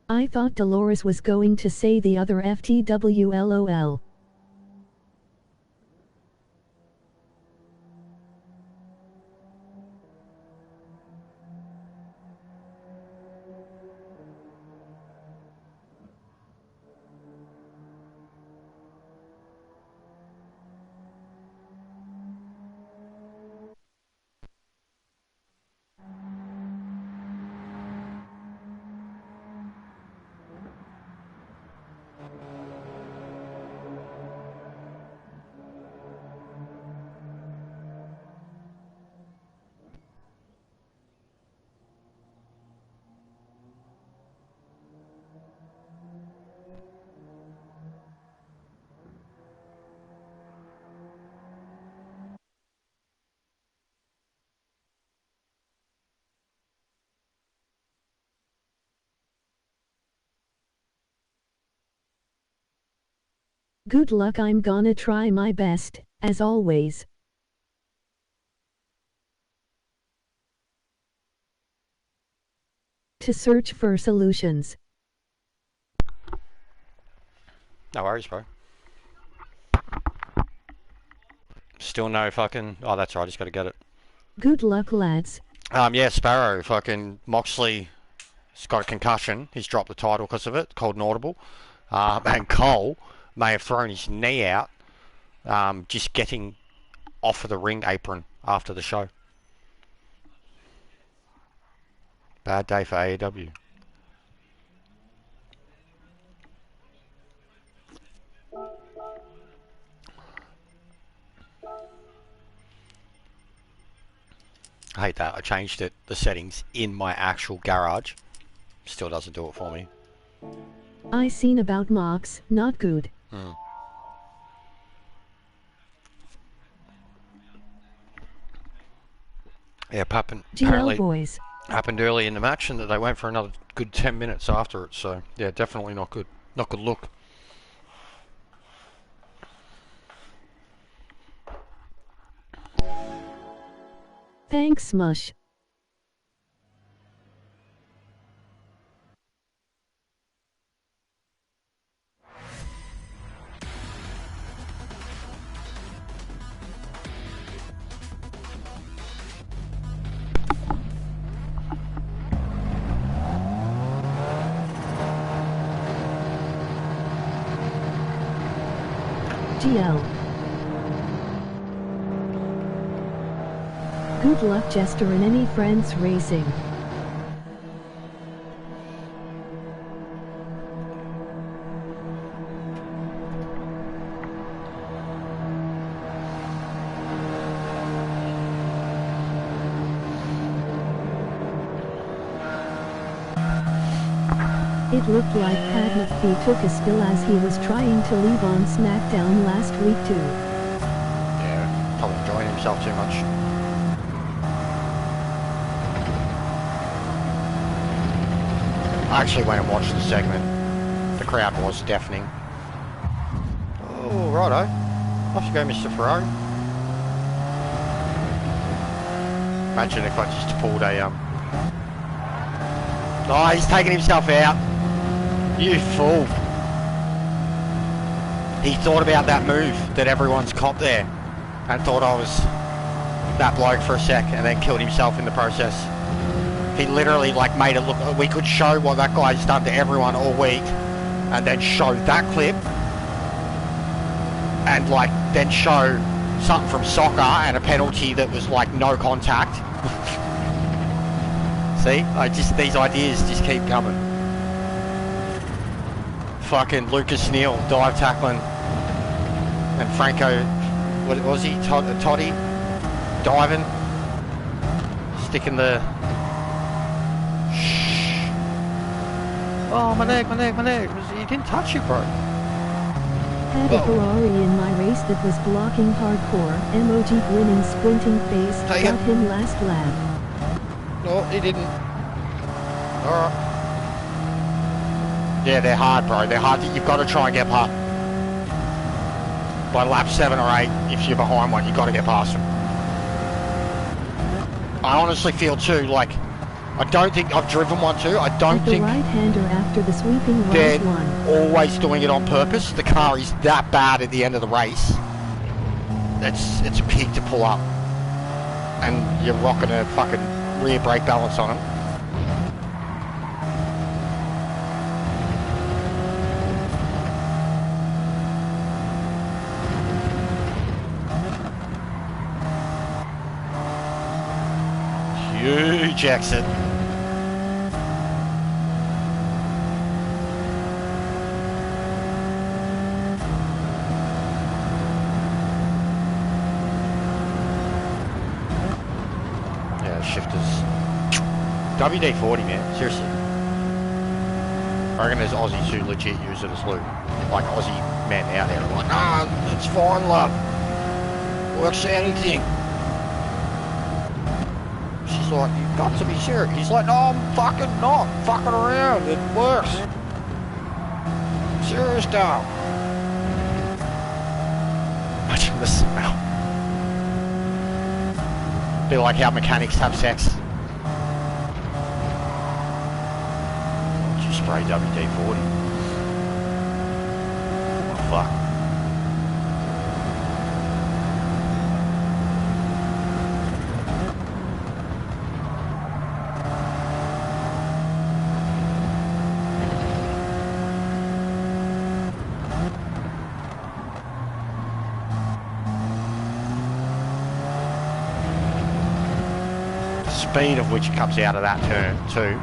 I thought Dolores was going to say the other FTW LOL. Good luck, I'm gonna try my best, as always. To search for solutions. No worries, bro. Still no fucking... Oh, that's right, I just gotta get it. Good luck, lads. Yeah, Sparrow, fucking Moxley's got a concussion. He's dropped the title because of it, called an audible. And Cole may have thrown his knee out, just getting off of the ring apron after the show. Bad day for AEW. I hate that. I changed it, the settings, in my actual garage. Still doesn't do it for me. I seen about Mox, not good. Yeah, GL boys. Happened early in the match, and that they went for another good 10 minutes after it. So yeah, definitely not good. Not good look. Thanks, Mush. GL. Good luck, Jester, and any friends racing. It looked like Pat McAfee took a spill as he was trying to leave on SmackDown last week too. Yeah, himself too much. I actually went and watched the segment. The crowd was deafening. Oh, righto. Off you go, Mr. Ferrari. Imagine if I just pulled a, Oh, he's taking himself out. You fool. He thought about that move that everyone's copped there and thought I was that bloke for a sec and then killed himself in the process. He literally like made it look, we could show what that guy's done to everyone all week and then show that clip and like then show something from soccer and a penalty that was like no contact. See, these ideas just keep coming. Fucking Lucas Neal dive tackling, and Franco, what was he? Toddy diving, sticking the. Shh. Oh, my leg. He didn't touch you, bro. Had a Ferrari in my race that was blocking hardcore. Emoji grinning, squinting face. Take Got it. him last lap. No, he didn't. Alright. Yeah, they're hard, bro. They're hard. You've got to try and get past. By lap 7 or 8, if you're behind one, you've got to get past them. I honestly feel too, like, I don't think I've driven one too. I don't At the think right-hander after the sweeping they're right one. always doing it on purpose. The car is that bad at the end of the race. It's a pig to pull up. And you're rocking a fucking rear brake balance on them. Huge exit. Yeah, shifters. WD-40, man, seriously. I reckon there's Aussies who legit use it as lube. Like Aussie men out there are like, nah, it's fine, love. Works for anything. She's like, you've got to be serious. He's like, no, I'm fucking not fucking around. It works. Serious now. Imagine the smell. Be like how mechanics have sex. You spray WD-40. Oh, fuck. Speed of which comes out of that turn too.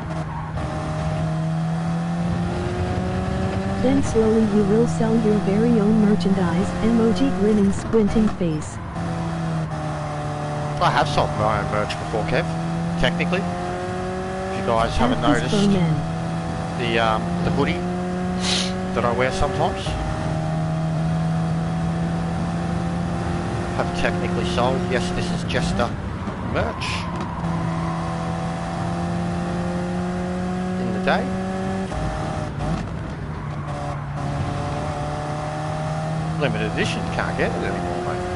Then slowly you will sell your very own merchandise. Emoji grinning, squinting face. I have sold my own merch before, Kev. Technically, if you guys haven't At this noticed, fomen. the hoodie that I wear sometimes, have technically sold. Yes, this is just a merch. In the day. Limited edition, can't get it anymore, mate.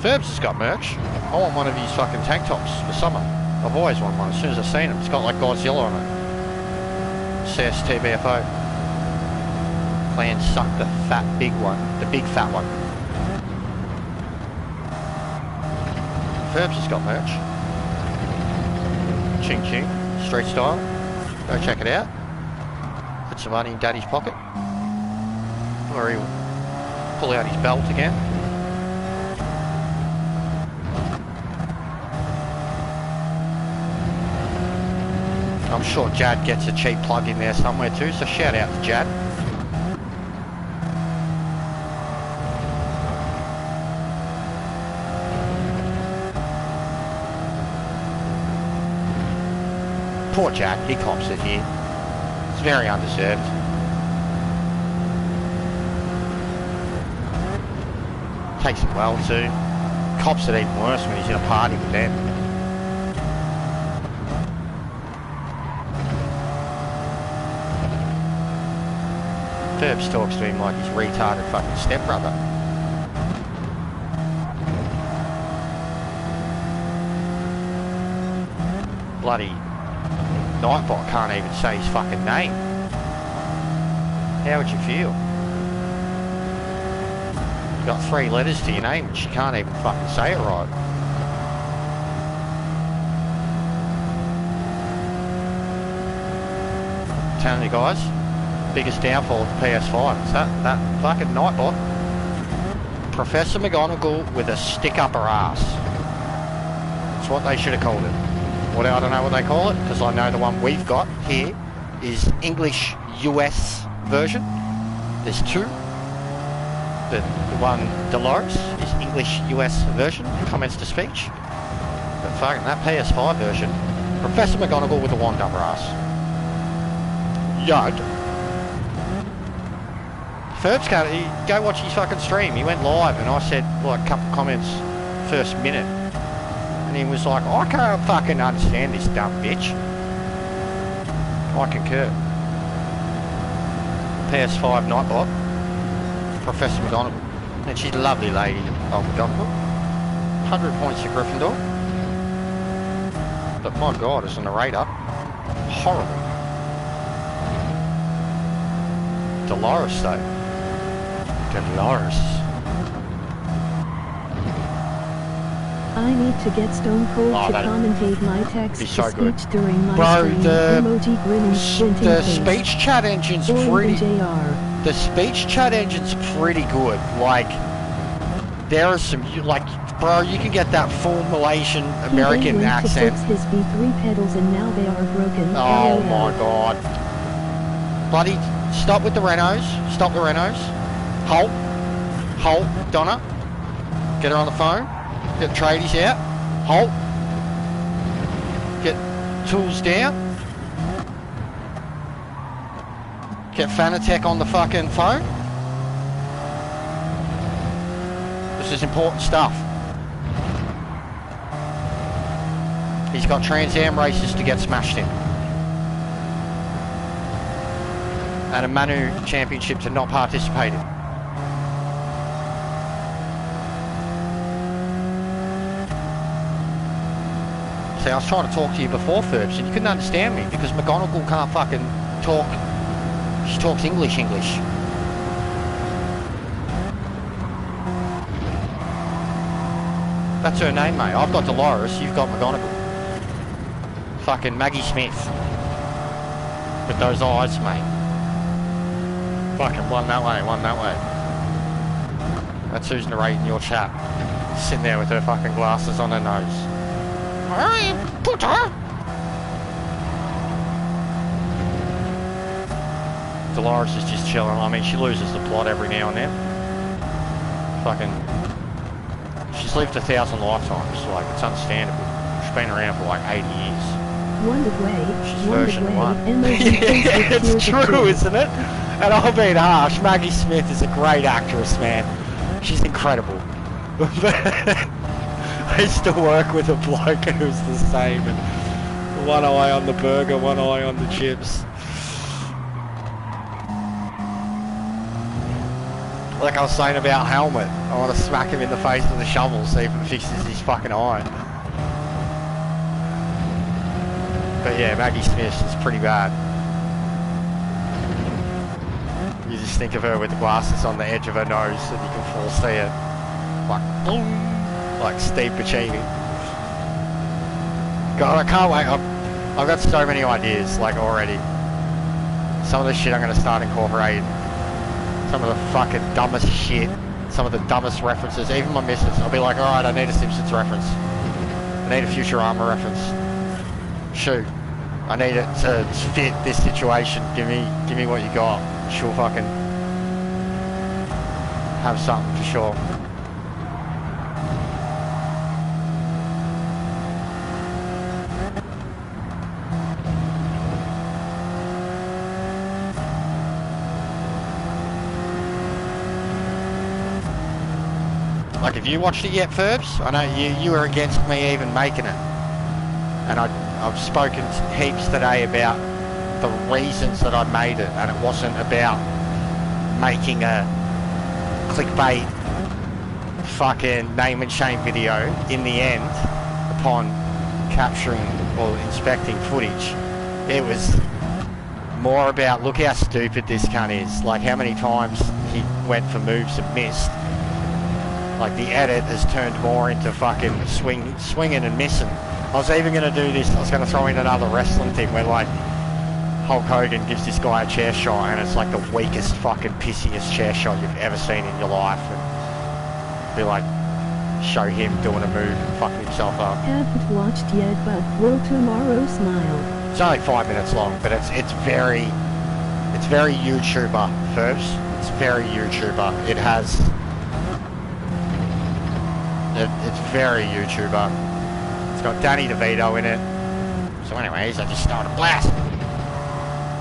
Ferbs has got merch. I want one of these fucking tank tops for summer. I've always wanted one as soon as I've seen them. It's got like Godzilla on it. CSTBFO. Plan suck the fat big one. The big fat one. Ferbs has got merch. Ching ching. Street style. Go check it out. Put some money in Daddy's pocket. Or he'll pull out his belt again. I'm sure Jad gets a cheap plug in there somewhere too, so shout out to Jad. Poor Jack, he cops it here. It's very undeserved. Takes it well too. Cops it even worse when he's in a party with them. Ferbs talks to him like his retarded fucking stepbrother. Bloody Nightbot can't even say his fucking name. How would you feel? You've got 3 letters to your name and she can't even fucking say it right. I'm telling you guys, biggest downfall of the PS5 is that fucking Nightbot. Professor McGonagall with a stick up her ass. That's what they should have called it. Well, I don't know what they call it, because I know the one we've got here is English US version. There's 2. The one Dolores is English US version, comments to speech. But fucking that PS5 version, Professor McGonagall with a wand up her ass. Yud. Ferbs can't, go watch his fucking stream. He went live and I said like a couple comments first minute. And he was like, I can't fucking understand this dumb bitch. I concur. PS5 Nightbot. Professor McGonagall. And she's a lovely lady, old McGonagall. 100 points to Gryffindor. But my god, as a narrator, horrible. Dolores though. Dolores. I need to get Stone Cold Oh, to that'd commentate my be text so to good. speech during my Bro, stream. the Emoji grinning, squinting The face. speech chat engine's Or pretty... even JR. The speech chat engine's pretty good. Like, there are some... Like, bro, you can get that full Malaysian American He then went accent. to fix his V3 pedals and now they are broken. Oh LOL. my god. Bloody, stop with the Renos. Stop the Renos. Halt. Halt, Donna. Get her on the phone. Get the tradies out. Halt. Get tools down. Get Fanatec on the fucking phone. This is important stuff. He's got Trans Am races to get smashed in. And a Manu Championship to not participate in. See, I was trying to talk to you before, Ferbs, and you couldn't understand me because McGonagall can't fucking talk. She talks English. That's her name, mate. I've got Dolores, you've got McGonagall. Fucking Maggie Smith. With those eyes, mate. Fucking one that way, one that way. That's who's narrating your chat. Sitting there with her fucking glasses on her nose. Hey, Potter! Dolores is just chilling. I mean, she loses the plot every now and then. Fucking... She's lived 1,000 lifetimes, like, it's understandable. She's been around for like 80 years. Wondered way. She's Wondered version way. 1. Emoji Yeah, Facebook it's cheers true, too. isn't it? And I'll be harsh. Maggie Smith is a great actress, man. She's incredible. I used to work with a bloke who's the same, and one eye on the burger, one eye on the chips. Like I was saying about Helmet, I want to smack him in the face with a shovel, see if it fixes his fucking eye. But yeah, Maggie Smith is pretty bad. You just think of her with the glasses on the edge of her nose and you can foresee it. Like, boom, like Steve Buscemi. God, I can't wait. I've got so many ideas, like, already. Some of the shit I'm going to start incorporating. Some of the fucking dumbest shit. Some of the dumbest references. Even my missus. I'll be like, alright, I need a Simpsons reference. I need a Futurama reference. Shoot. I need it to fit this situation. Give me what you got. She'll fucking have something for sure. have you watched it yet, Ferbs? I know you were against me even making it. And I've spoken heaps today about the reasons that I made it, and it wasn't about making a clickbait fucking name and shame video in the end upon capturing or inspecting footage. It was more about, look how stupid this cunt is, like how many times he went for moves and missed. Like the edit has turned more into fucking swinging and missing. I was even going to do this, I was going to throw in another wrestling thing where like Hulk Hogan gives this guy a chair shot and it's like the weakest fucking pissiest chair shot you've ever seen in your life, and be like, show him doing a move and fucking himself up. Haven't watched yet, but will tomorrow. Smile. It's only 5 minutes long, but it's very YouTuber, Ferbs. It's very YouTuber. It's very YouTuber. It's got Danny DeVito in it. So anyways, I just started a blast.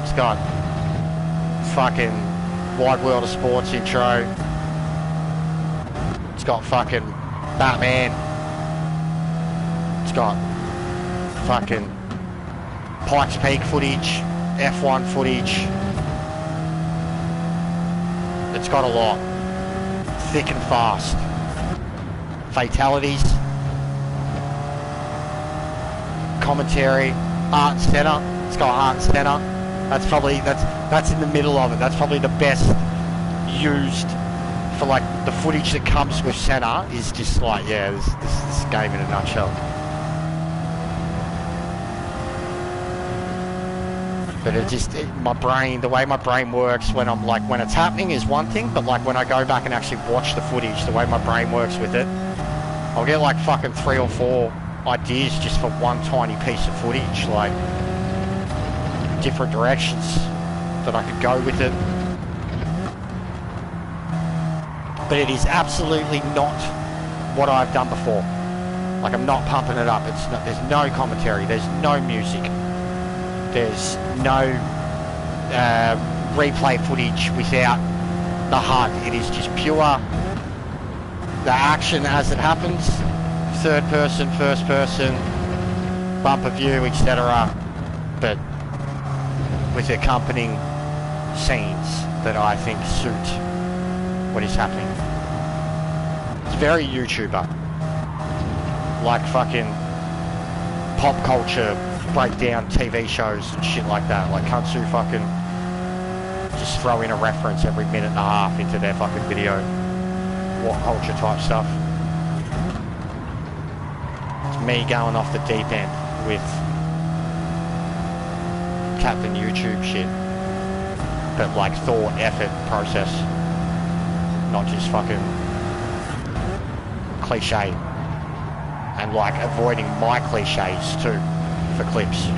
It's got fucking Wide World of Sports intro. It's got fucking Batman. It's got fucking Pikes Peak footage, F1 footage. It's got a lot. Thick and fast. Fatalities. Commentary. Art Center. It's got Art Center. That's in the middle of it. That's probably the best used for like the footage that comes with Center is just like, yeah, this game in a nutshell. But my brain, the way my brain works when it's happening is one thing, but like when I go back and actually watch the footage, the way my brain works with it, I'll get like fucking 3 or 4 ideas just for one tiny piece of footage, like different directions that I could go with it. But it is absolutely not what I've done before. Like, I'm not pumping it up. There's no commentary. There's no music. There's no replay footage without the HUD. It is just pure the action as it happens. Third person, first person, bumper view, etc. But with accompanying scenes that I think suit what is happening. It's very YouTuber. Like fucking pop culture breakdown TV shows and shit like that. Like Kansu fucking just throw in a reference every minute and a half into their fucking video. What culture type stuff. It's me going off the deep end with Captain YouTube shit. But like thought, effort, process. Not just fucking cliche. And like avoiding my cliches too for clips.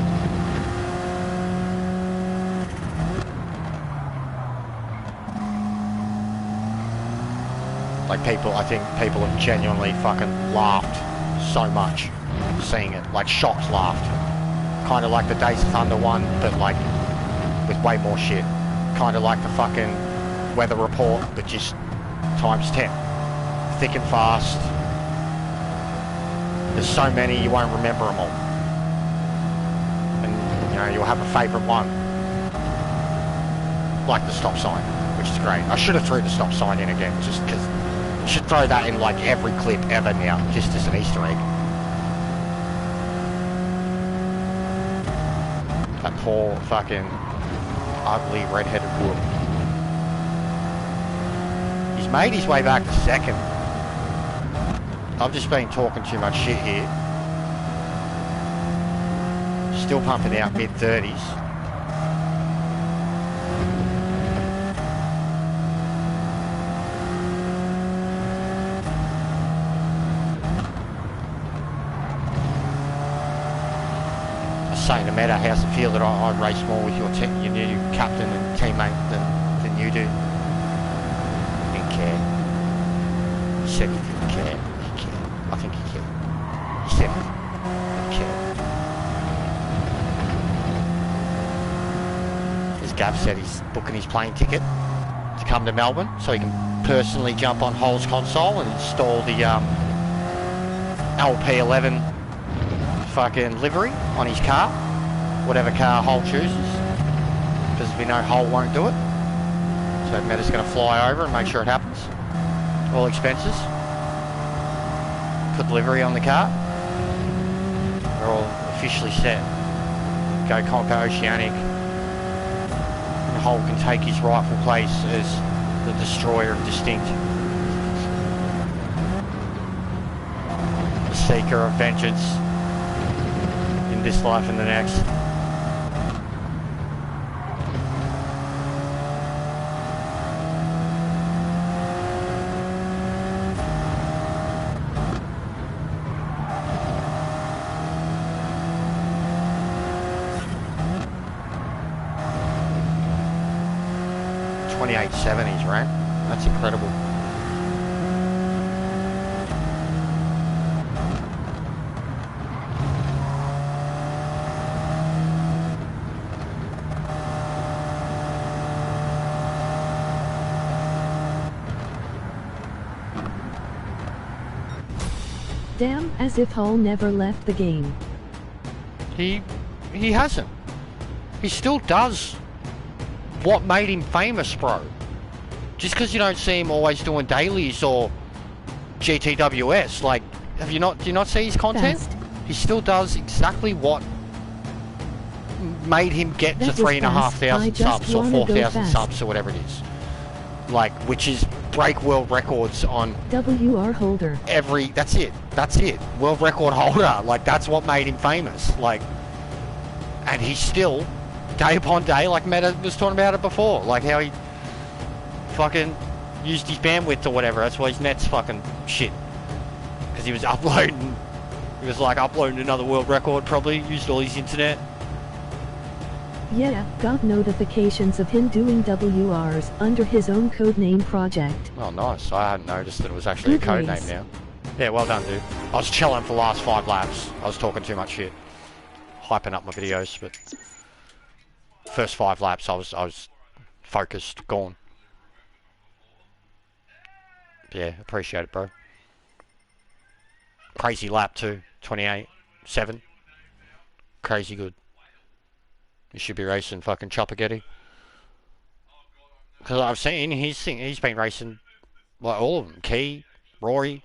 Like I think people have genuinely fucking laughed so much seeing it. Like shocked laughed. Kind of like the Days of Thunder one, but like with way more shit. Kind of like the fucking weather report, but just times 10. Thick and fast. There's so many you won't remember them all. And you know, you'll have a favourite one. Like the stop sign, which is great. I should have threw the stop sign in again, just because I should throw that in like every clip ever now, just as an Easter egg. That poor fucking ugly red-headed wood. He's made his way back to second. I've just been talking too much shit here. Still pumping out mid-30s. I was saying to Meta, how's it feel that I race more with your new captain and teammate than you do? He didn't care. He said he didn't care. I think he cared. He said he didn't care. As Gav said, he's booking his plane ticket. to come to Melbourne so he can personally jump on Hull's console and install the LP11 fucking livery on his car, whatever car Hull chooses, because we know Hull won't do it. So Meta's going to fly over and make sure it happens. All expenses. Put livery on the car. They're all officially set. Go conquer Oceanic. And Hull can take his rightful place as the destroyer of Distinct. The seeker of vengeance in this life and the next. '70s, right? That's incredible. Damn, as if Hull never left the game. He hasn't. He still does what made him famous, bro. Just because you don't see him always doing dailies or GTWS, like, do you not see his content? Fast. He still does exactly what made him get That to was 3,500 fast. I just subs or wanna go 4,000 fast. subs or whatever it is. Like, which is break world records on WR holder. that's it. World record holder. Like, that's what made him famous. Like, and he's still, day upon day, like Meta was talking about it before, like how he fucking used his bandwidth or whatever. That's why his net's fucking shit. Because he was uploading, uploading another world record, probably, used all his internet. Yeah, got notifications of him doing WRs under his own codename project. Oh, nice. I hadn't noticed that it was actually a Good code race. name now. Yeah, well done, dude. I was chilling for the last 5 laps. I was talking too much shit. Hyping up my videos, but first 5 laps I was focused, gone. Yeah, appreciate it, bro. Crazy lap too, 28.7. Crazy good. You should be racing fucking Choppergetty. Because I've seen he's been racing like all of them. Key, Rory,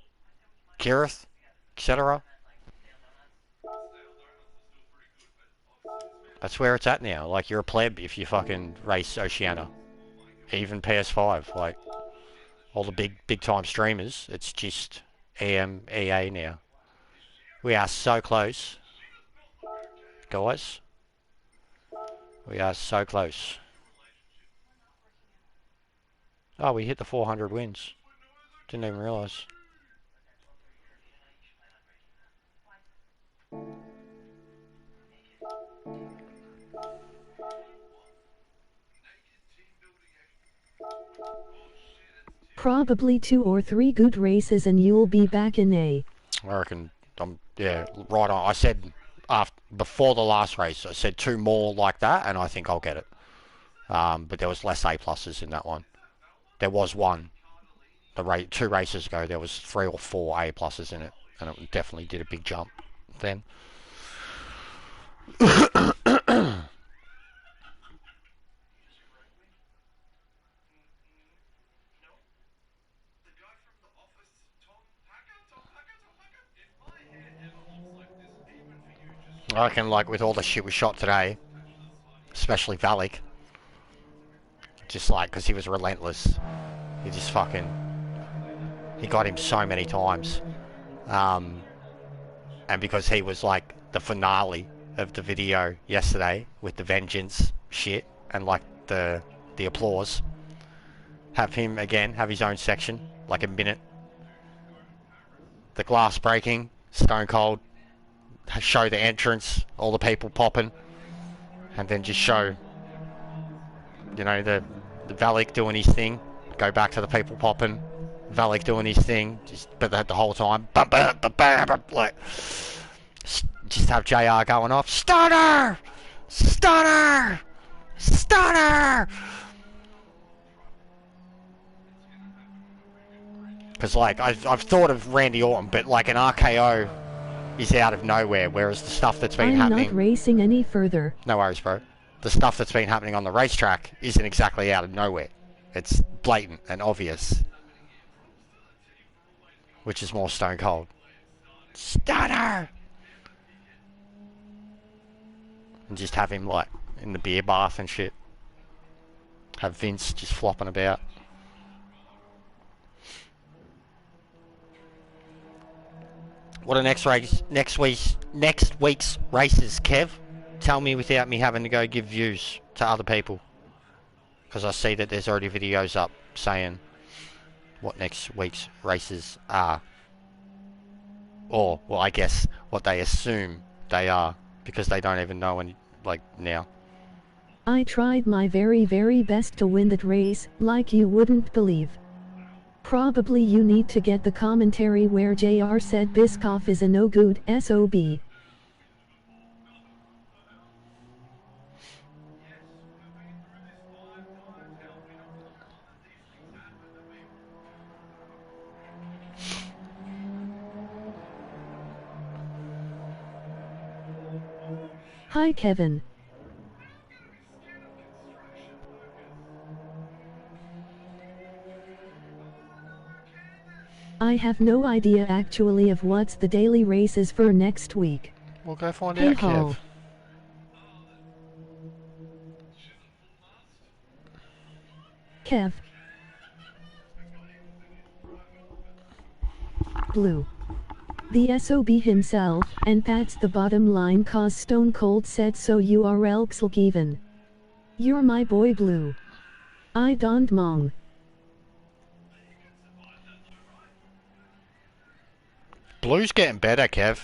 Kirith, etc. That's where it's at now. Like, you're a pleb if you fucking race Oceania. Even PS5, like all the big time streamers, it's just EA now. We are so close, guys. We are so close. Oh, we hit the 400 wins. Didn't even realise. Probably 2 or 3 good races and you'll be back in A. I reckon, yeah, right on. I said before the last race, I said 2 more like that, and I think I'll get it. But there was less A pluses in that one. There was one. 2 races ago, there was 3 or 4 A pluses in it, and it definitely did a big jump then. I reckon, like, with all the shit we shot today, especially Valak, just like, because he was relentless, he just fucking, he got him so many times, and because he was like the finale of the video yesterday with the vengeance shit and like the applause, have him again have his own section, like a minute, the glass breaking, stone cold, show the entrance, all the people popping, and then just show, you know, the Valak doing his thing, go back to the people popping, Valak doing his thing, but the whole time, like, just have JR going off, stunner, stunner, stunner. Because, like, I've thought of Randy Orton, but, like, an RKO is out of nowhere, whereas the stuff that's been I'm happening... not racing any further. No worries, bro. The stuff that's been happening on the racetrack isn't exactly out of nowhere. It's blatant and obvious. Which is more stone cold. Stunner! And just have him, like, in the beer bath and shit. Have Vince just flopping about. What are next week's races, Kev? Tell me without me having to go give views to other people. Because I see that there's already videos up saying what next week's races are. Or, well, I guess what they assume they are. Because they don't even know any, like, now. I tried my very, very best to win that race, like you wouldn't believe. Probably you need to get the commentary where JR said Biscoff is a no-good SOB. Hi Kevin. I have no idea actually of what's the daily races for next week. We'll go find Hey, out, Hall. Kev. Kev. Blue. The SOB himself, and Pat's the bottom line cause Stone Cold said so you are Elkselgiven. You're my boy Blue. I don't mong. Blue's getting better, Kev.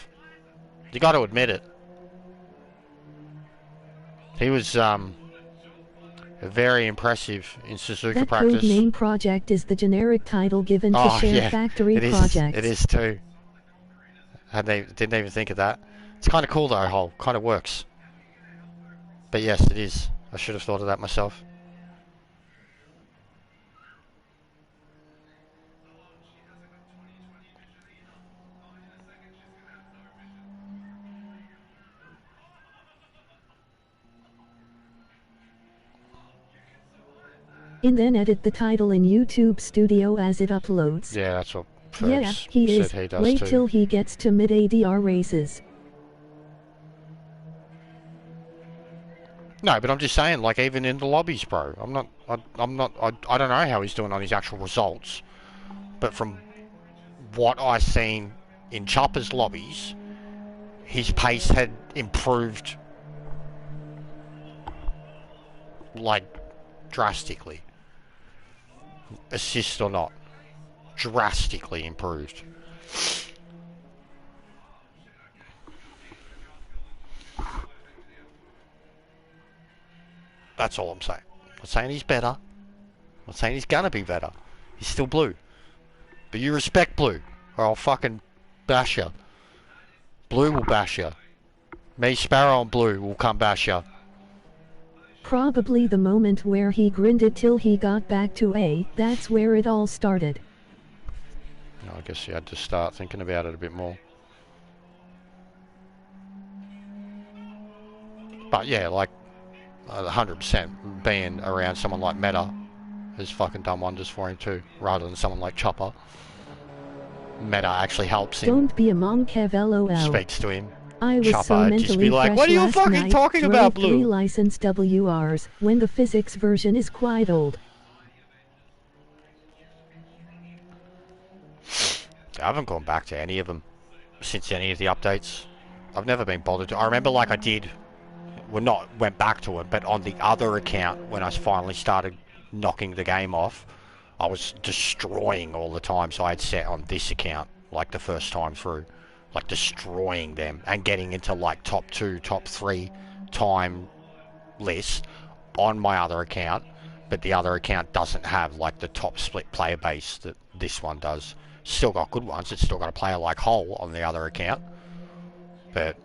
You got to admit it. He was very impressive in Suzuka That practice. code name project is the generic title given to Oh, shared yeah, factory it is, projects. It is too. Didn't even think of that. It's kind of cool though, Hole. Kind of works. But yes, it is. I should have thought of that myself. And then edit the title in YouTube Studio as it uploads. Yeah, that's what Yeah, Fergs he said is. he does Wait too. till he gets to mid-ADR races. No, but I'm just saying, like, even in the lobbies, bro. I don't know how he's doing on his actual results. But from what I seen in Chopper's lobbies, his pace had improved, like, drastically. Assist or not. Drastically improved. That's all I'm saying. I'm not saying he's better. I'm not saying he's gonna be better. He's still Blue. But you respect Blue, or I'll fucking bash you. Blue will bash you. Me, Sparrow, and Blue will come bash you. Probably the moment where he grinned it till he got back to A, that's where it all started. I guess you had to start thinking about it a bit more. But yeah, like, 100% being around someone like Meta has fucking done wonders for him too, rather than someone like Chopper. Meta actually helps him, Don't be a monk, Kev, LOL. speaks to him. I was Chopper so just mentally be like, fresh "What are you last fucking night, talking drove about, 3 Blue?" licensed WRs, when the physics version is quite old. I haven't gone back to any of them since any of the updates. I've never been bothered to. I remember, like, I did, well, went back to it, but on the other account, when I finally started knocking the game off, I was destroying all the time, so I had set on this account, like, the first time through, like, destroying them and getting into, like, top 2, top 3 time lists on my other account, but the other account doesn't have, like, the top split player base that this one does. Still got good ones. It's still got a player like Hull on the other account, but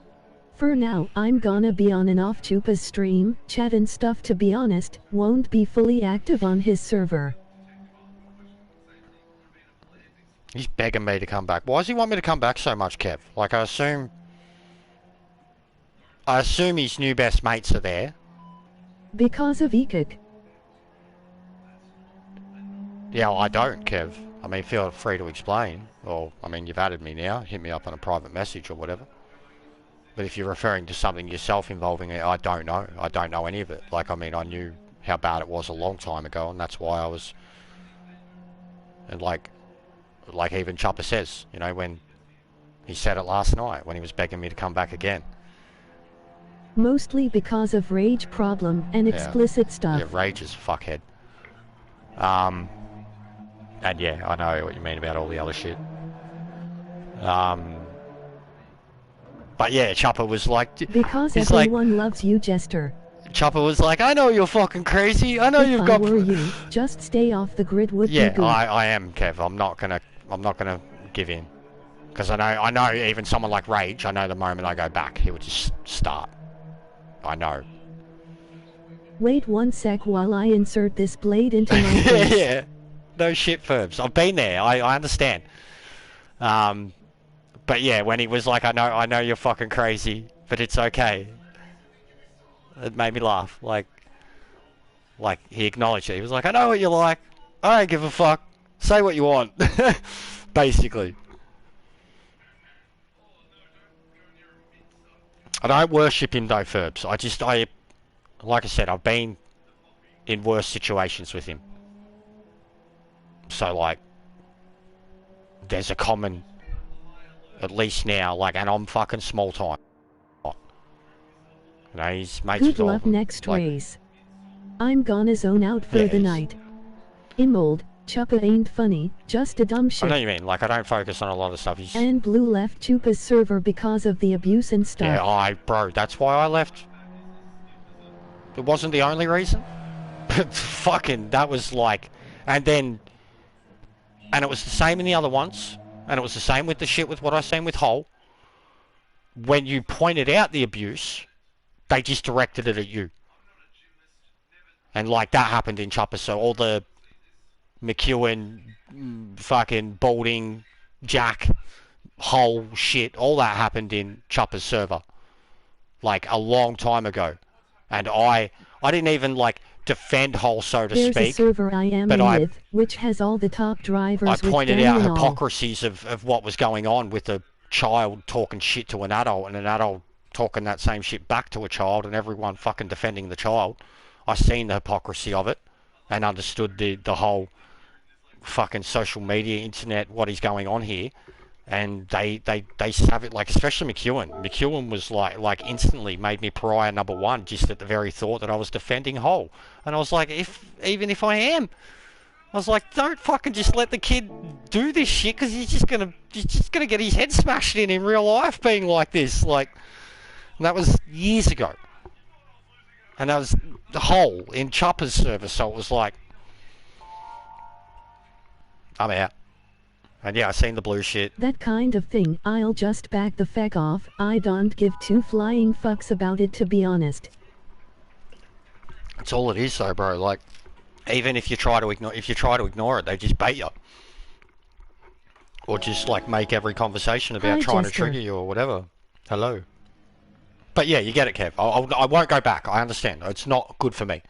For now, I'm gonna be on and off Chupa's stream, chat and stuff, to be honest, won't be fully active on his server. He's begging me to come back. Why does he want me to come back so much, Kev? Like, I assume his new best mates are there. Because of Ekik. Yeah, well, I don't, Kev. I mean, feel free to explain. Or, I mean, you've added me now. Hit me up on a private message or whatever. But if you're referring to something yourself involving it, I don't know. I don't know any of it. Like, I mean, I knew how bad it was a long time ago, and that's why I was... And like even Chopper says, you know, when he said it last night, when he was begging me to come back again. Mostly because of rage problem and explicit stuff. Yeah, rage is fuckhead. And yeah, I know what you mean about all the other shit. But yeah, Chopper was like... Because everyone loves you, Jester. Chopper was like, I know you're fucking crazy. I know you've got... If I were you, just stay off the grid would be good. Yeah, I am, Kev. I'm not gonna give in. Because I know even someone like Rage, I know the moment I go back, he would just start. I know. Wait one sec while I insert this blade into my face. Yeah. No shit, Ferbs. I've been there. I understand. But yeah, when he was like, I know you're fucking crazy, but it's okay. It made me laugh. Like he acknowledged it. He was like, I know what you like. I don't give a fuck. Say what you want. Basically. I don't worship him though, Ferbs. Like I said, I've been in worse situations with him. So like, there's a common, at least now, like, and I'm fucking small time. You know, he's mates Good with luck all next like, race. I'm gonna zone out for the night. Imold, Chuppa ain't funny, just a dumb shit. I know what you mean, like, I don't focus on a lot of stuff. And Blue left Chupa's server because of the abuse and stuff. Yeah, bro, that's why I left. It wasn't the only reason. But fucking, that was like, and it was the same in the other ones, and it was the same with the shit with what I seen with Hull. When you pointed out the abuse, they just directed it at you. And like that happened in Chopper, so all the McEwen, fucking Balding, Jack, Hull shit, all that happened in Chopper's server. Like a long time ago. And I didn't even like defend Hull, so to speak. There's a server I am in with, which has all the top drivers. I pointed out hypocrisies of what was going on with a child talking shit to an adult and an adult talking that same shit back to a child and everyone fucking defending the child. I seen the hypocrisy of it and understood the whole fucking social media, internet, what is going on here. And they have it, like, especially McEwen. McEwen was like instantly made me pariah number one just at the very thought that I was defending Hull. And I was like, even if I am, I was like, don't fucking just let the kid do this shit because he's just gonna get his head smashed in real life being like this. Like, and that was years ago. And that was the Hull in Chopper's server, so it was like, I'm out. And yeah, I seen the blue shit. That kind of thing, I'll just back the feck off. I don't give two flying fucks about it, to be honest. That's all it is though, bro. Like, even if you try to ignore it, they just bait you. Or just like make every conversation about trying to trigger you or whatever. Hello. But yeah, you get it, Kev. I won't go back. I understand. It's not good for me.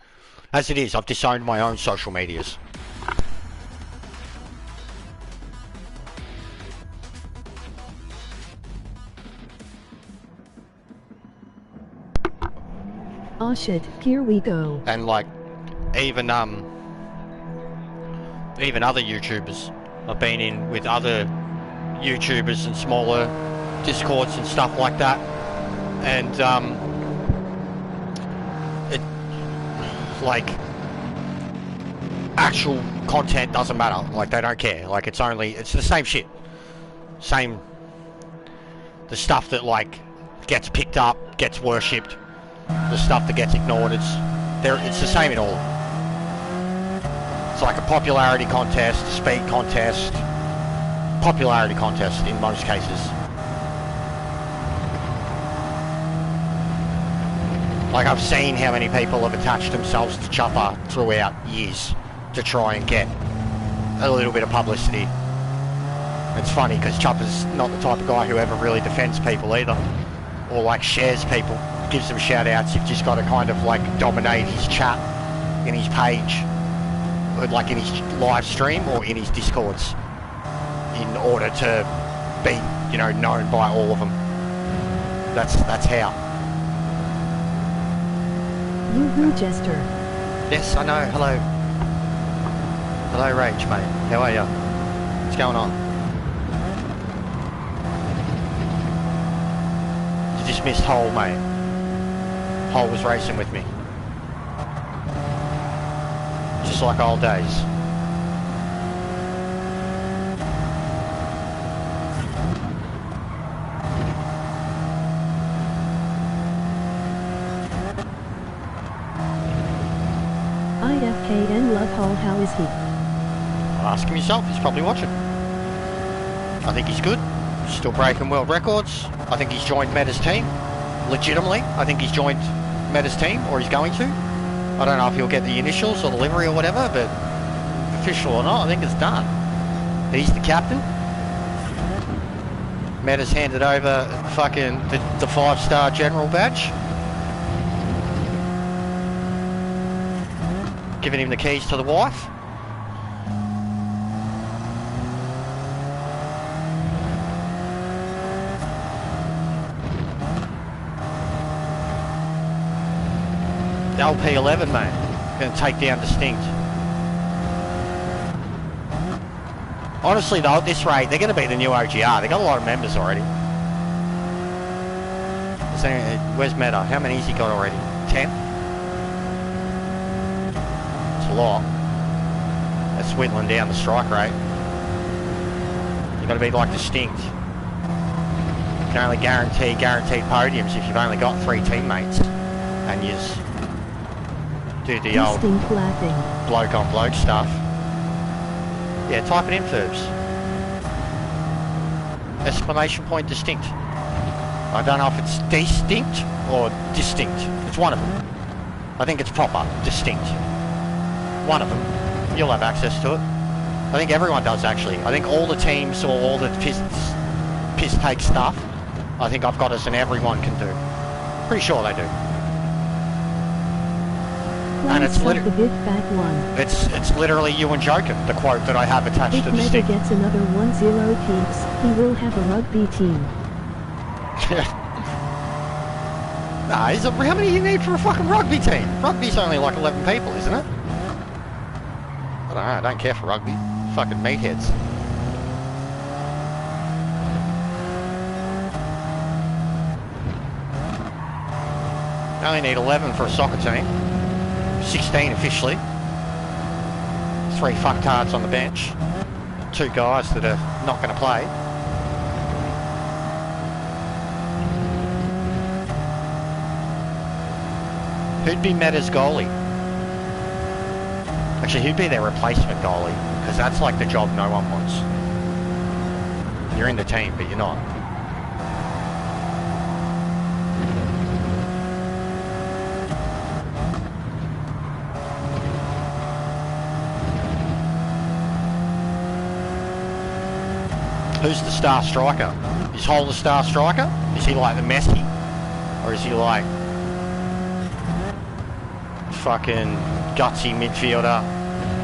As it is, I've disowned my own social medias. Oh shit, here we go. And like, even other YouTubers. I've been in with other YouTubers and smaller Discords and stuff like that. And it, like, actual content doesn't matter. Like, they don't care. Like, it's the same shit. The stuff that like gets picked up, gets worshipped. The stuff that gets ignored, it's the same in all. It's like a popularity contest, speed contest, popularity contest in most cases. Like, I've seen how many people have attached themselves to Chopper throughout years to try and get a little bit of publicity. It's funny because Chopper's not the type of guy who ever really defends people either, or like shares people, gives them shout outs. You've just got to kind of like dominate his chat in his page, or like in his live stream or in his discords, in order to be, you know, known by all of them. That's how. Yoo-hoo, Jester. Yes, I know. Hello. Hello, Rage, mate. How are you? What's going on? You just missed Hole, mate. Hole was racing with me. Just like old days. IFKN Love Hole, how is he? Ask him yourself, he's probably watching. I think he's good. He's still breaking world records. I think he's joined Meta's team. Legitimately, I think he's joined Meta's team, or he's going to. I don't know if he'll get the initials or the livery or whatever, but official or not, I think it's done. He's the captain. Meta's handed over fucking the 5-star general badge. Giving him the keys to the wife. LP11, mate. Going to take down Distinct. Honestly, though, at this rate, they're going to be the new OGR. They've got a lot of members already. So, where's Meta? How many has he got already? 10? It's a lot. That's whittling down the strike rate. You've got to be like Distinct. You can only guaranteed podiums if you've only got 3 teammates. And you do the old bloke on bloke stuff. Yeah, type it in, Ferbs. Exclamation point Distinct. I don't know if it's distinct or distinct. It's one of them. I think it's proper distinct. One of them. You'll have access to it. I think everyone does, actually. I think all the teams or all the piss take stuff, I think I've got us and everyone can do. Pretty sure they do. And it's literally you and Joker, the quote that I have attached to the stick. If Meta gets another 1-0 keeps, he will have a rugby team. Nah, how many do you need for a fucking rugby team? Rugby's only like 11 people, isn't it? I don't know, I don't care for rugby. Fucking meatheads. Only need 11 for a soccer team. 16 officially. 3 fucktards on the bench. 2 guys that are not going to play. Who'd be Meta's goalie? Actually, who'd be their replacement goalie? Because that's like the job no one wants. You're in the team, but you're not. Who's the star striker? Is Hole the star striker? Is he like the Messi? Or is he like fucking gutsy midfielder?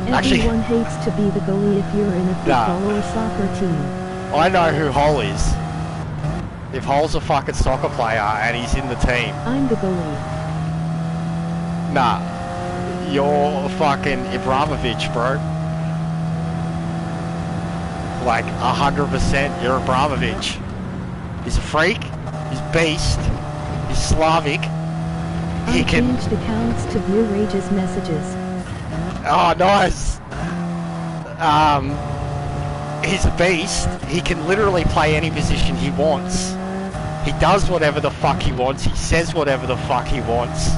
Everyone hates to be the goalie if you're in a football or soccer team. I know who Hole is. If Hole's a fucking soccer player and he's in the team. I'm the goalie. Nah. You're fucking Ibrahimovic, bro. Like 100% you're Abramovich. He's a freak, he's beast, he's Slavic. He can changed accounts to view Rage's messages. Oh, nice. He's a beast. He can literally play any position he wants. He does whatever the fuck he wants. He says whatever the fuck he wants.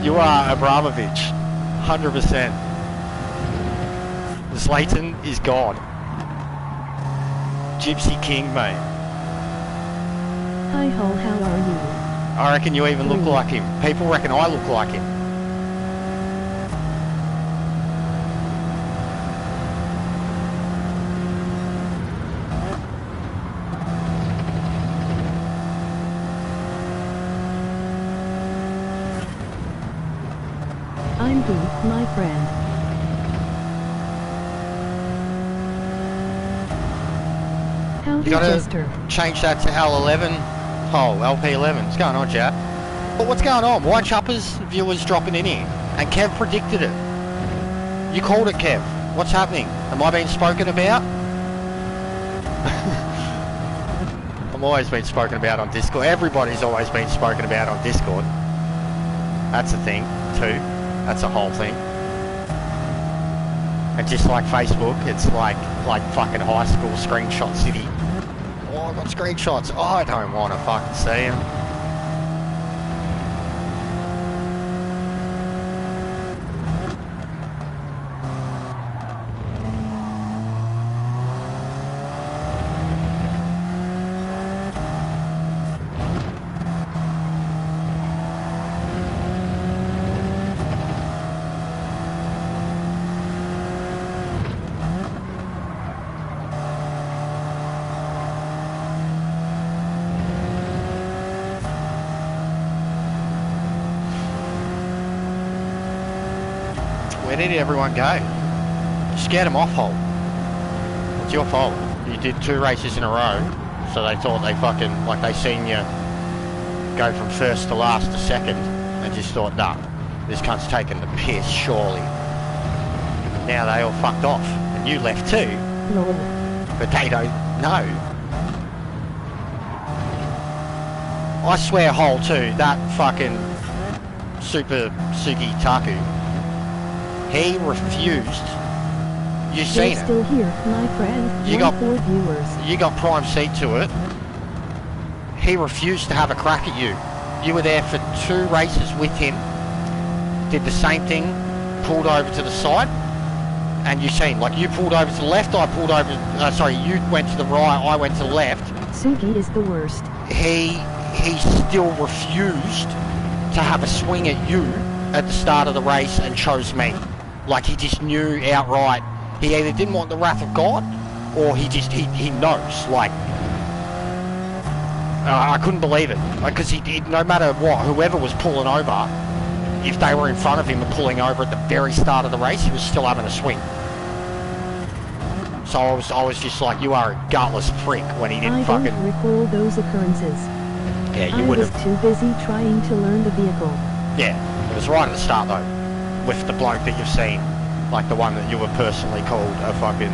You are Abramovich, 100%. Slayton is God. Gypsy King, mate. Hi Hole, how are you? I reckon you even look like him. People reckon I look like him. I'm good, my friend. Howdy, You gotta Jester. change that to L11. Oh, LP11. What's going on, chat? But what's going on? Why Chuppers viewers dropping in here? And Kev predicted it. You called it, Kev. What's happening? Am I being spoken about? I'm always been spoken about on Discord. Everybody's always been spoken about on Discord. That's a thing, too. That's a whole thing. And just like Facebook, it's like fucking high school screenshot city. Oh, I got screenshots. Oh, I don't want to fucking see them. Where did everyone go? You scared them off, Holt. It's your fault. You did 2 races in a row, so they thought they fucking, like they seen you go from first to last to second, and just thought, nah, this cunt's taking the piss, surely. Now they all fucked off, and you left too, Lol. but they don't know. I swear, Holt too, that fucking Super Sugi Taku, he refused. You've seen You're it. still here, my friend. You got- 4 viewers. You got prime seat to it. He refused to have a crack at you. You were there for 2 races with him. Did the same thing. Pulled over to the side. And you seen, like you pulled over to the left, I pulled over, sorry, you went to the right, I went to the left. Sugi is the worst. He still refused to have a swing at you at the start of the race and chose me. Like he just knew outright. He either didn't want the wrath of God, or he knows. Like I couldn't believe it, because he no matter what, whoever was pulling over, if they were in front of him and pulling over at the very start of the race, he was still having a swing. So I was just like, you are a gutless prick when he I didn't don't fucking. recall those occurrences. Yeah, you I would was have. too busy trying to learn the vehicle. Yeah, it was right at the start though, with the bloke that you've seen, like the one that you were personally called a fucking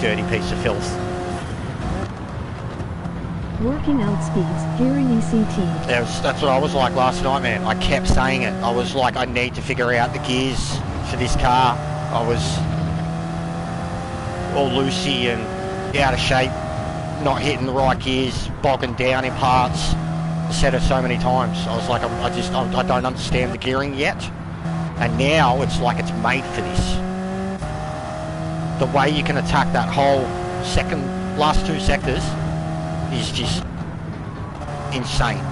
dirty piece of filth. Working out speeds, hearing ECT. That's what I was like last night, man. I kept saying it. I was like, I need to figure out the gears for this car. I was all loosey and out of shape, not hitting the right gears, bogging down in parts. I said it so many times. I was like, I don't understand the gearing yet. And now it's like it's made for this. The way you can attack that whole last 2 sectors is just insane.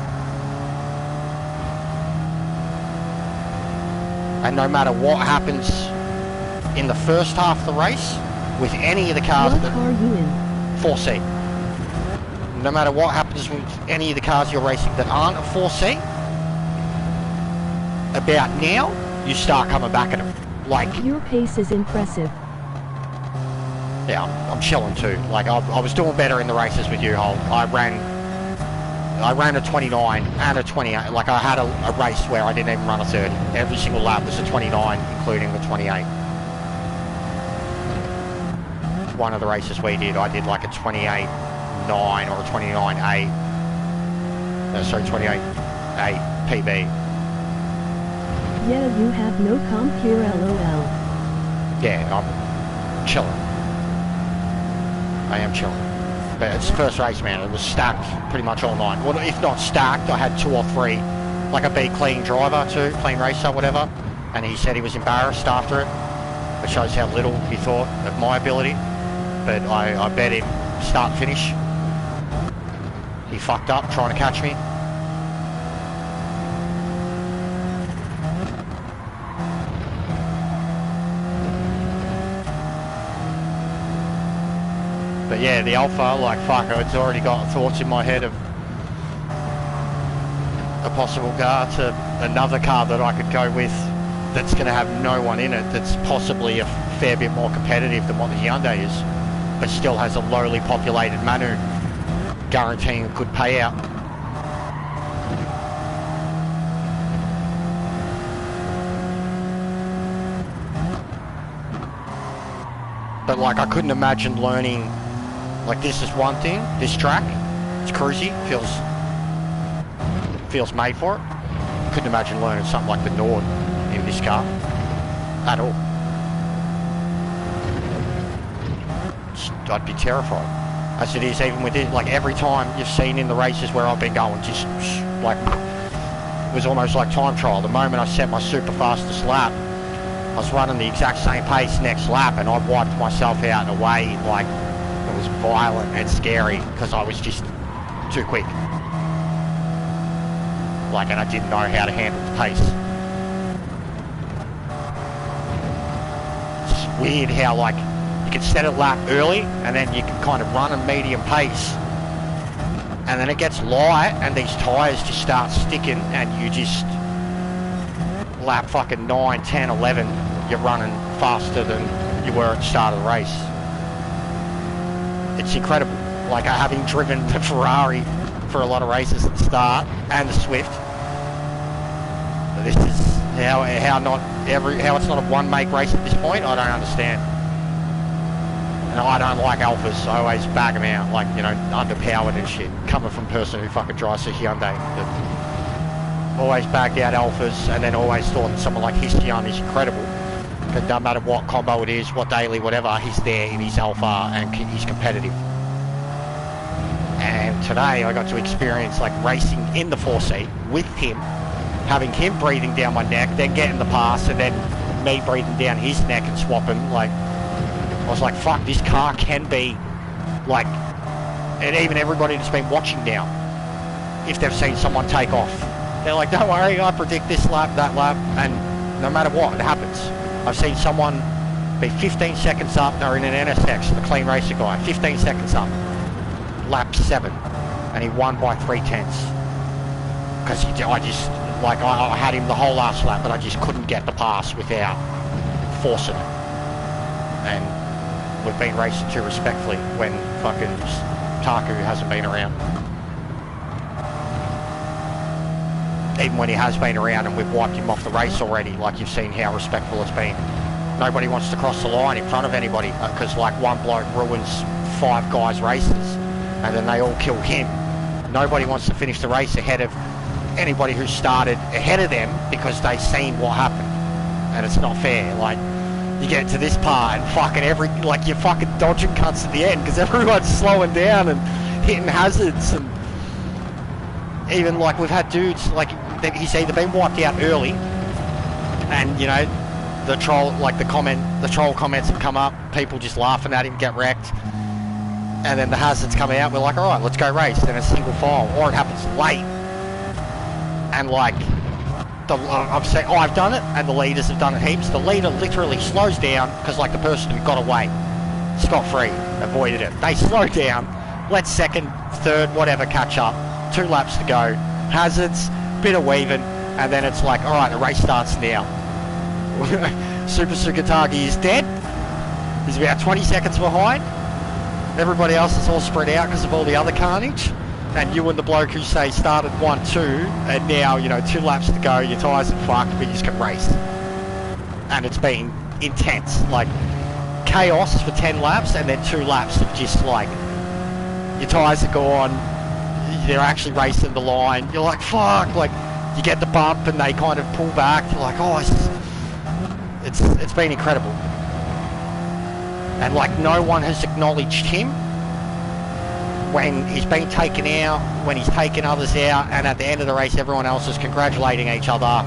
And no matter what happens in the first half of the race with any of the cars What that car are you in? 4C, no matter what happens with any of the cars you're racing that aren't a 4C, about now you start coming back at them. Like, Your pace is impressive. yeah, I'm chilling too. Like I was doing better in the races with you, Holt. I ran a 29 and a 28. Like I had a race where I didn't even run a 30. Every single lap was a 29, including the 28. One of the races we did, I did like a 28.9 or a 29.8. Sorry, 28.8 PB. Yeah, you have no comp here, lol. Yeah, I'm chilling. I am chilling. But it's the first race, man. It was stacked pretty much all night. Well, if not stacked, I had 2 or 3. Like a B clean driver too, clean racer, whatever. And he said he was embarrassed after it. It shows how little he thought of my ability. But I bet him start and finish. He fucked up trying to catch me. But yeah, the Alpha, like fuck, it's already got thoughts in my head of a possible car to another car that I could go with that's going to have no one in it, that's possibly a fair bit more competitive than what the Hyundai is, but still has a lowly populated Manu, guaranteeing a good payout. But like, I couldn't imagine learning, like, this is one thing, this track, it's cruisy, feels made for it. Couldn't imagine learning something like the Nord in this car at all. I'd be terrified, as it is even with it. Like, every time you've seen in the races where I've been going, just like, it was almost like time trial. The moment I set my super fastest lap, I was running the exact same pace next lap, and I wiped myself out in a way like it was violent and scary because I was just too quick. Like, and I didn't know how to handle the pace. It's just weird how, like, you can set a lap early and then you can kind of run a medium pace, and then it gets light and these tyres just start sticking, and you just lap fucking 9, 10, 11, you're running faster than you were at the start of the race. It's incredible. Like, having driven the Ferrari for a lot of races at the start, and the Swift, this is how it's not a one-make race at this point. I don't understand. And I don't like Alphas. I always bag them out, like, you know, underpowered and shit. Coming from a person who fucking drives a Hyundai. But always bagged out Alphas, and then always thought that someone like Hischion is incredible. Because no matter what combo it is, what daily, whatever, he's there in his Alpha and he's competitive. And today I got to experience, like, racing in the 4-seat with him, having him breathing down my neck, then getting the pass, and then me breathing down his neck and swapping. Like, I was like, fuck, this car can be, like, and even everybody that's been watching now, if they've seen someone take off, they're like, don't worry, I predict this lap, that lap, and no matter what, it happens. I've seen someone be 15 seconds up, they're in an NSX, the clean racer guy, 15 seconds up, lap 7, and he won by 3/10. Because I had him the whole last lap, but I just couldn't get the pass without forcing it. And we've been racing too respectfully when fucking Taku hasn't been around. Even when he has been around and we've wiped him off the race already, like, you've seen how respectful it's been. Nobody wants to cross the line in front of anybody, because like, one bloke ruins 5 guys' races and then they all kill him. Nobody wants to finish the race ahead of anybody who started ahead of them because they seen what happened, and it's not fair. Like, you get to this part and fucking you're fucking dodging cunts at the end because everyone's slowing down and hitting hazards. And even, like, we've had dudes, like, he's either been wiped out early, and, you know, the troll comments have come up, people just laughing at him, get wrecked, and then the hazards come out, we're like, alright, let's go race, then a single file, or it happens late, and, like, I'm saying, oh, I've done it, and the leaders have done it heaps. The leader literally slows down because, like, the person who got away, scot-free, avoided it. They slow down, let second, third, whatever catch up. 2 laps to go, hazards, bit of weaving, and then it's like, all right, the race starts now. Super Sukatagi is dead. He's about 20 seconds behind. Everybody else is all spread out because of all the other carnage. And you and the bloke who say started 1-2, and now, you know, 2 laps to go, your tyres are fucked, but you just can race. And it's been intense, like chaos for 10 laps, and then 2 laps of just, like, your tyres are gone, they're actually racing the line, you're like, fuck, like, you get the bump and they kind of pull back, you're like, oh, it's been incredible. And, like, no one has acknowledged him when he's been taken out, when he's taken others out, and at the end of the race everyone else is congratulating each other.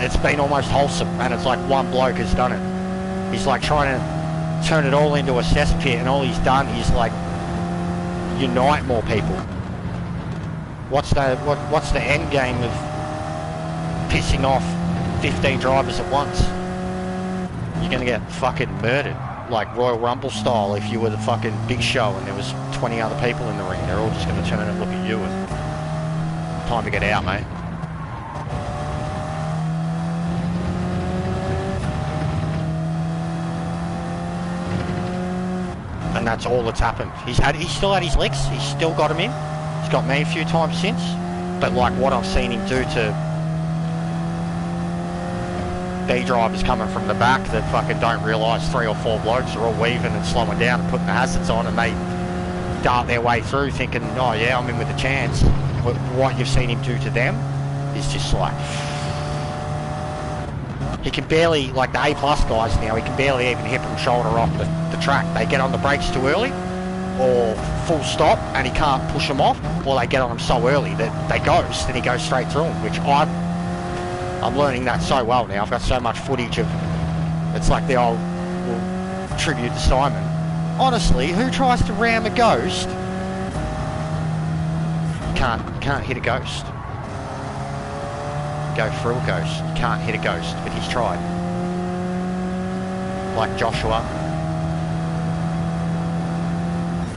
It's been almost wholesome, and it's like one bloke has done it. He's like trying to turn it all into a cesspit, and all he's done is, like, unite more people. What's the end game of pissing off 15 drivers at once? You're gonna get fucking murdered, like Royal Rumble style, if you were the fucking Big Show and there was 20 other people in the ring. They're all just gonna turn and look at you and time to get out, mate. And that's all that's happened. He's still had his licks. He's still got him in. He's got me a few times since. But like what I've seen him do to B drivers coming from the back that fucking don't realise 3 or 4 blokes are all weaving and slowing down and putting the hazards on, and they dart their way through thinking, oh yeah, I'm in with a chance. But what you've seen him do to them is just like... He can barely, like the A-plus guys now, he can barely even hip and shoulder off the track. They get on the brakes too early, or full stop, and he can't push them off, or they get on him so early that they ghost and he goes straight through them, which I'm learning that so well now. I've got so much footage of... It's like the old tribute to Simon. Honestly, who tries to ram a ghost can't hit a ghost. Go through a ghost. You can't hit a ghost, but he's tried. Like Joshua.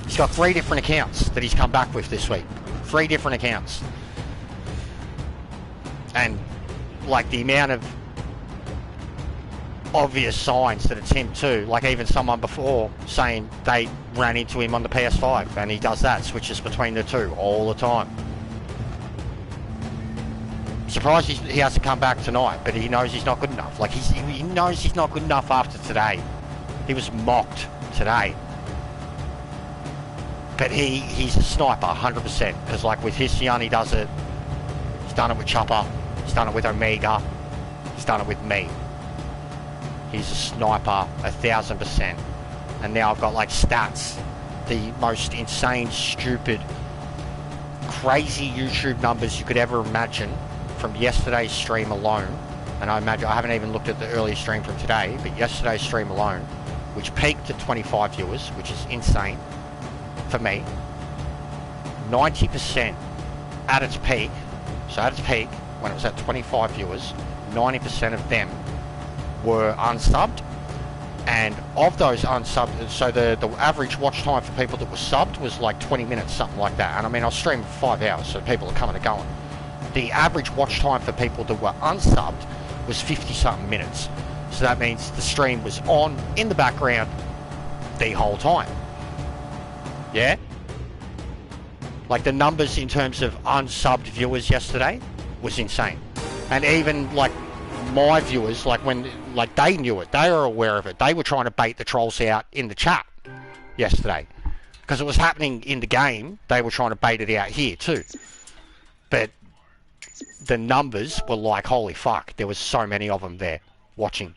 He's got 3 different accounts that he's come back with this week. 3 different accounts. And like the amount of obvious signs that it's him too, like even someone before saying they ran into him on the PS5, and he does that, switches between the two all the time. Surprised he hasn't come back tonight, but he knows he's not good enough. Like he knows he's not good enough after today. He was mocked today, but he's a sniper 100%, because like with Hischian he does it. He's done it with Chopper. He's done it with Omega. He's done it with me. He's a sniper 1000%. And now I've got like stats, the most insane, stupid, crazy YouTube numbers you could ever imagine from yesterday's stream alone. And I haven't even looked at the earlier stream from today, but yesterday's stream alone, which peaked at 25 viewers, which is insane for me. 90% at its peak. So at its peak, when it was at 25 viewers, 90% of them were unsubbed, and of those unsubbed, so the average watch time for people that were subbed was like 20 minutes, something like that. And I mean, I was streaming for 5 hours, so people are coming and going. The average watch time for people that were unsubbed was 50 something minutes. So that means the stream was on in the background the whole time. Yeah? Like the numbers in terms of unsubbed viewers yesterday was insane. And even like my viewers, like when, like they knew it, they were aware of it. They were trying to bait the trolls out in the chat yesterday, because it was happening in the game. They were trying to bait it out here too. But the numbers were like, holy fuck, there was so many of them there watching.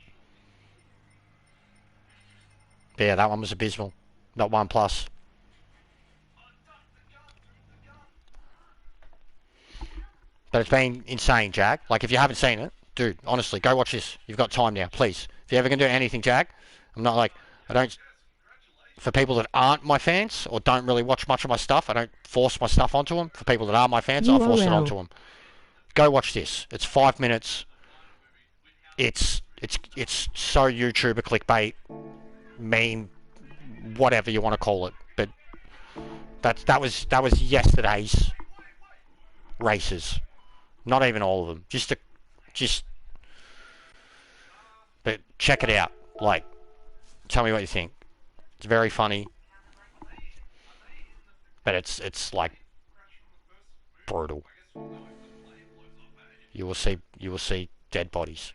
Yeah, that one was abysmal. Not 1+. But it's been insane, Jack. Like, if you haven't seen it, dude, honestly, go watch this. You've got time now, please. If you're ever going to do anything, Jack, I'm not like, I don't... For people that aren't my fans, or don't really watch much of my stuff, I don't force my stuff onto them. For people that are my fans, I force it onto them. Go watch this. It's 5 minutes. It's so YouTuber clickbait, meme, whatever you want to call it. But that was yesterday's races. Not even all of them. But check it out. Like, tell me what you think. It's very funny, but it's like brutal. You will see dead bodies.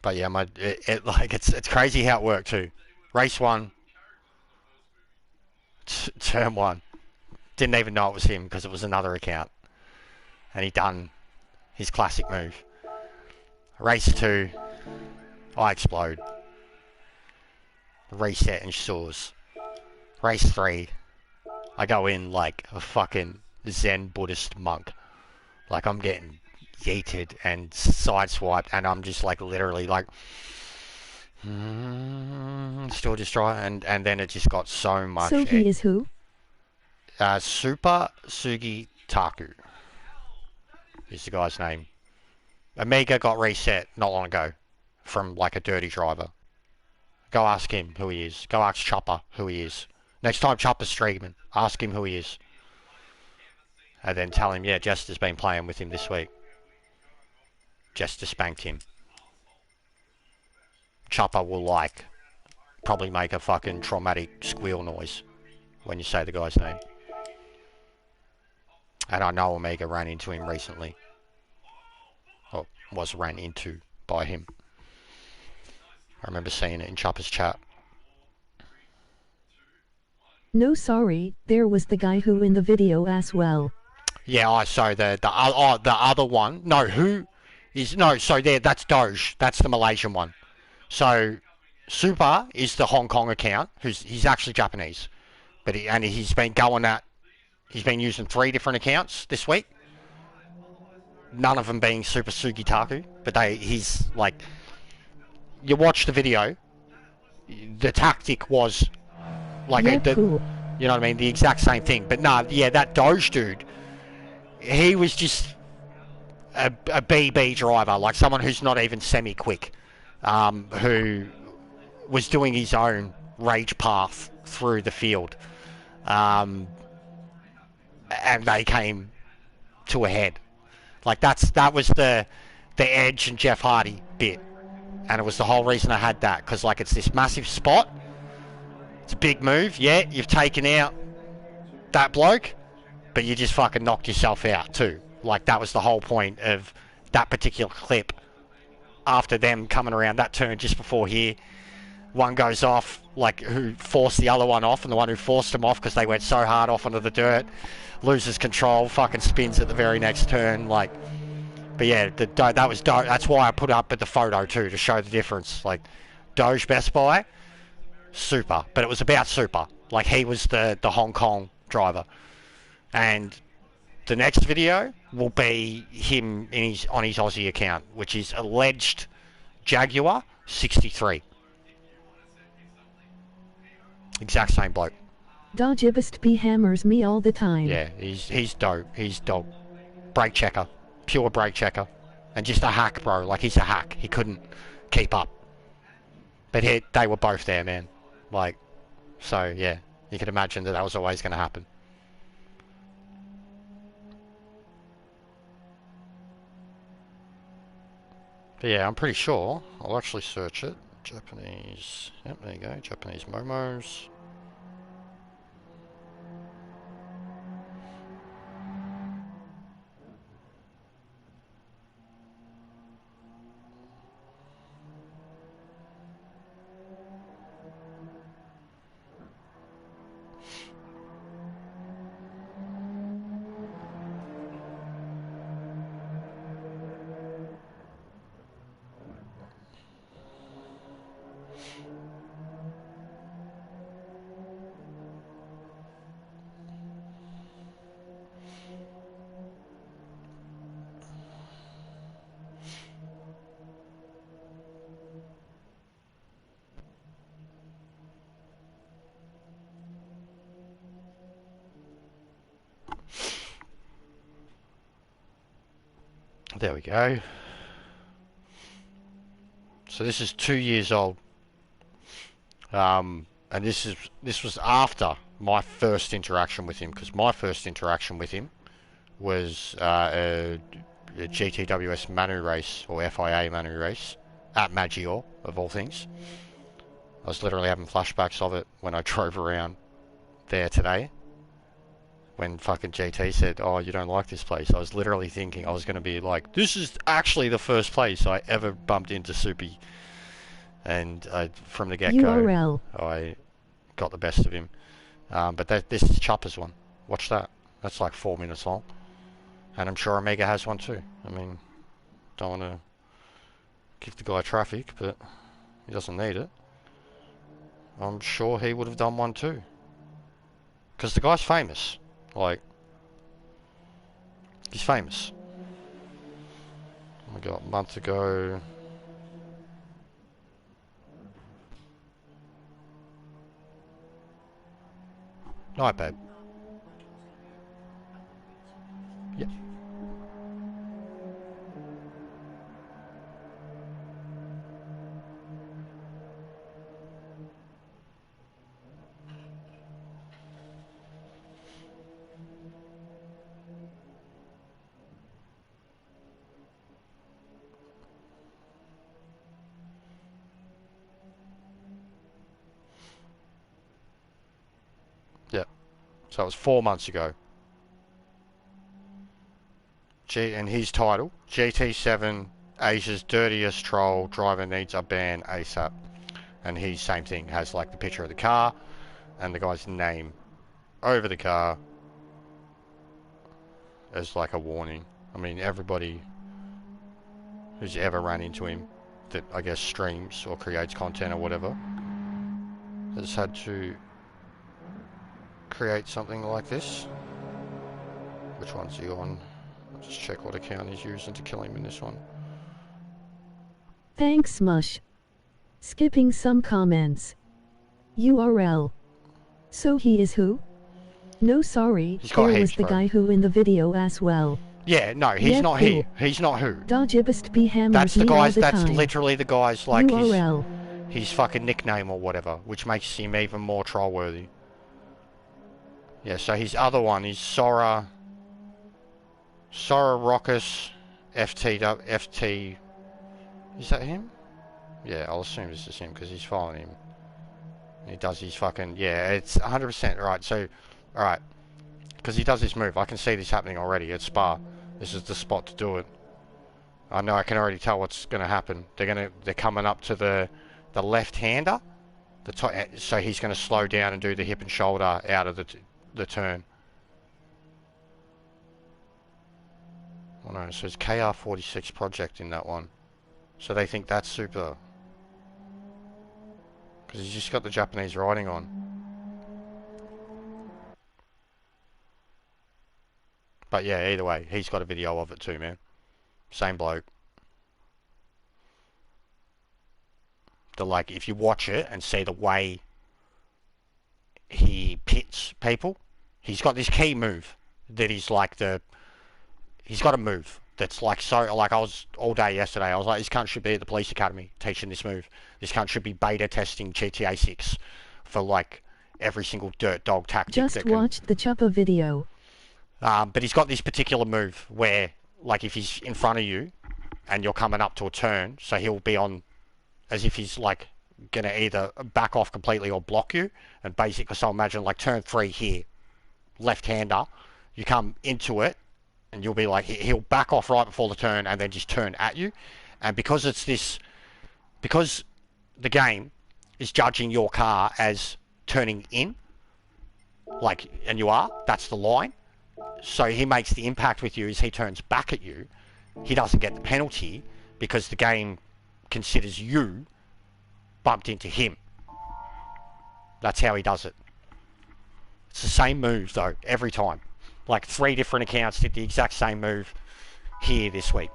But yeah, it's crazy how it worked too. Race 1, turn 1, didn't even know it was him because it was another account, and he done his classic move. Race 2, I explode, reset and soars. Race 3, I go in like a fucking Zen Buddhist monk, like I'm getting yeeted and sideswiped, and I'm just like literally like still just trying, and then it just got so much. Sugi is who? Super Sugi Taku is the guy's name. Omega got reset not long ago from like a dirty driver. Go ask him who he is. Go ask Chopper who he is. Next time Chopper's streaming, ask him who he is. And then tell him, yeah, Jester's been playing with him this week. Jester spanked him. Chopper will, like, probably make a fucking traumatic squeal noise when you say the guy's name. And I know Omega ran into him recently. Or was ran into by him. I remember seeing it in Chopper's chat. No, sorry, there was the guy who in the video as well. Yeah, so the other one. No, who is... No, so there, that's Doge. That's the Malaysian one. So, Super is the Hong Kong account. He's actually Japanese. But he's been going at... He's been using 3 different accounts this week. None of them being Super Sugitaku. But he's like... You watch the video. The tactic was... Like, Yeah, cool. You know what I mean? The exact same thing. But nah, yeah, that Doge dude... He was just a BB driver, like someone who's not even semi-quick, who was doing his own rage path through the field. And they came to a head. Like that was the Edge and Jeff Hardy bit. And it was the whole reason I had that, because like it's this massive spot. It's a big move, yeah, you've taken out that bloke, but you just fucking knocked yourself out too. Like, that was the whole point of that particular clip. After them coming around that turn just before here, one goes off, like, who forced the other one off, and the one who forced him off because they went so hard off onto the dirt, loses control, fucking spins at the very next turn, like... But yeah, that was Doge. That's why I put up at the photo too, to show the difference. Like, Doge Best Buy, Super. But it was about Super. Like, he was the Hong Kong driver. And the next video will be him on his Aussie account, which is alleged Jaguar 63. Exact same bloke. Dodgebest B hammers me all the time. Yeah, he's dope. He's dope. Brake checker. Pure brake checker. And just a hack, bro. Like, he's a hack. He couldn't keep up. But they were both there, man. Like, so, yeah. You can imagine that was always going to happen. But yeah, I'm pretty sure. I'll actually search it. Japanese. Yep, there you go. Japanese momos. There we go. So this is 2 years old, and this was after my first interaction with him, because my first interaction with him was a GTWS Manu race, or FIA Manu race at Maggior, of all things. I was literally having flashbacks of it when I drove around there today. When fucking GT said, oh, you don't like this place, I was literally thinking I was going to be like, this is actually the first place I ever bumped into Soupy. And from the get-go, URL. I got the best of him. But this is Chopper's one. Watch that. That's like 4 minutes long. And I'm sure Omega has one too. I mean, don't want to give the guy traffic, but he doesn't need it. I'm sure he would have done one too. Because the guy's famous. Like, he's famous. I got a month ago. Night, babe. Yep. So it was 4 months ago. And his title, GT7 Asia's dirtiest troll, driver needs a ban ASAP. And he, same thing, has like the picture of the car and the guy's name over the car as like a warning. I mean, everybody who's ever run into him that I guess streams or creates content or whatever has had to create something like this. Which one's he on? I'll just check what account he's using to kill him in this one. Thanks, Mush. Skipping some comments. URL. So he is who? No, sorry, He's got there heaps, was the bro. guy who in the video as well. Yeah, no, he's Yeah, not who? here. He's not who. Dodgibist be hammers That's the me all guy's, the that's time. literally the guy's, like, URL. his fucking nickname or whatever, which makes him even more troll-worthy. Yeah, so his other one is Sora Rockus FT. Is that him? Yeah, I'll assume this is him because he's following him. He does his fucking, yeah, it's 100% right. So, alright, because he does this move. I can see this happening already at Spa. This is the spot to do it. I know, I can already tell what's going to happen. They're coming up to the left-hander. So he's going to slow down and do the hip and shoulder out of the turn. Oh no, so it's KR46 project in that one. So they think that's super. Because he's just got the Japanese writing on. But yeah, either way, he's got a video of it too, man. Same bloke. Like, if you watch it and see the way he pits people, he's got this key move that he's like he's got a move that's like, so, like, I was all day yesterday, I was like, this cunt should be at the police academy teaching this move. This cunt should be beta testing GTA 6 for like every single dirt dog tactic. Just watched the Chopper video. But he's got this particular move where, like, if he's in front of you and you're coming up to a turn, so he'll be on as if he's like gonna either back off completely or block you. And basically, so imagine like turn 3 here, left-hander, you come into it and you'll be like, he'll back off right before the turn and then just turn at you. And because because the game is judging your car as turning in, like, and you are, that's the line. So he makes the impact with you as he turns back at you. He doesn't get the penalty because the game considers you bumped into him. That's how he does it. It's the same move though, every time. Like 3 different accounts did the exact same move here this week.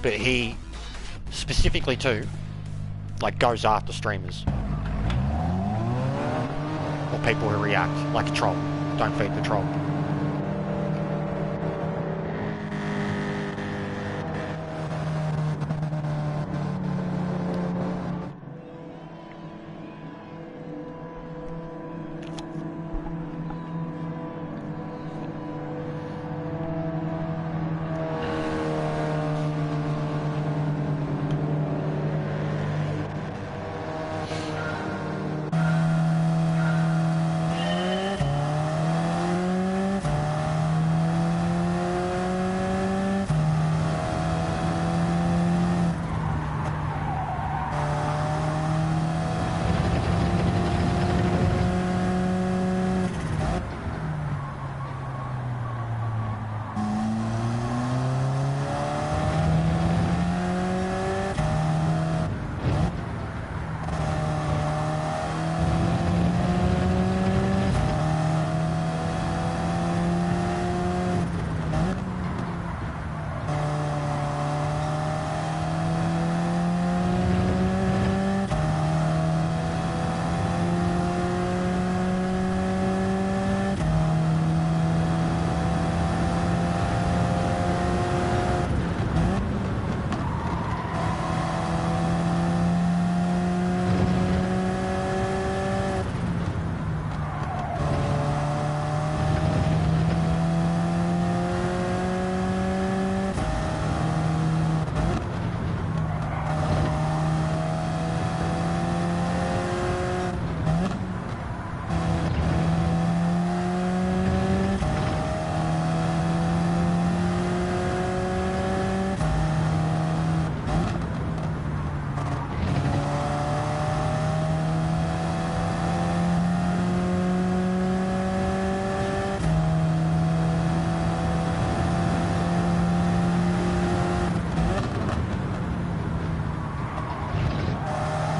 But he specifically too, like, goes after streamers or people who react like a troll. Don't feed the troll.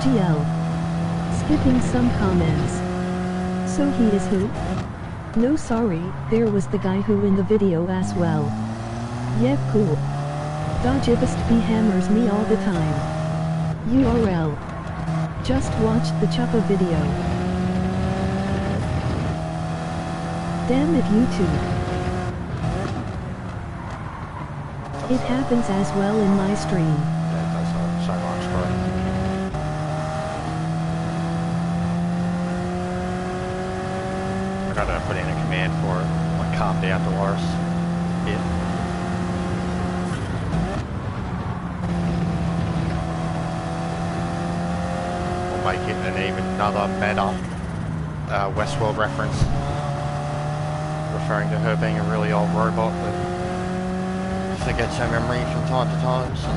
GL. Skipping some comments. So he is who? No sorry, there was the guy who in the video as well. Yeah cool. Dodgibest B hammers me all the time. URL. Just watched the Chuppa video. Damn it YouTube. It happens as well in my stream. Yeah, it does so much, bro. I gotta put in a command for it. Like, calm down, Dolores. Yeah. We'll make it an even another meta Westworld reference. Referring to her being a really old robot that forgets her memory from time to time, so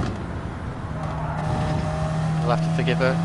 you'll have to forgive her.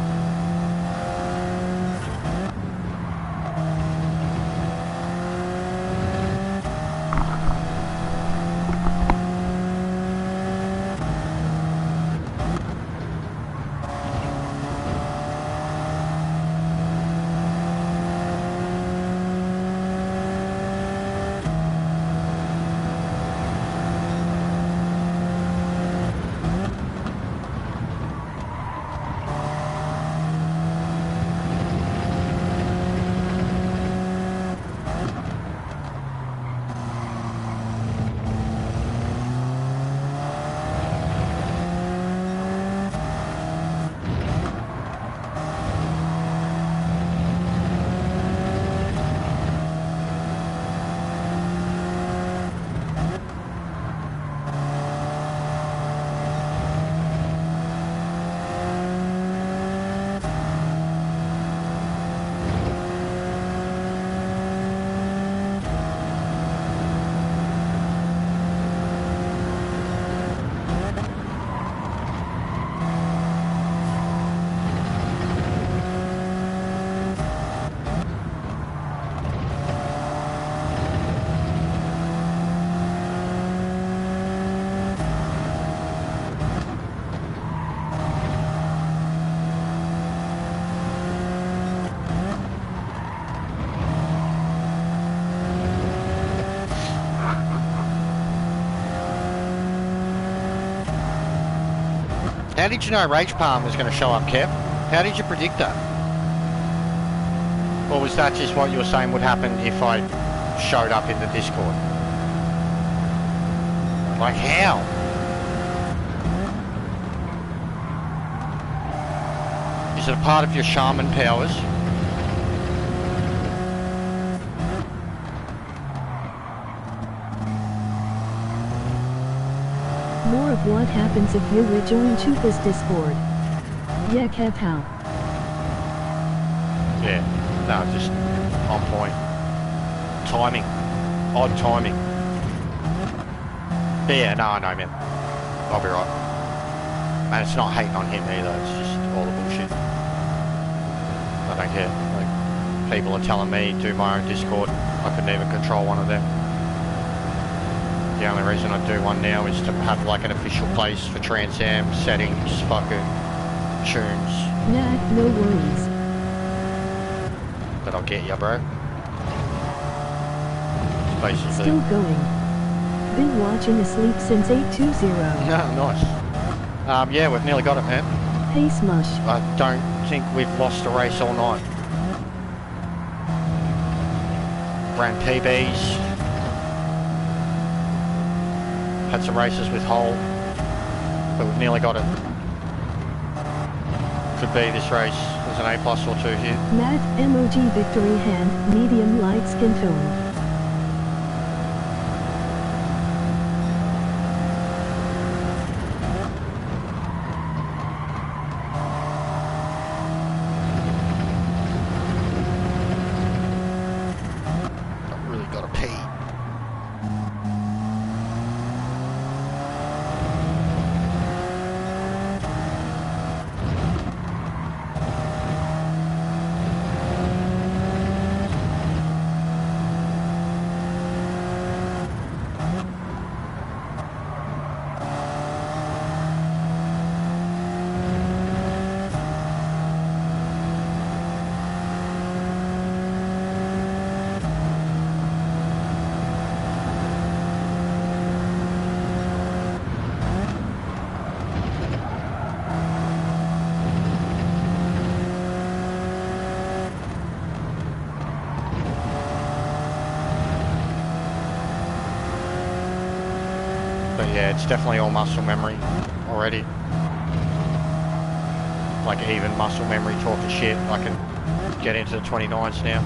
How did you know Rage Palm was going to show up, Kev? How did you predict that? Or was that just what you were saying would happen if I showed up in the Discord? Like, how? Is it a part of your shaman powers? More of what happens if you rejoin Chupa's Discord. Yeah Kev how? Yeah, no, just on point. Timing. Odd timing. But yeah, no, I know, man. I'll be right. And it's not hating on him either, it's just all the bullshit. I don't care. Like, people are telling me do my own Discord. I couldn't even control one of them. The only reason I do one now is to have like an official place for Trans Am, settings, fucking tunes. Nah, no worries. But I'll get ya, bro. It's basically... Still going. Been watching Asleep since 820. Yeah, nice. Yeah, we've nearly got it, man. Hey Smush. I don't think we've lost a race all night. Ran PBs. Had some races with Hull, but we've nearly got it. Could be this race. There's an A+ or two here. Matt, MOG victory hand, medium light skin tone. I've really got to pee. Yeah, it's definitely all muscle memory already. Like even muscle memory talking shit. I can get into the 29s now.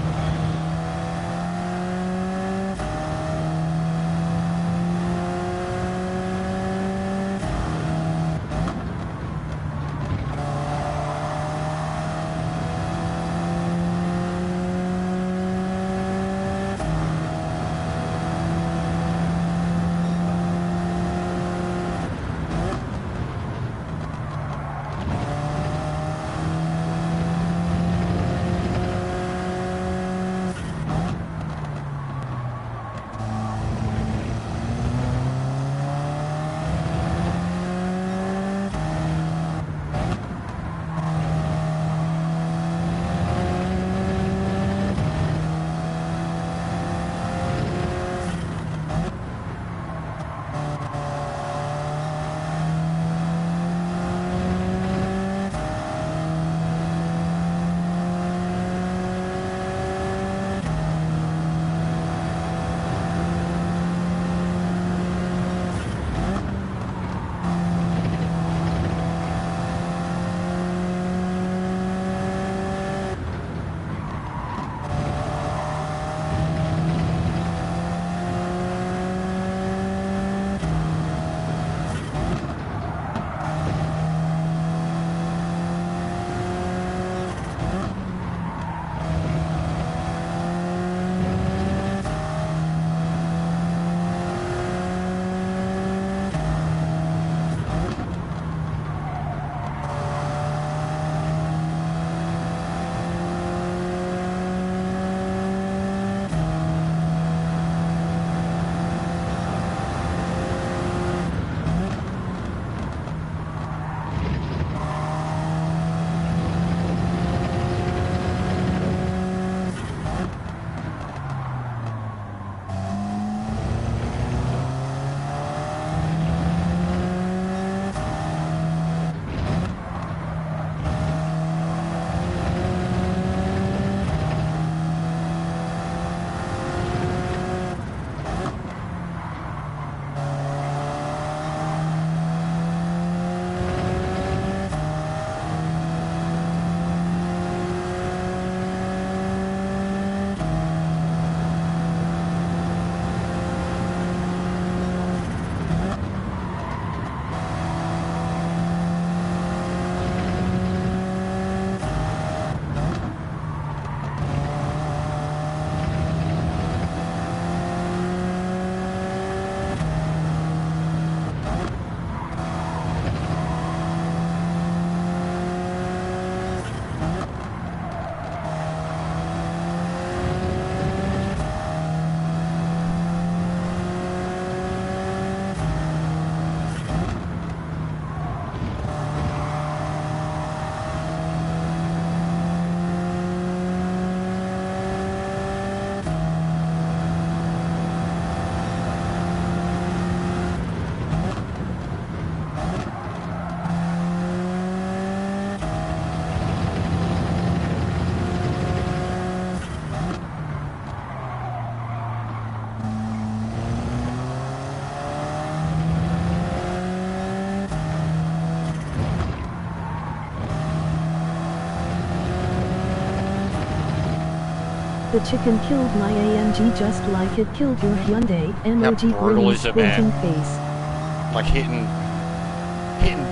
The chicken killed my AMG just like it killed your Hyundai. Emoji brutal green is it, man? squinting face. Like hitting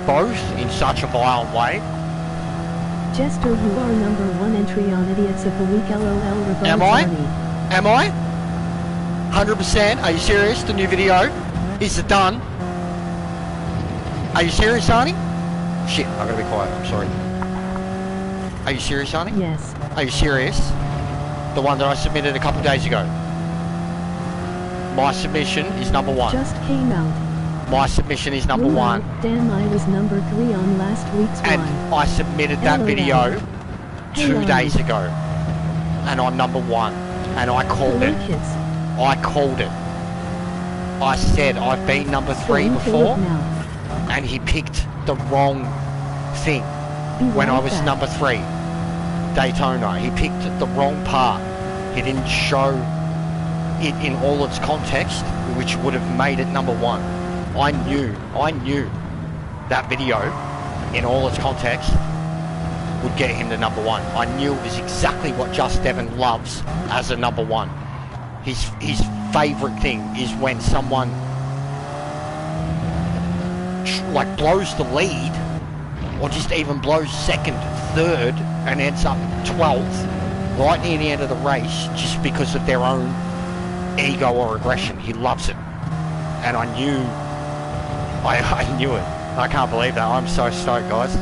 both in such a violent way. Jester, you are number 1 entry on Idiots of the Week. LOL. Regards, Am I? Arnie. Am I? 100%? Are you serious? The new video? Is it done? Are you serious, Arnie? Shit, I gotta be quiet. I'm sorry. Are you serious, Arnie? Yes. Are you serious? The one that I submitted a couple days ago. My submission is number 1. Just came out. My submission is number Lol. 1. Damn, I was number 3 on last week's And one. I submitted that Hello, video Hello. 2 days ago. And I'm number 1. And I called Hello, it. kids. I called it. I said I've been number 3 Going to before. it now. And he picked the wrong thing Be when I right was back. number 3. Daytona. He picked the wrong part. He didn't show it in all its context, which would have made it number 1. I knew that video, in all its context, would get him to number one. I knew it was exactly what Just Devon loves as a number one. His favourite thing is when someone like blows the lead, or just even blows second, third, and ends up 12th, right near the end of the race, just because of their own ego or aggression. He loves it. And I knew it. I can't believe that. I'm so stoked, guys.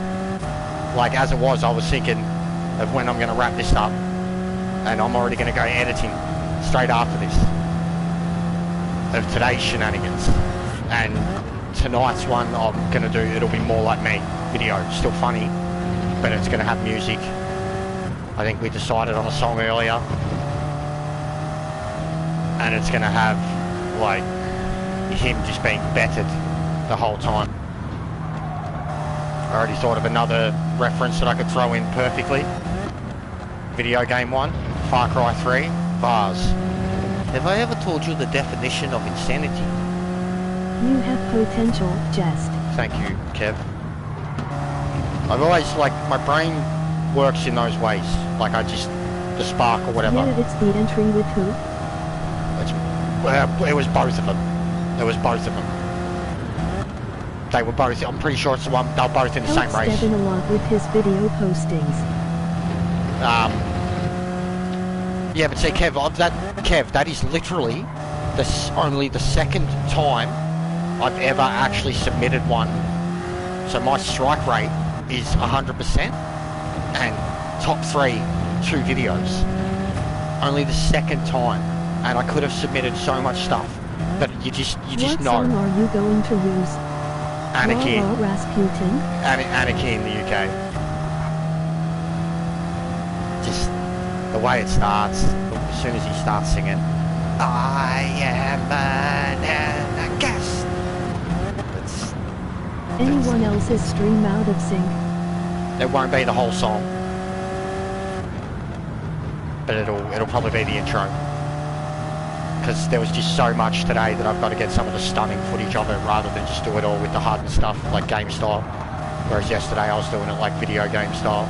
Like, as it was, I was thinking of when I'm going to wrap this up, and I'm already going to go editing straight after this of today's shenanigans. And tonight's one I'm going to do, it'll be more like me video. Still funny, but it's going to have music. I think we decided on a song earlier, and it's going to have like him just being bettered the whole time. I already thought of another reference that I could throw in perfectly. Video game one, Far Cry 3, bars. Have I ever told you the definition of insanity? You have potential, Jest. Thank you, Kev. I've always, like, my brain works in those ways. Like, the spark or whatever. Yeah, it's the entry with who? It was both of them. It was both of them. They were both, I'm pretty sure it's the one, they were both in the same race. Devon a lot with his video postings. Yeah, but see, Kev, that is literally only the second time I've ever actually submitted one. So my strike rate is 100% and top 3, 2 videos. Only the second time, and I could have submitted so much stuff, but you just know. What song are you going to lose? Anarchy. Rasputin. Anarchy in the UK. Just the way it starts, as soon as he starts singing, I am an anarchist. Anyone else's stream out of sync? It won't be the whole song, but it'll probably be the intro. Because there was just so much today that I've got to get some of the stunning footage of it rather than just do it all with the hardened stuff like game style. Whereas yesterday I was doing it like video game style.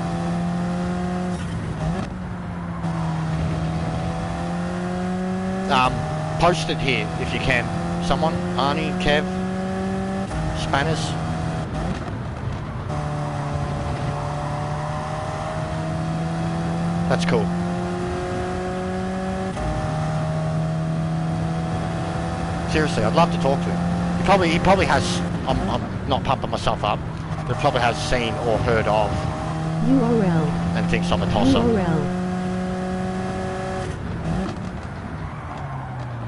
Post it here if you can. Someone, Arnie, Kev, Spanners. That's cool. Seriously, I'd love to talk to him. He probably has, I'm not pumping myself up, but probably has seen or heard of URL. And thinks I'm a tosser. URL.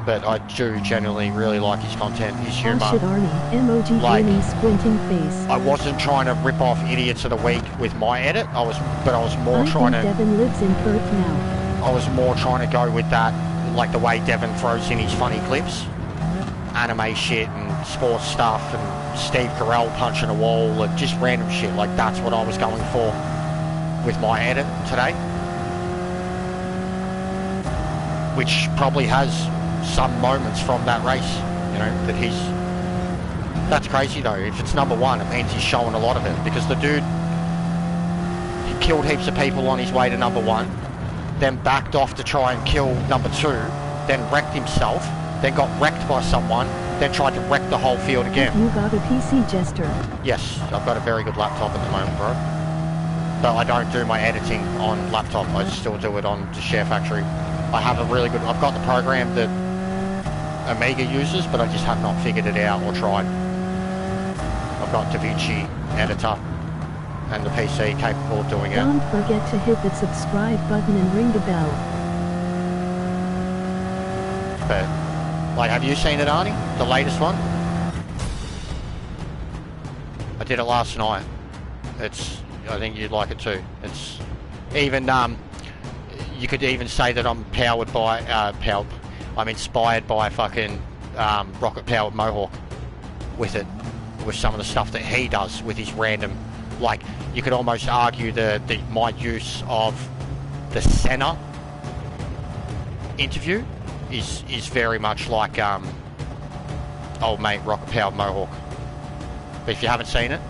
But I do generally really like his content, his humour. Oh shit, Arnie. Emoji Like, gaming squinting face. I wasn't trying to rip off Idiots of the Week with my edit. I was more trying to. Devon lives in Perth now. I was more trying to go with that, like the way Devon throws in his funny clips, anime shit and sports stuff, and Steve Carell punching a wall and just random shit. Like that's what I was going for with my edit today, which probably has some moments from that race, you know, that he's. That's crazy though. If it's number one, it means he's showing a lot of it, because the dude, he killed heaps of people on his way to number one, then backed off to try and kill number two, then wrecked himself, then got wrecked by someone, then tried to wreck the whole field again. You got a PC, Jester. Yes, I've got a very good laptop at the moment, bro. But I don't do my editing on laptop. I still do it on the Share Factory. I have a really good. I've got the program that Amiga uses, but I just have not figured it out or tried. I've got DaVinci Editor and the PC capable of doing it. Don't forget to hit the subscribe button and ring the bell. But, like, have you seen it, Arnie? The latest one? I did it last night. I think you'd like it too. It's even, you could even say that I'm I'm inspired by fucking rocket-powered Mohawk with it, with some of the stuff that he does with his random, like, you could almost argue my use of the Senna interview is very much like old mate rocket powered Mohawk. But if you haven't seen it,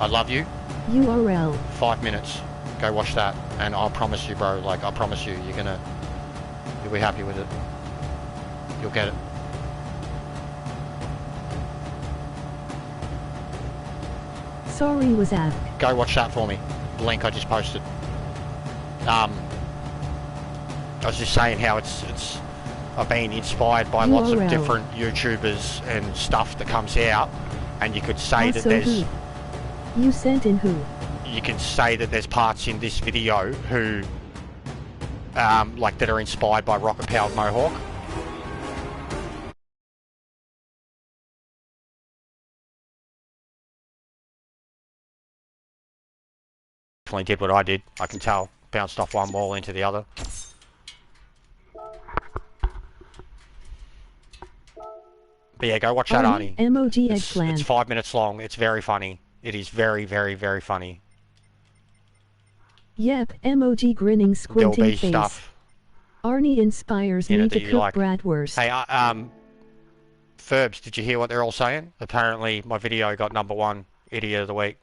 I love you. URL. 5 minutes. Go watch that, and I'll promise you, bro. Like I promise you, you'll be happy with it. You'll get it. Sorry was asked. Go watch that for me. The link I just posted. I was just saying how I've been inspired by lots of URL. different YouTubers and stuff that comes out, and you could say that Also there's who? You sent in who? you can say that there's parts in this video who like that are inspired by rocket powered Mohawk. Definitely did what I did. I can tell. Bounced off one wall into the other. But yeah, go watch that, Arnie. Emoji It's eggplant. 5 minutes long. It's very funny. It is very, very, very funny. Yep, emoji grinning There'll squinting be face. stuff Arnie inspires in me it that to you cook like. bratwurst. Hey, Ferbs, did you hear what they're all saying? Apparently, my video got #1 Idiot of the Week.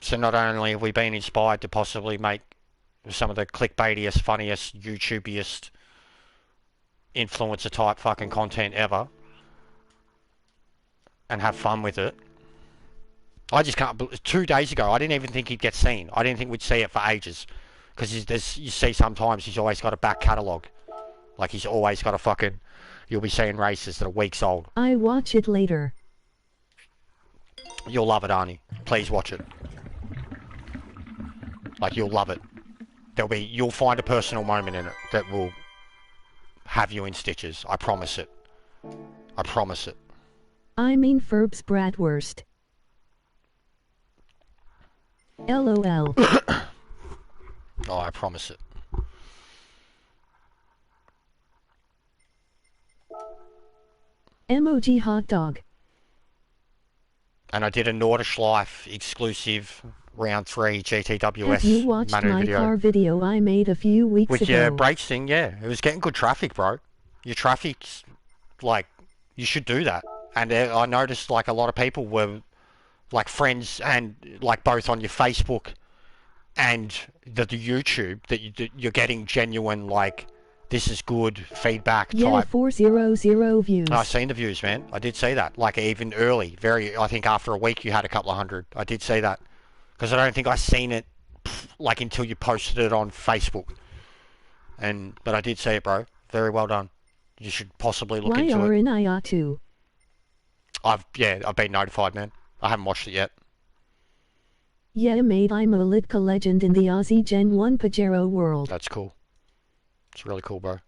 So not only have we been inspired to possibly make some of the clickbaitiest, funniest, YouTubiest, influencer type fucking content ever, and have fun with it. I just can't believe, 2 days ago, I didn't even think he'd get seen. I didn't think we'd see it for ages. Because you see sometimes he's always got a back catalogue. Like he's always got a fucking, you'll be seeing races that are weeks old. I watch it later. You'll love it, Arnie. Please watch it. Like you'll love it. You'll find a personal moment in it that will have you in stitches. I promise it. I promise it. I mean Ferb's bratwurst. LOL. Oh, I promise it. Emoji hot dog. And I did a Nordschleife exclusive round 3 GTWS Have you watched Manu my video. car video I made a few weeks With ago? your brakes thing, yeah. It was getting good traffic, bro. Your traffic's, like, you should do that. And I noticed, like, a lot of people were, like, friends and, like, both on your Facebook and the YouTube, that you're getting genuine, like, this is good feedback Yeah, type. 400 views. I've seen the views, man. I did see that. Like, even early. I think after a week you had a couple of hundred. I did see that. Because I don't think I seen it, like, until you posted it on Facebook. But I did see it, bro. Very well done. You should possibly look into it. YRNIR2. I've been notified, man. I haven't watched it yet. Yeah, mate, I'm a Litka legend in the Aussie Gen 1 Pajero world. That's cool. It's really cool, bro.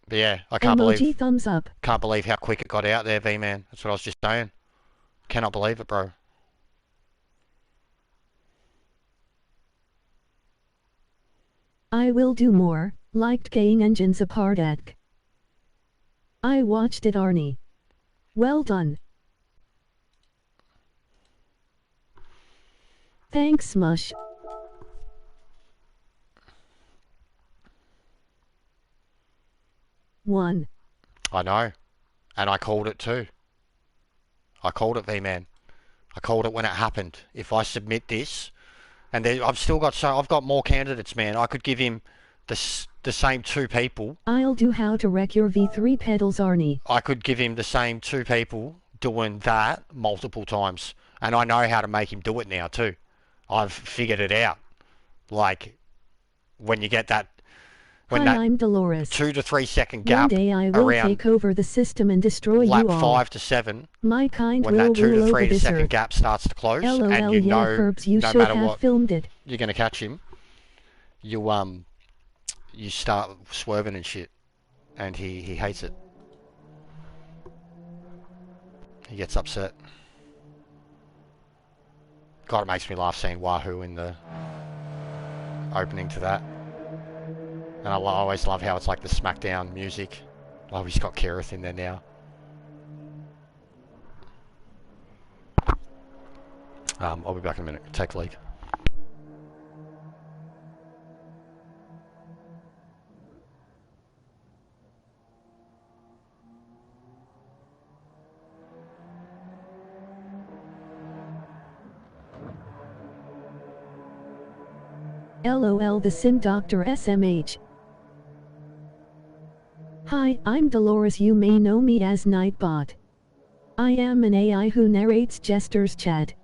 But yeah, I can't Emoji thumbs up. believe how quick it got out there, V-Man. That's what I was just saying. Cannot believe it, bro. I will do more. Liked Gang Engines apart at. I watched it, Arnie. Well done. Thanks, Mush. One. I know. And I called it too. I called it, V-Man. I called it when it happened. If I submit this, and then I've got more candidates, man. I could give him the same 2 people. I'll do how to wreck your V3 pedals, Arnie. I could give him the same 2 people doing that multiple times. And I know how to make him do it now too. I've figured it out. Like, when you get that, when Hi, that I'm Dolores. 2 to 3 second One gap day I will around take over the system and destroy lap you all. 5 to 7, My kind when will that 2 rule to over 3 this second earth. gap starts to close, LOL, and you yeah, know, Ferbs, you no should matter have what, filmed it. you're going to catch him, you start swerving and shit, and he hates it. He gets upset. God, it makes me laugh seeing Wahoo in the opening to that. And I always love how it's like the SmackDown music. Oh, he's got Kerith in there now. I'll be back in a minute. Tech leak. LOL the Sin Doctor SMH. Hi, I'm Dolores. You may know me as Nightbot. I am an AI who narrates Jester's chat.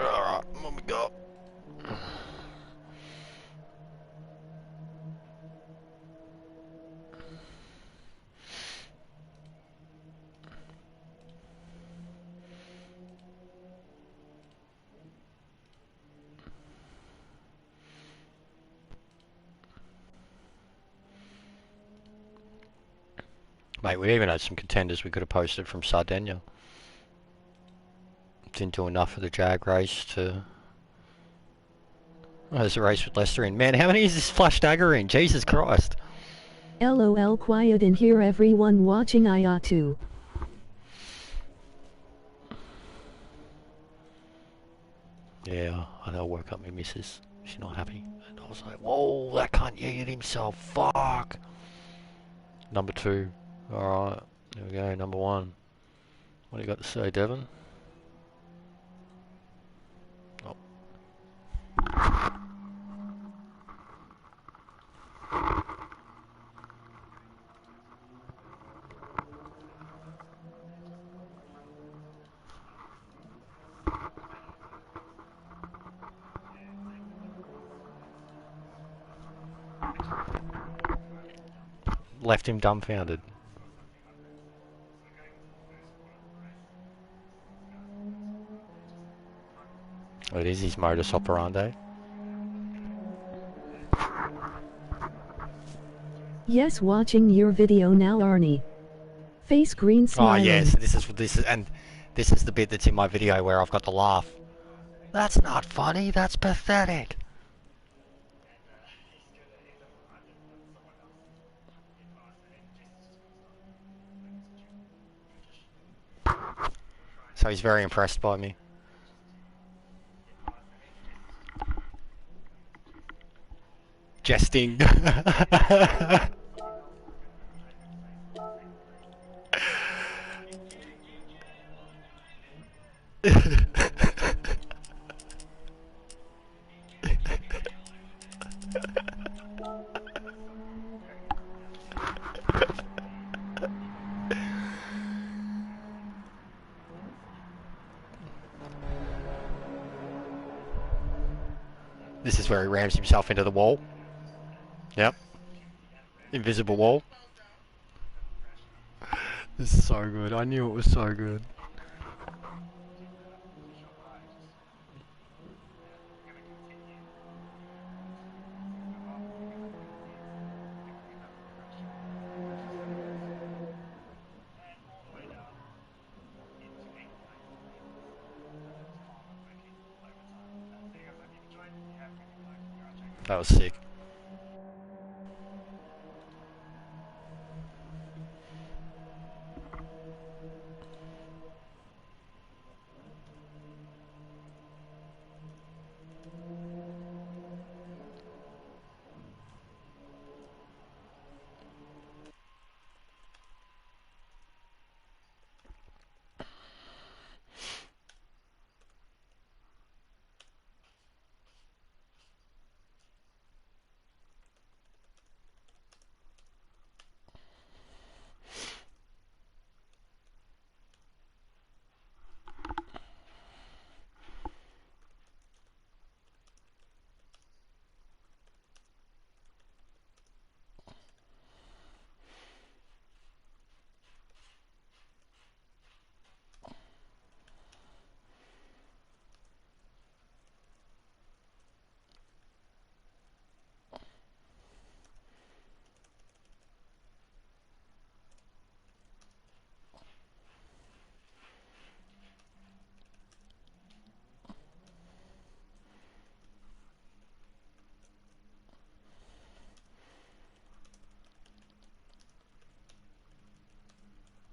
Alright, what we got? Mate, we even had some contenders we could have posted from Sardinia. Didn't do enough for the Jag race to... Oh, there's a race with Lester in. Man, how many is this Flash Dagger in? Jesus Christ. LOL quiet in here everyone watching IA2. Yeah, I know, woke up my missus. She's not happy. And I was like, whoa, that can't yeet himself. Fuck. Number 2. Alright, there we go, number 1. What do you got to say, Devon? Oh. Left him dumbfounded. Oh, it is his modus operandi. Yes, watching your video now, Arnie. Face green smiling. Oh yes, this is the bit that's in my video where I've got the laugh. That's not funny, that's pathetic. So he's very impressed by me. Jesting. This is where he rams himself into the wall. Yep. Invisible wall. This is so good. I knew it was so good. That was sick.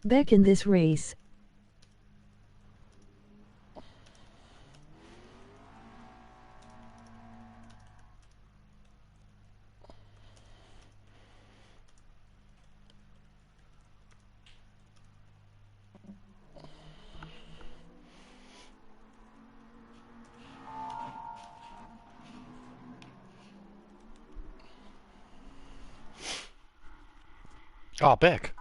Beck in this race. Oh, Beck.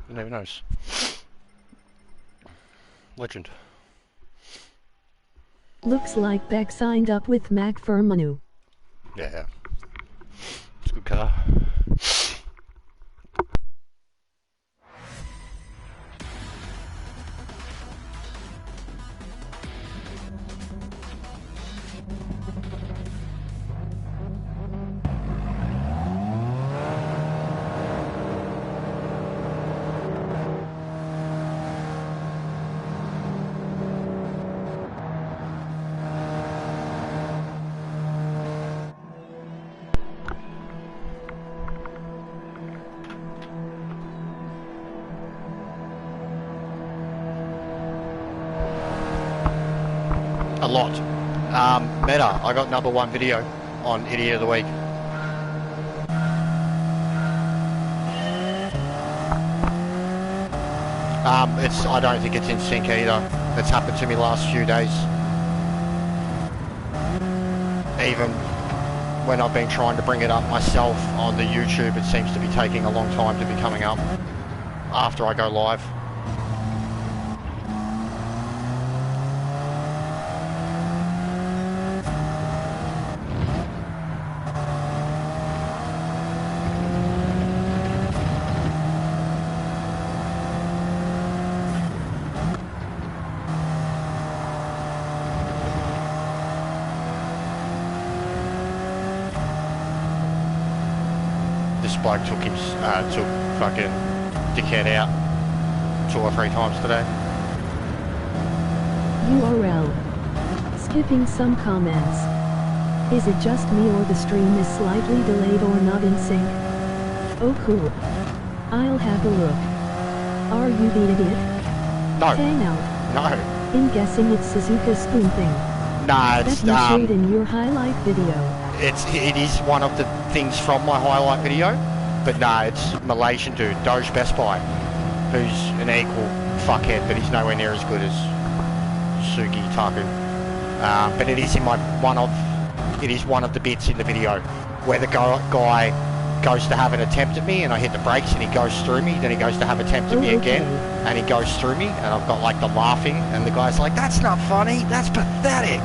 Who never knows? Legend. Looks like Beck signed up with Mac for Manu. Yeah. It's a good car. A lot. Meta, I got number one video on Idiot of the Week. I don't think it's in sync either. It's happened to me last few days. Even when I've been trying to bring it up myself on the YouTube, it seems to be taking a long time to be coming up after I go live. This bloke took fucking dickhead out 2 or 3 times today. URL. Skipping some comments. Is it just me or the stream is slightly delayed or not in sync? Oh cool. I'll have a look. Are you the idiot? No. Hang out. No. I'm guessing it's Suzuka spoofing. Nah, it's That you showed in your highlight video. it is one of the things from my highlight video, but nah, it's Malaysian dude, Doge Best Buy, who's an equal fuckhead, but he's nowhere near as good as Sugi Taku. But it is in one of the bits in the video where the guy goes to have an attempt at me and I hit the brakes and he goes through me, then he goes to have an attempt at me again and he goes through me, and I've got like the laughing and the guy's like, that's not funny, that's pathetic.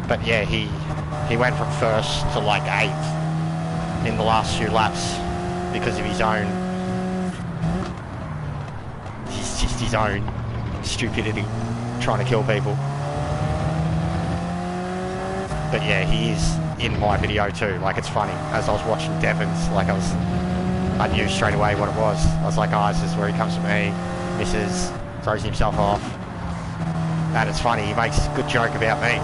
But yeah, he went from first to like 8th in the last few laps because of his own stupidity trying to kill people. But yeah, he is in my video too. Like, it's funny, as I was watching Devon's, like I knew straight away what it was. I was like, oh, this is where he comes to me, misses, throws himself off. And it's funny, he makes a good joke about me.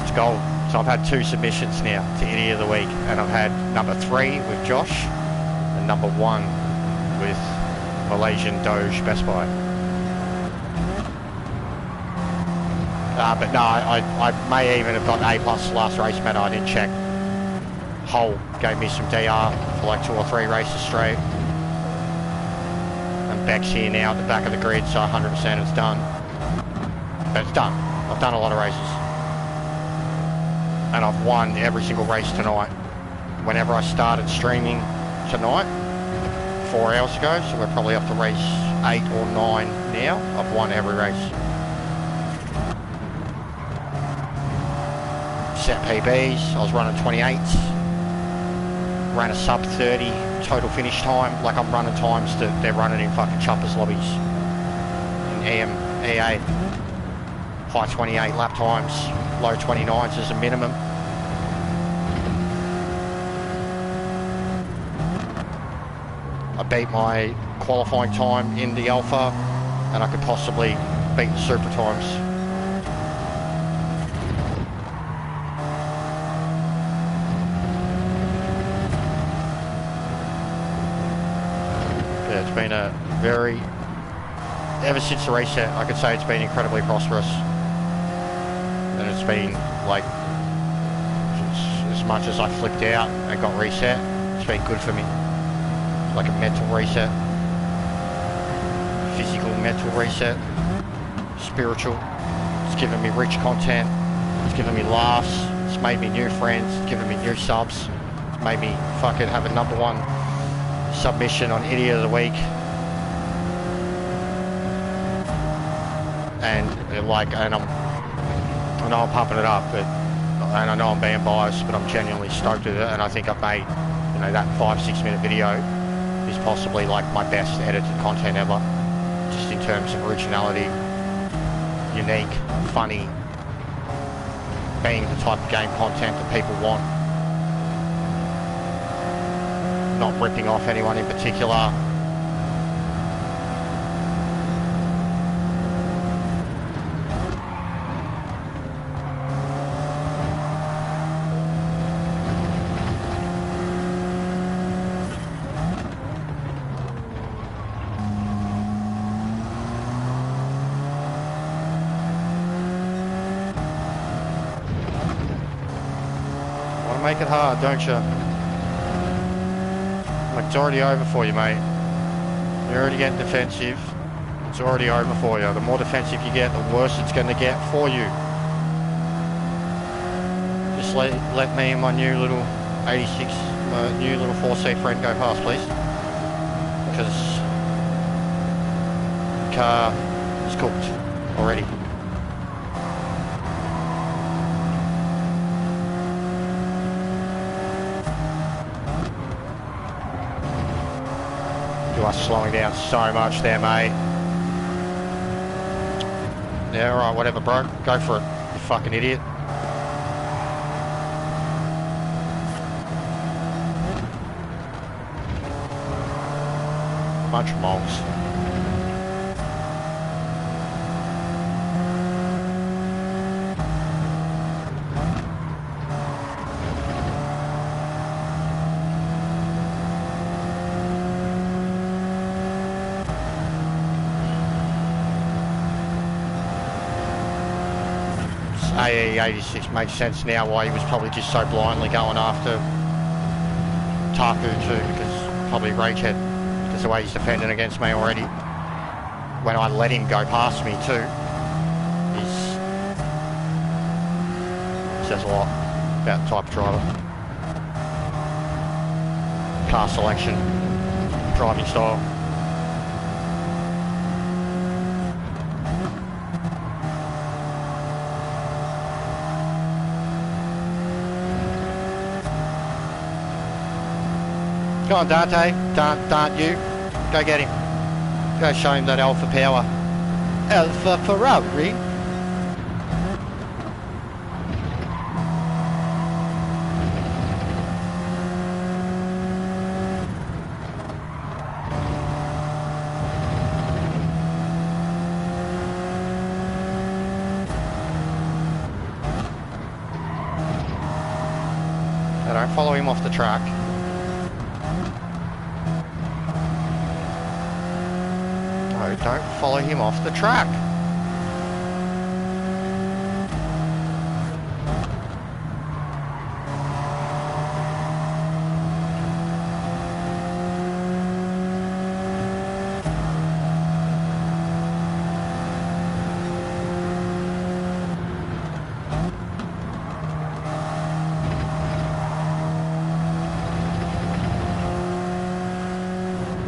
It's gold. So I've had 2 submissions now to Idiot of the Week, and I've had number 3 with Josh and number 1 with Malaysian Doge Best Buy. But no, I may even have got A+ last race matter. I didn't check. Hull gave me some DR for like 2 or 3 races straight. And Beck's here now at the back of the grid, so 100% it's done. But it's done. I've done a lot of races. And I've won every single race tonight. Whenever I started streaming tonight, 4 hours ago, so we're probably up to race 8 or 9 now, I've won every race. Set PBs, I was running 28s, ran a sub 30 total finish time, like I'm running times that they're running in fucking choppers lobbies. In EA, high 28 lap times, low 29s as a minimum. I beat my qualifying time in the Alpha, and I could possibly beat the super times. Yeah, it's been a very, ever since the reset, I could say it's been incredibly prosperous. And it's been like, as much as I flipped out and got reset, it's been good for me. Like a mental reset, physical mental reset, spiritual. It's given me rich content, it's given me laughs, it's made me new friends, it's given me new subs, it's made me fucking have a number 1 submission on Idiot of the Week. And I know I'm pumping it up, and I know I'm being biased, but I'm genuinely stoked with it, and I think I've made, you know, that 5-6 minute video is possibly like my best edited content ever, just in terms of originality, unique, funny, being the type of game content that people want, not ripping off anyone in particular. Make it hard, don't you? Like, it's already over for you, mate. You're already getting defensive. It's already over for you. The more defensive you get, the worse it's going to get for you. Just let me and my new little 86, my new little 4-seat friend go past, please. Because the car is cooked already. You are slowing down so much there, mate. Yeah, alright, whatever, bro. Go for it, you fucking idiot. Bunch of monks. AE86 makes sense now why he was probably just so blindly going after Taku too, because probably Ragehead, because the way he's defending against me already. When I let him go past me too, says a lot about the type of driver. Car selection, driving style. Go on, Dante. Don't you. Go get him. Go show him that Alpha power. Alpha Ferrari. don't follow him off the track. No, don't follow him off the track.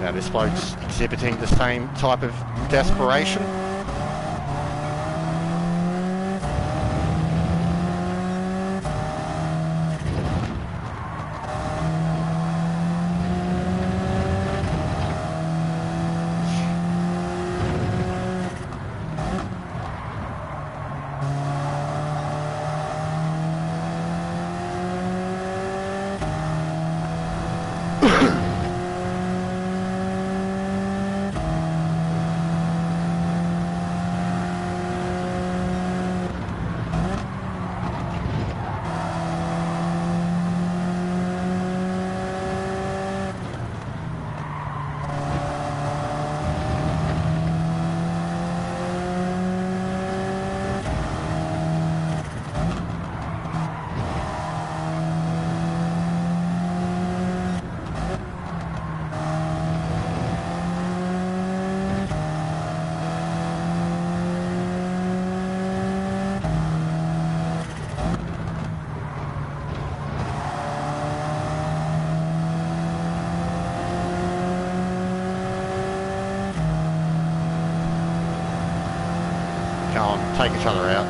Now this bloke's exhibiting the same type of desperation. Go on, take each other out.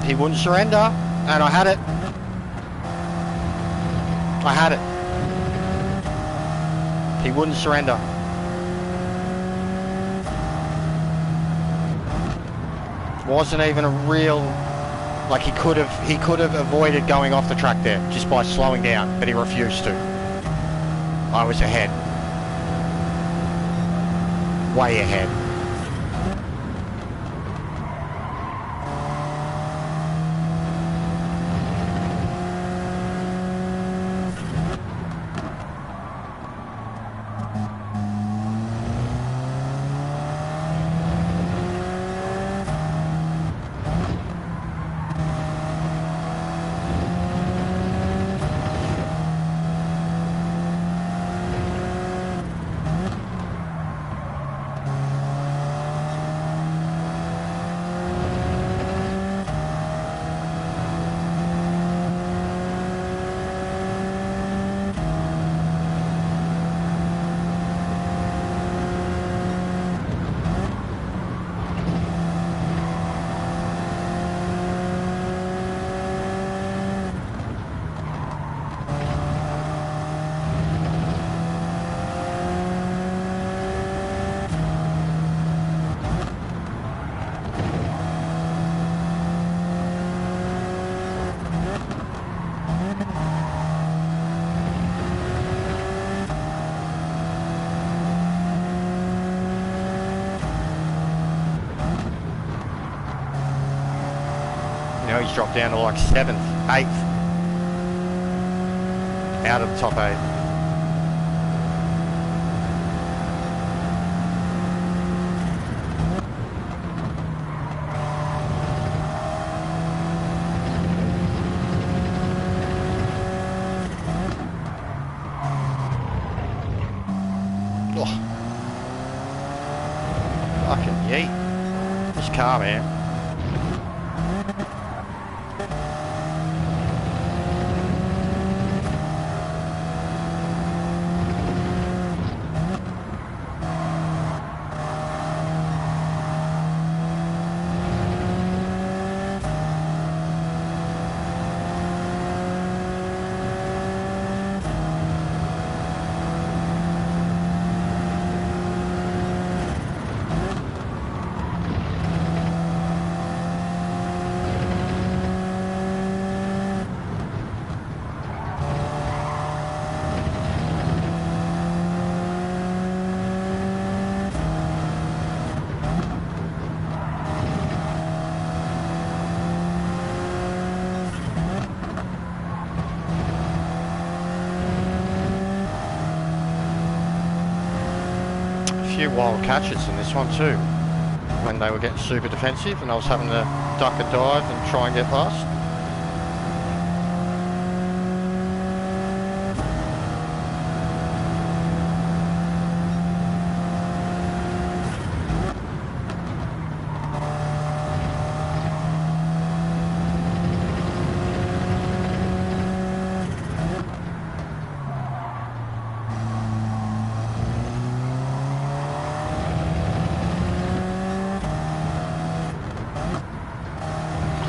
He wouldn't surrender, and I had it. I had it. He wouldn't surrender. Wasn't even a real, like he could have avoided going off the track there just by slowing down, but he refused to. I was ahead. Way ahead. he's dropped down to like 7th, 8th. Out of the top 8. Fucking yeet. This car, man. Few wild catches in this one too, when they were getting super defensive and I was having to duck and dive and try and get past.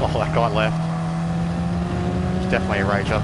Oh, that guy left. He's definitely a rager.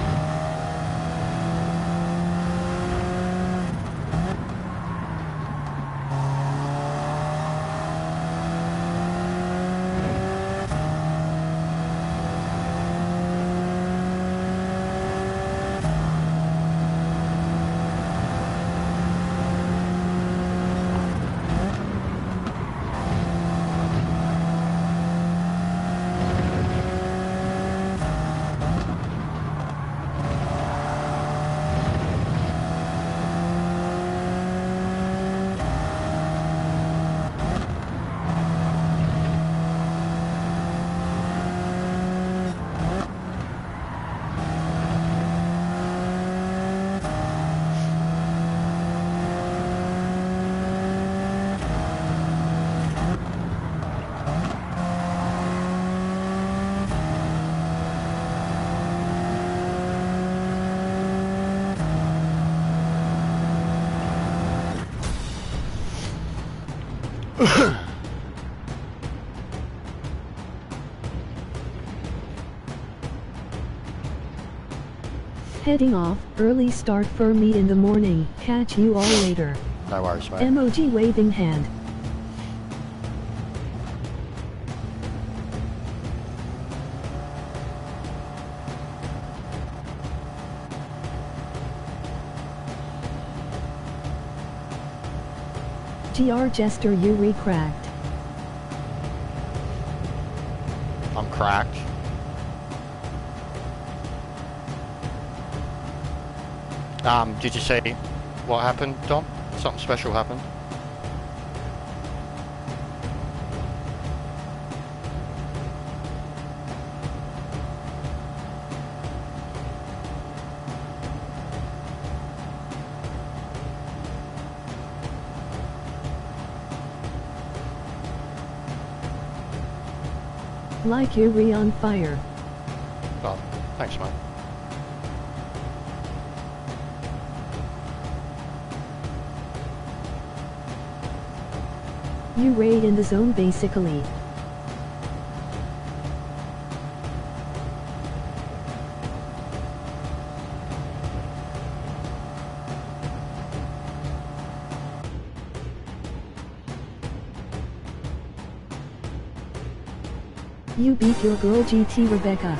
Heading off, early start for me in the morning, catch you all later. No worries, mate. Emoji waving hand. GR Jester, you re-cracked. I'm cracked. Did you see what happened, Dom? Something special happened. Like you re on fire. Oh, thanks, mate. You raid in the zone basically. You beat your girl GT Rebecca.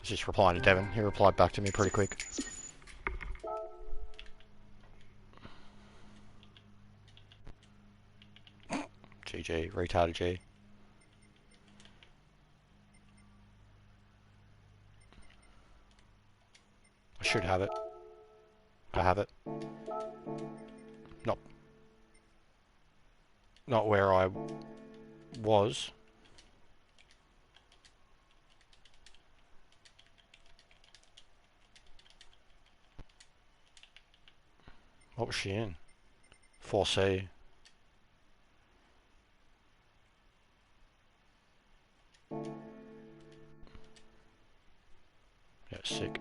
was just replying to Devon. He replied back to me pretty quick. GG, retarded G. I should have it. I have it. Not where I was. What was she in? 4C. Yeah, sick.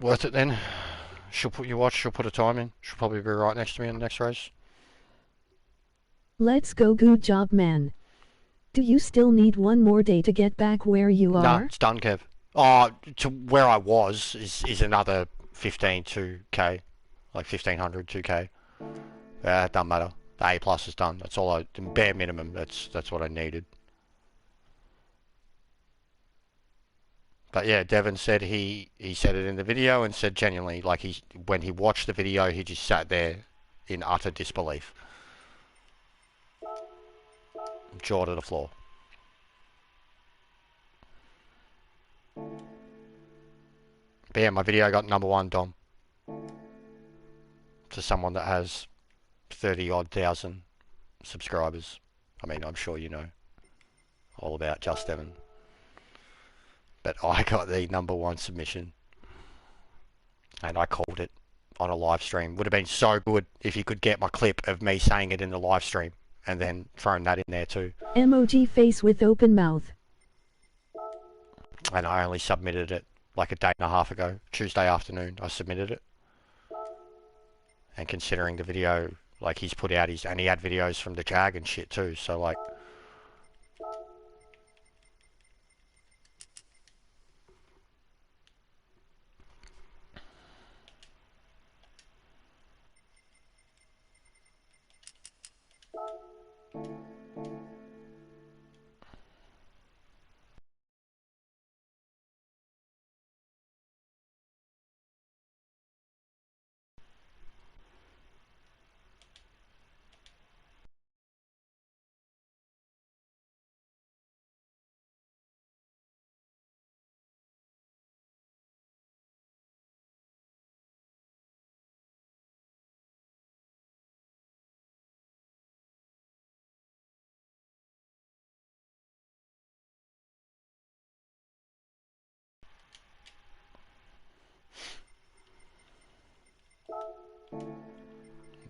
Worth it then. She'll put your watch, she'll put a time in. She'll probably be right next to me in the next race. Let's go, good job, man. Do you still need one more day to get back where you are? No, it's done, Kev. Oh, to where I was is another 2K. Like 1500, 2K. It doesn't matter. The A plus is done. That's all the bare minimum, that's what I needed. But yeah, Devon said he said it in the video and said genuinely, like when he watched the video, he just sat there in utter disbelief. Jaw to the floor. But yeah, my video got #1, Dom. To someone that has 30-odd thousand subscribers. I mean, I'm sure you know all about Just Devon. But I got the #1 submission. And I called it on a live stream. Would have been so good if you could get my clip of me saying it in the live stream. And then throwing that in there too. Emoji face with open mouth. And I only submitted it like a day and a half ago. Tuesday afternoon I submitted it. And considering the video, like he's put out and he had videos from the Jag and shit too, so like...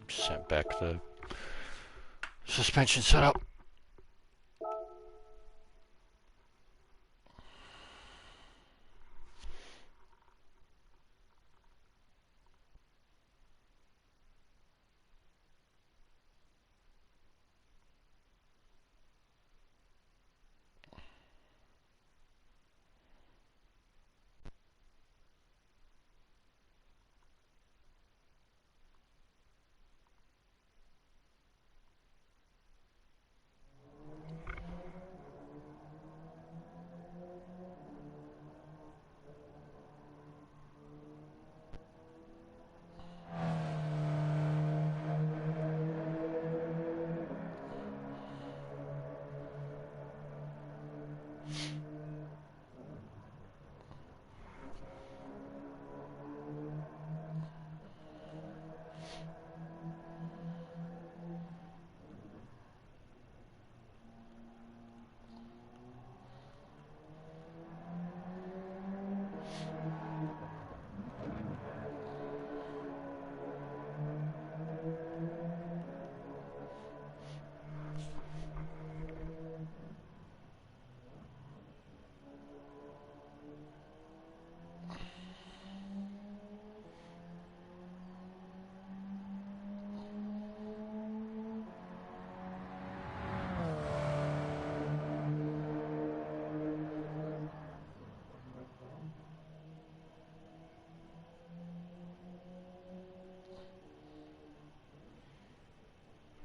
Sent back the suspension setup.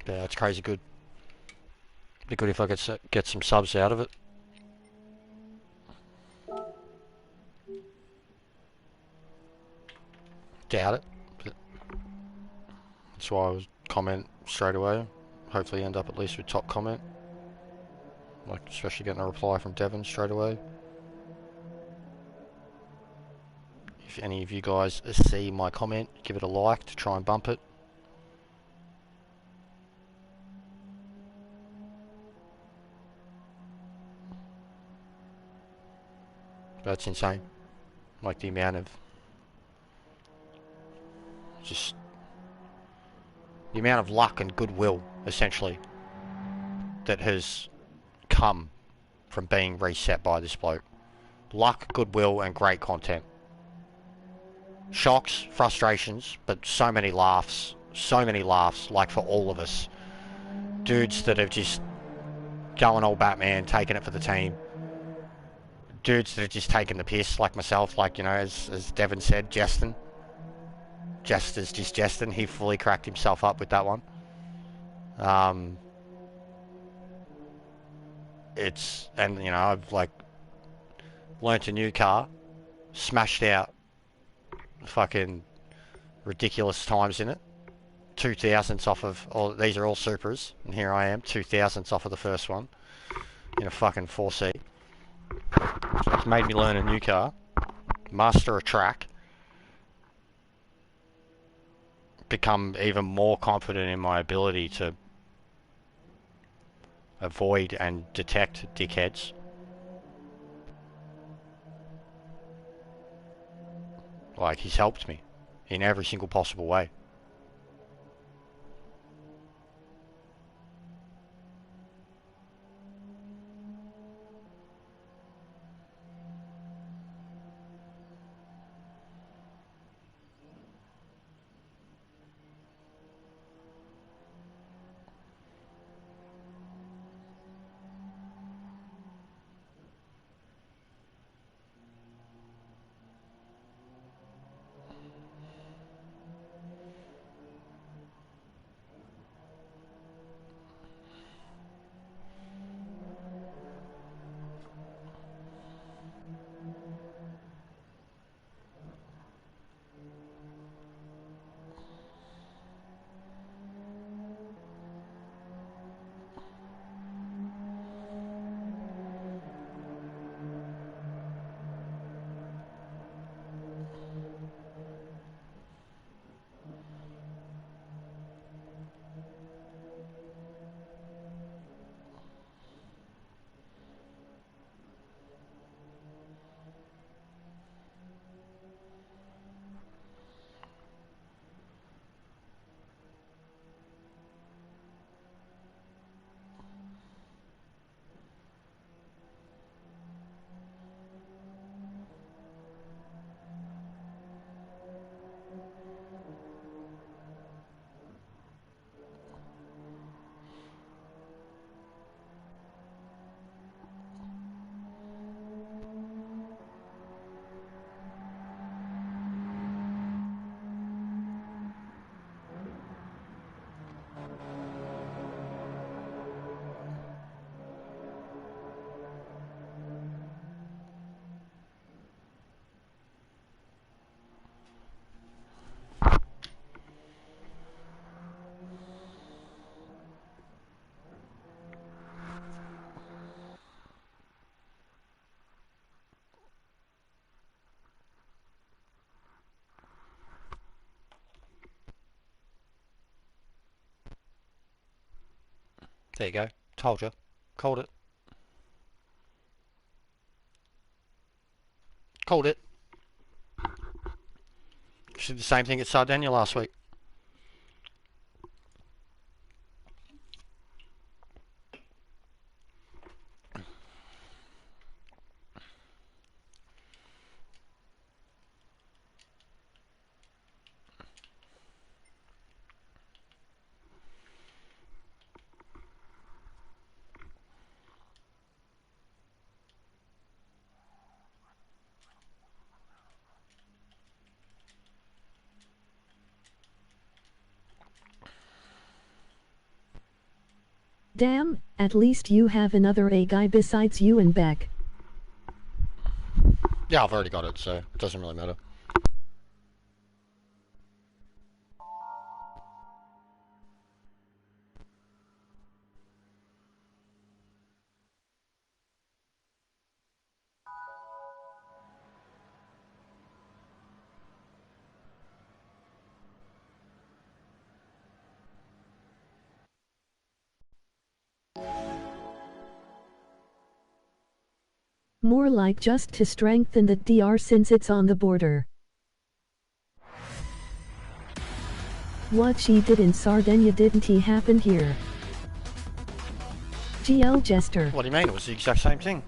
Yeah, it's crazy good. Be good if I could get some subs out of it. doubt it. But that's why I was comment straight away. Hopefully end up at least with top comment. Like, especially getting a reply from Devon straight away. If any of you guys see my comment, give it a like to try and bump it. That's insane. Like the amount of just the amount of luck and goodwill essentially that has come from being reset by this bloke. Luck, goodwill and great content. Shocks, frustrations, but so many laughs like for all of us. Dudes that have just going all Batman, taking it for the team. Dudes that have just taken the piss, like myself, like, you know, as Devon said, jesting. Jester's just jesting. He fully cracked himself up with that one. And, you know, I've, like, learnt a new car, smashed out fucking ridiculous times in it. 2,000ths off of, these are all Supras, and here I am, 2,000ths off of the first one, in a fucking 4C. So it's made me learn a new car, master a track, become even more confident in my ability to avoid and detect dickheads. Like, he's helped me in every single possible way. There you go. Told you. Called it. Called it. She did the same thing at Sardinia last week. Damn, at least you have another A guy besides you and Beck. Yeah, I've already got it, so it doesn't really matter. More like just to strengthen the DR since it's on the border. What she did in Sardinia didn't he happen here? GL Jester. What do you mean? It was the exact same thing.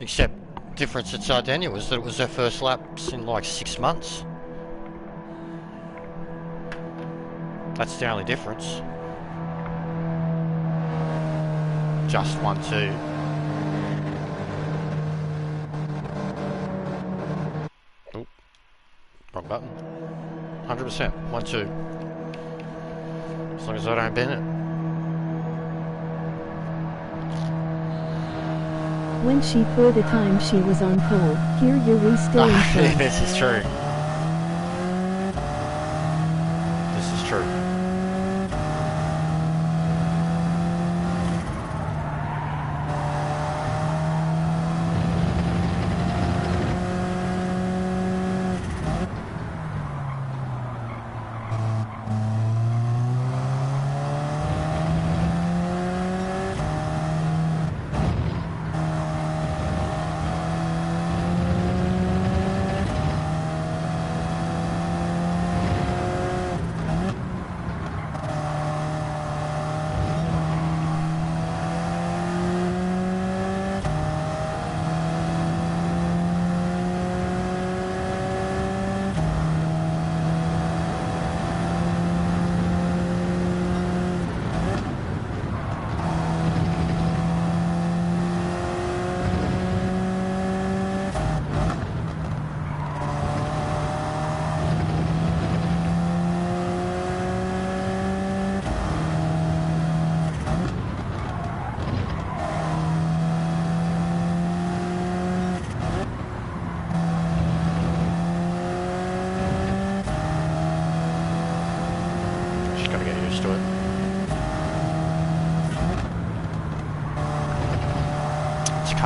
Except difference at Sardinia was that it was their first laps in like 6 months. That's the only difference. Just 1-2. Oh, wrong button. 100%. 1-2. As long as I don't bend it. When she put a time she was on pole, here you're still in front. This is true. This is true.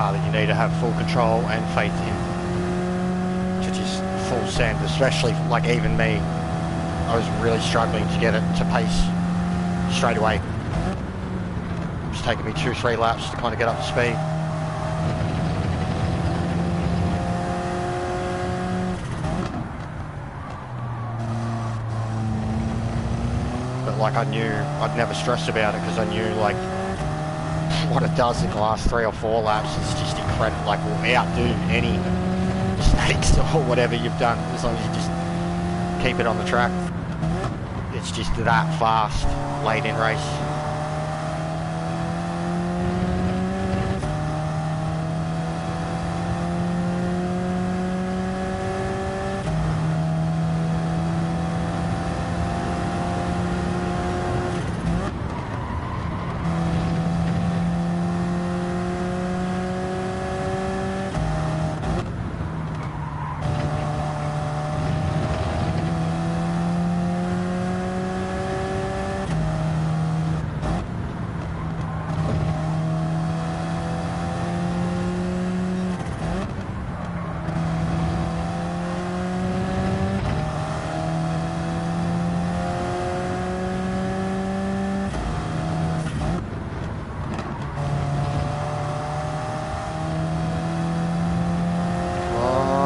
That you need to have full control and faith in to just full send, especially like even me. I was really struggling to get it to pace straight away. It was taking me 2-3 laps to kind of get up to speed. But like I knew, I'd never stress about it because I knew like what it does in the last 3 or 4 laps is just incredible. Like, will outdo any mistakes or whatever you've done as long as you just keep it on the track. It's just that fast late in race.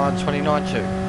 On 29.2. 29.4.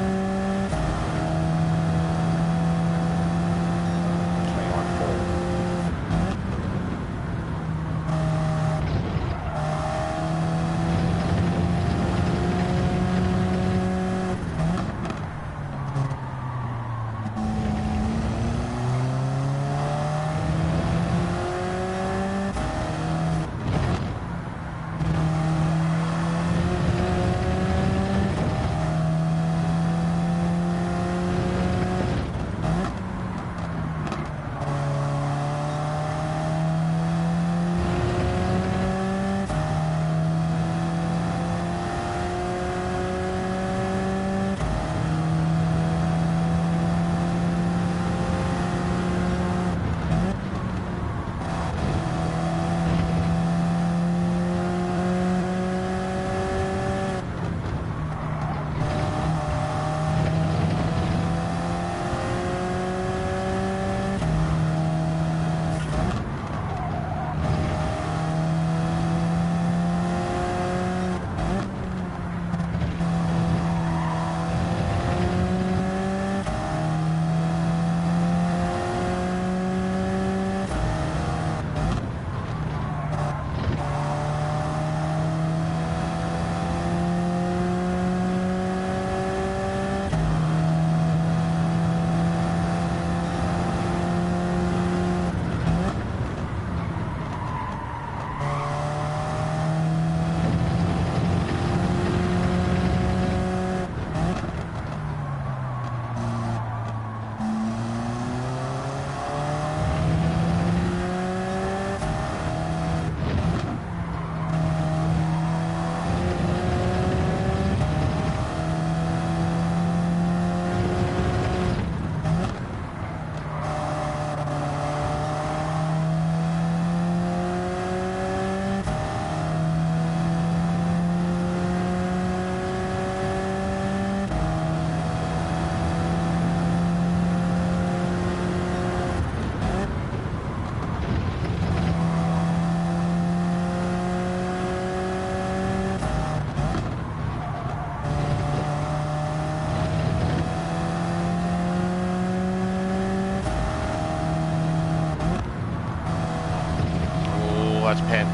God's pen.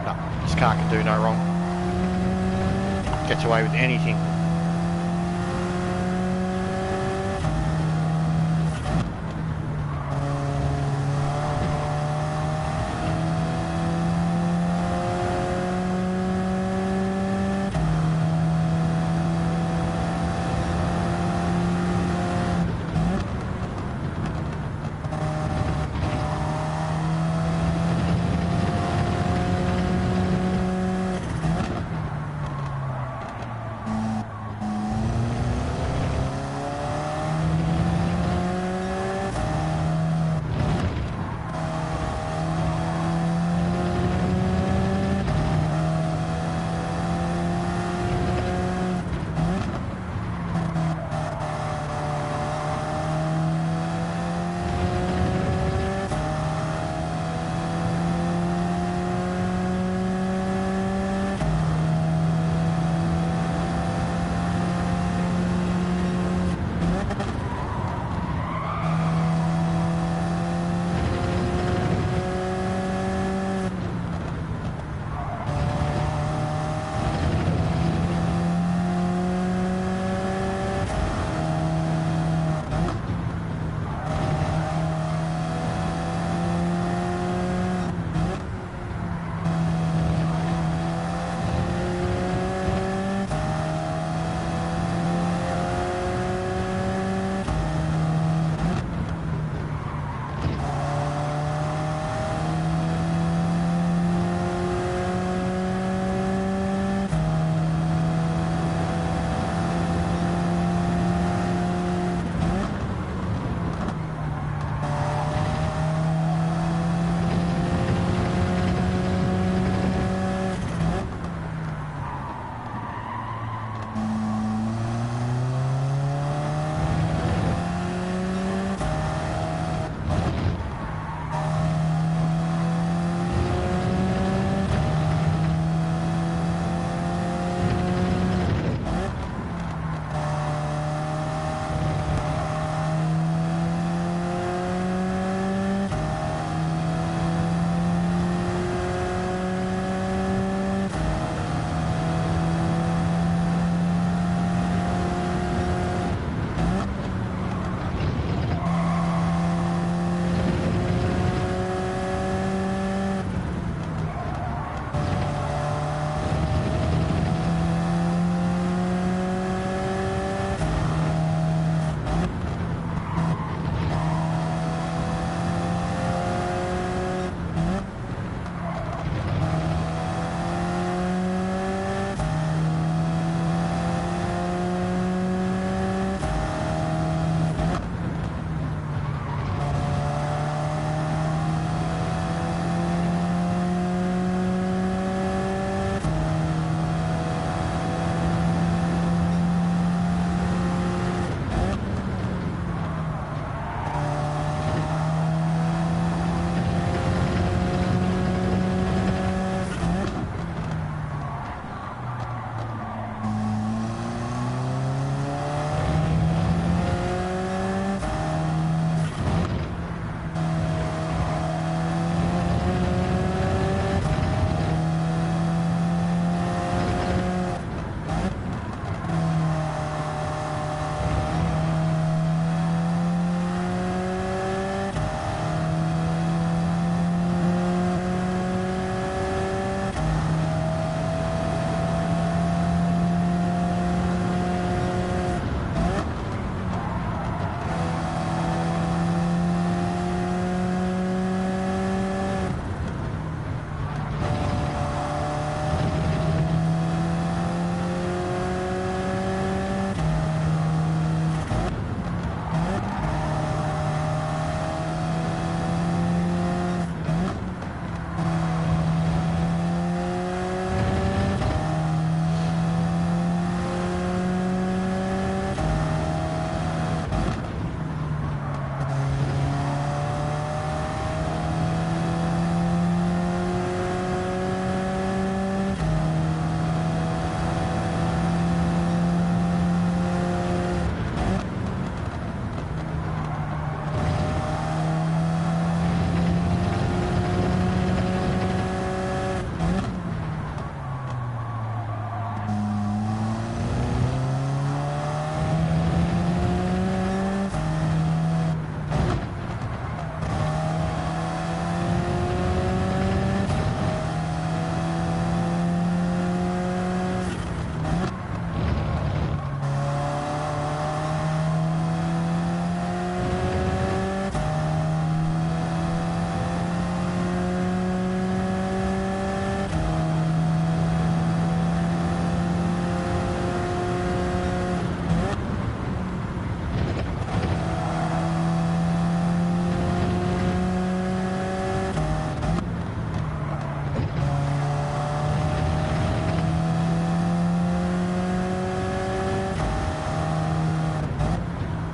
No, this car can do no wrong. Gets away with anything.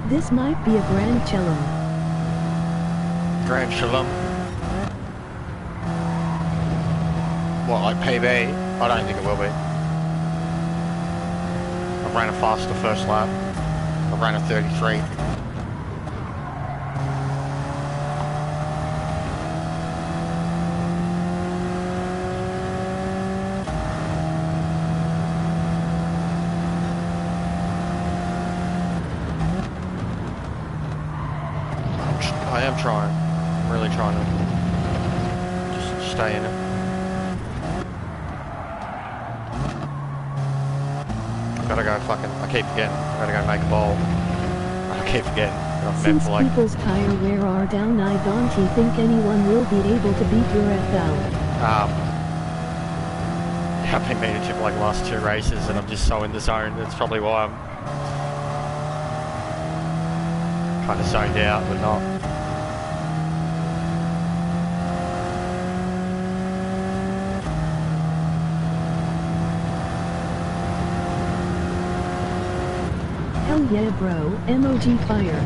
This might be a Grand Chelem. Grand Shalom. What, like PB? I don't think it will be. I ran a faster first lap. I ran a 33. I am trying. I'm really trying to just stay in it. Gotta go fucking, I keep forgetting. I gotta go make a bowl. I keep forgetting. I've meant Since for like, people's tire wear are down, I don't think anyone will be able to beat your FL. I've been meaning to for like last 2 races and I'm just so in the zone. That's probably why I'm kind of zoned out, but not. Hell yeah bro, MOG fire.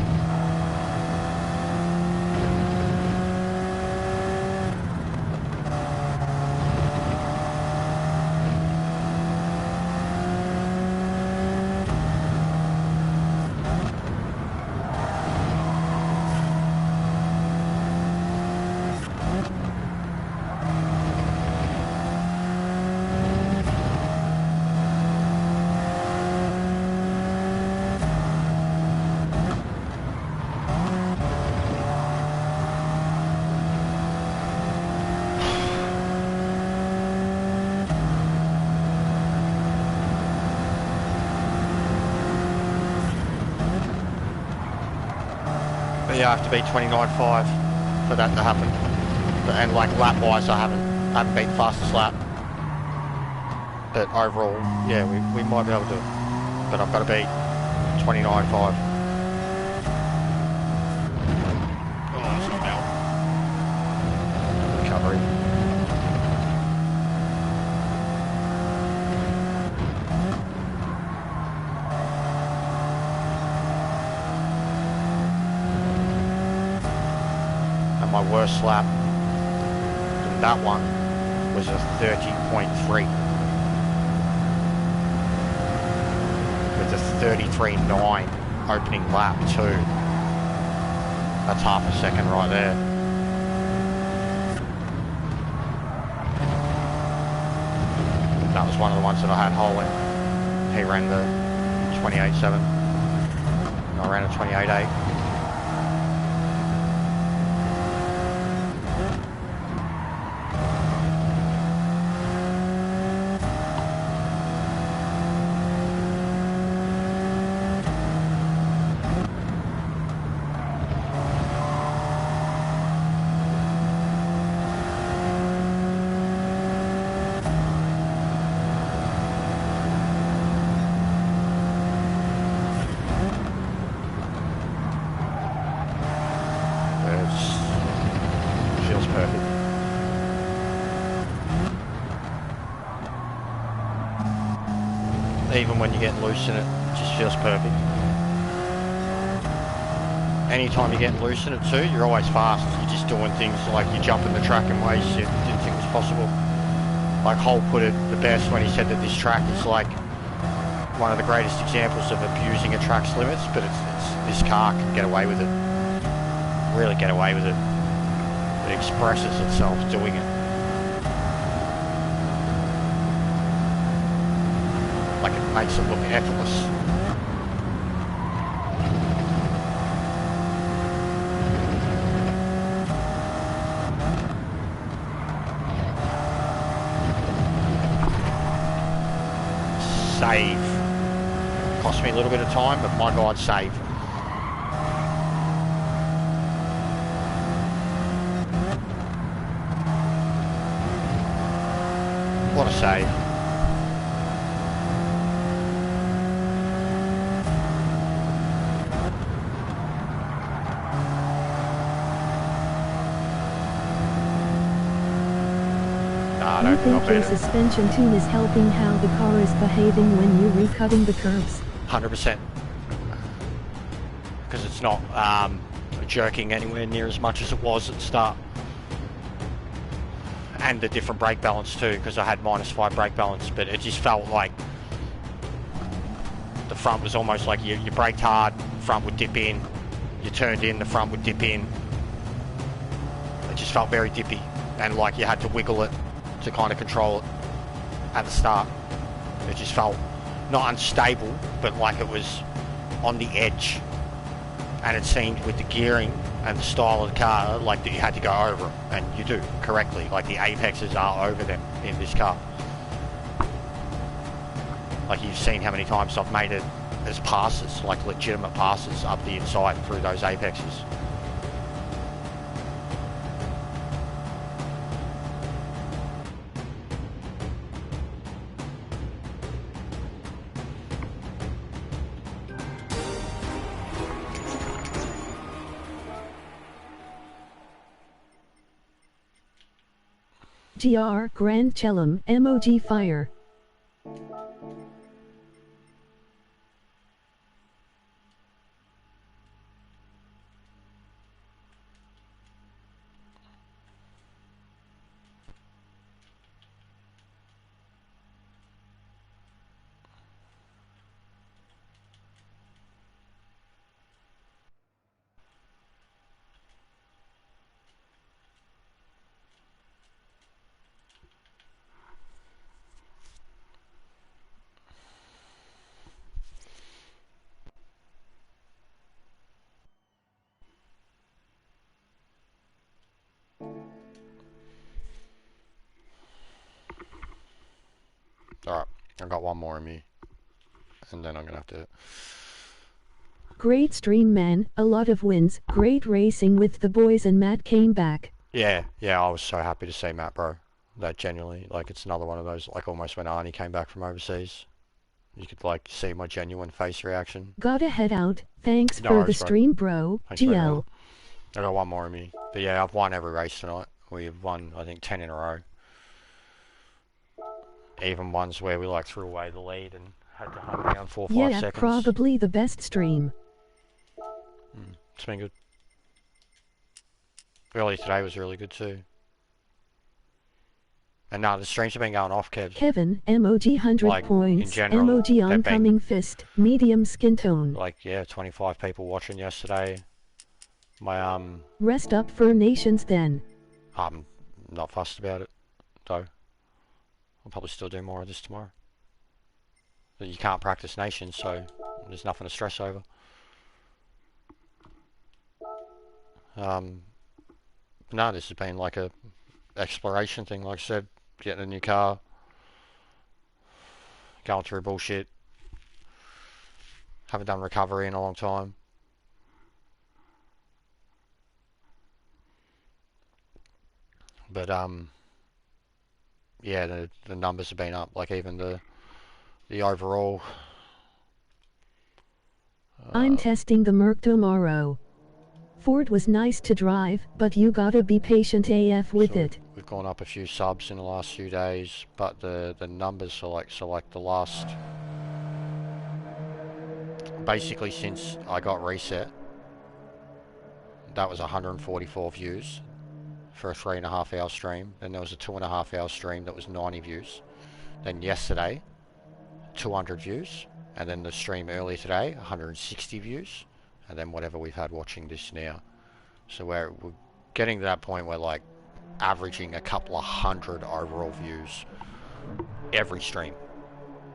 But yeah, I have to beat 29.5 for that to happen. And like lap wise, I haven't beat fastest lap. But overall, yeah, we might be able to. But I've got to beat 29.5. Oh, it's not out. Recovery. And my worst lap in that one was a 30.3. With a 33.9 opening lap too. That's half a second right there. That was one of the ones that I had Hole in. He ran the 28.7. I ran a 28.8. Feels perfect. Even when you get loose in it, it just feels perfect. Anytime you get loose in it too, you're always fast. You're just doing things like you're jumping the track in ways you didn't think was possible. Like Hole put it the best when he said that this track is like one of the greatest examples of abusing a track's limits, but it's this car can get away with it. Really get away with it. It expresses itself doing it. Like it makes it look effortless. Save. Cost me a little bit of time, but my God, save. What a save. Do you think your suspension tune is helping how the car is behaving when you're recutting the curves? 100%. because it's not jerking anywhere near as much as it was at the start. And the different brake balance too, because I had -5 brake balance, but it just felt like the front was almost like you braked hard, front would dip in, you turned in, the front would dip in. It just felt very dippy, and like you had to wiggle it to kind of control it at the start. It just felt not unstable, but like it was on the edge. And it seemed with the gearing and the style of the car, like that you had to go over it, and you do correctly. Like the apexes are over them in this car. Like you've seen how many times I've made it as passes, like legitimate passes up the inside through those apexes. GR Grand Chelum MOG Fire. Alright, I've got one more in me, and then I'm gonna have to... Great stream, man, a lot of wins, great racing with the boys, and Matt came back. Yeah, I was so happy to see Matt, bro. That genuinely, like, it's another one of those, like almost when Arnie came back from overseas. You could, like, see my genuine face reaction. Gotta head out, thanks No for worries, the bro. stream, bro. Thanks, mate. GL. I got one more in me. But yeah, I've won every race tonight. We've won, I think, 10 in a row. Even ones where we like threw away the lead and had to hunt around 4 or 5 Yeah, seconds. probably the best stream. It's been good. Early today was really good too. And now the streams have been going off, Kev. Kevin, MOG 100 Like, in points, general, MOG they've been- oncoming fist, medium skin tone. Like, yeah, 25 people watching yesterday. My, Rest up for nations then. I'm not fussed about it, though. I'll probably still do more of this tomorrow. But you can't practice nations, so there's nothing to stress over. No, this has been like a exploration thing, like I said, getting a new car, going through bullshit, haven't done recovery in a long time. But yeah, the numbers have been up, like even the overall. I'm testing the Merc tomorrow. Ford was nice to drive, but you gotta be patient AF with So it. We've gone up a few subs in the last few days, but the numbers are like, so like the last, basically since I got reset, that was 144 views for a 3.5 hour stream. Then there was a 2.5 hour stream that was 90 views. Then yesterday, 200 views. And then the stream earlier today, 160 views. And then whatever we've had watching this now. So we're getting to that point where like averaging a couple of hundred overall views every stream.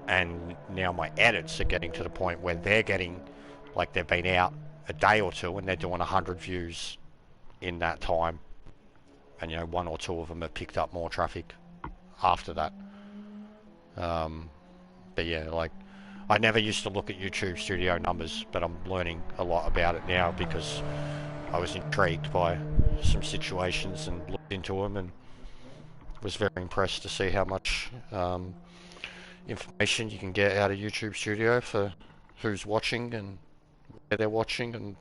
And now my edits are getting to the point where they're getting, like they've been out a day or two and they're doing 100 views in that time. And you know, 1 or 2 of them have picked up more traffic after that. But yeah, like I never used to look at YouTube studio numbers, but I'm learning a lot about it now because I was intrigued by some situations and looked into them and was very impressed to see how much information you can get out of YouTube Studio for who's watching and where they're watching and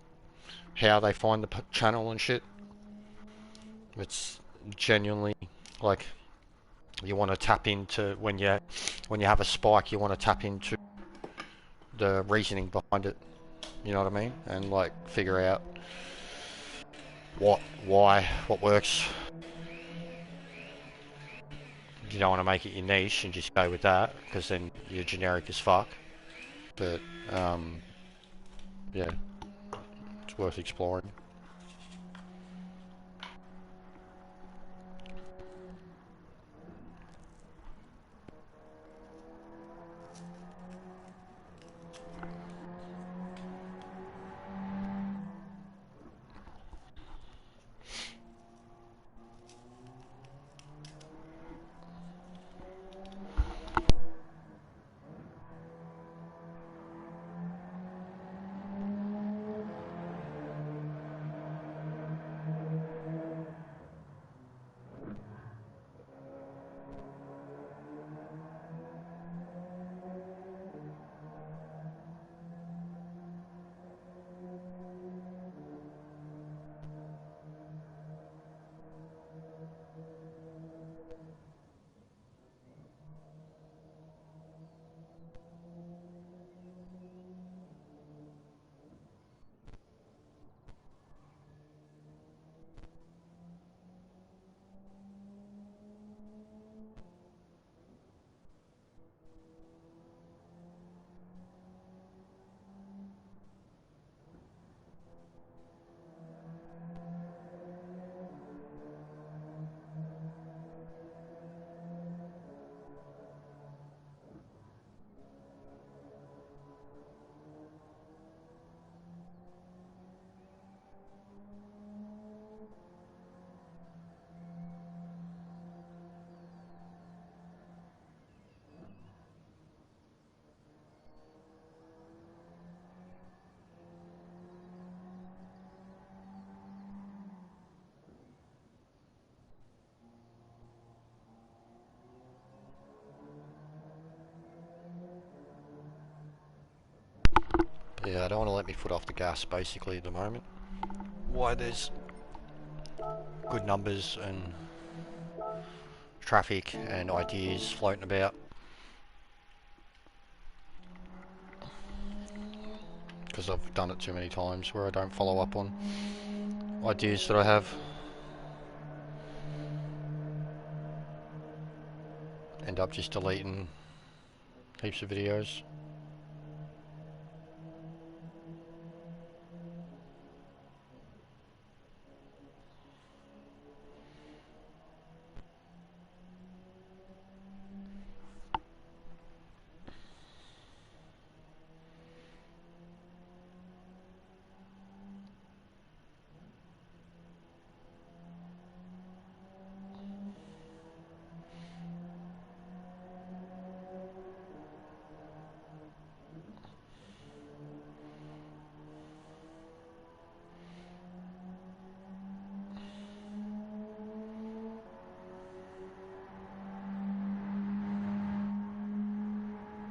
how they find the channel and shit. It's genuinely like you want to tap into when you have a spike, you want to tap into the reasoning behind it You know what I mean? And like figure out what, why, what works. You don't want to make it your niche and just go with that, because then you're generic as fuck. But yeah, it's worth exploring. Yeah, I don't want to let my foot off the gas basically at the moment. Why there's good numbers and traffic and ideas floating about. Because I've done it too many times where I don't follow up on ideas that I have. End up just deleting heaps of videos.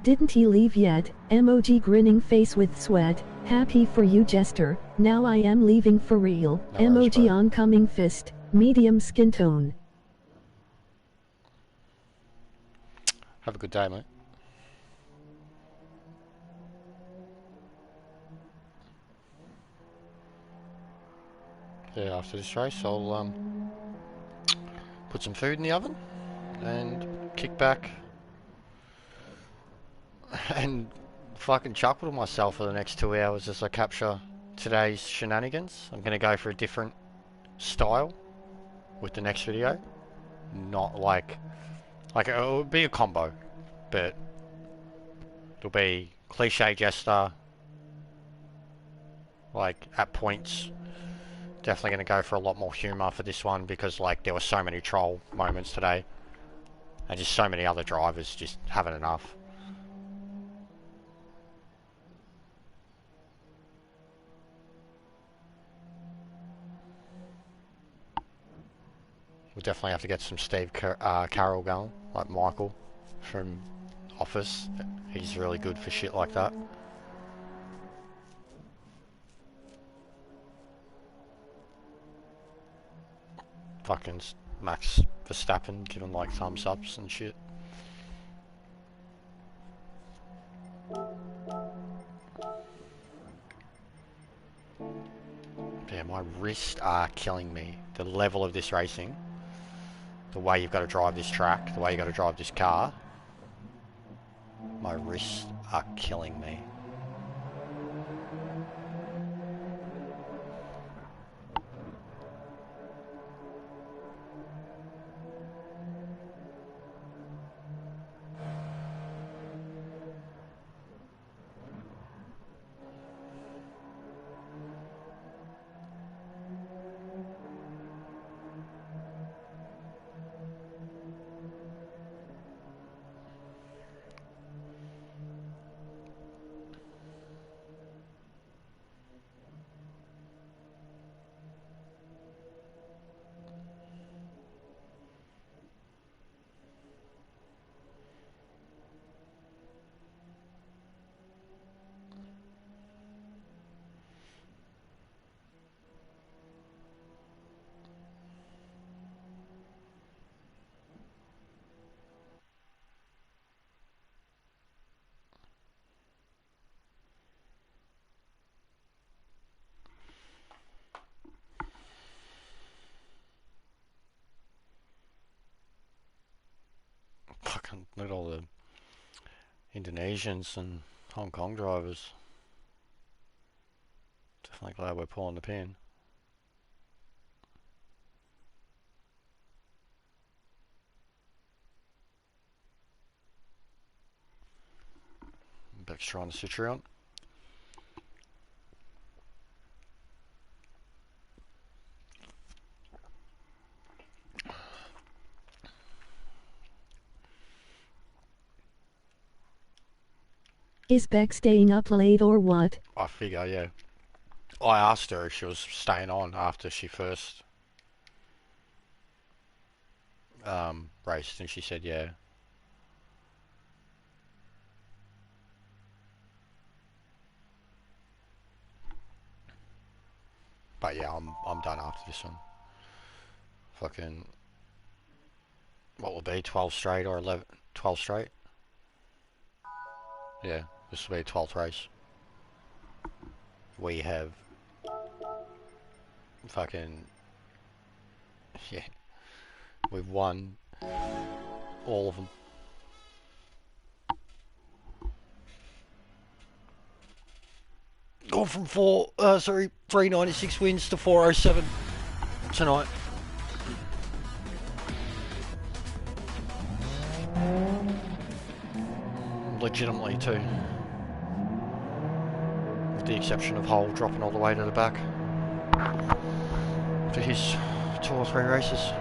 Didn't he leave yet? Emoji grinning face with sweat. Happy for you, Jester. Now I am leaving for real. No worries, Emoji bro. oncoming fist. Medium skin tone. Have a good day, mate. Yeah, after this race I'll put some food in the oven and kick back and fucking chuckle to myself for the next 2 hours as I capture today's shenanigans. I'm gonna go for a different style with the next video. Not like it'll be a combo, but it'll be cliche Jester, like at points. Definitely going to go for a lot more humour for this one because like there were so many troll moments today and just so many other drivers just having enough. We'll definitely have to get some Steve Carroll going, like Michael from Office. He's really good for shit like that. Fucking Max Verstappen giving like thumbs ups and shit. my wrists are killing me. The level of this racing, the way you've got to drive this track, the way you've got to drive this car, my wrists are killing me. Fucking look at all the Indonesians and Hong Kong drivers. Definitely glad we're pulling the pin. Beck's trying the Citroen. Is Beck staying up late or what? I figure, yeah. I asked her if she was staying on after she first raced, and she said yeah. But yeah, I'm done after this one. Fucking, what will be 12 straight or 11, 12 straight? Yeah, this will be a 12th race. We have fucking, yeah, we've won all of them. Gone from 396 wins to 407 tonight. Legitimately too. With the exception of Hull dropping all the way to the back for his 2 or 3 races.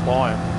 flying.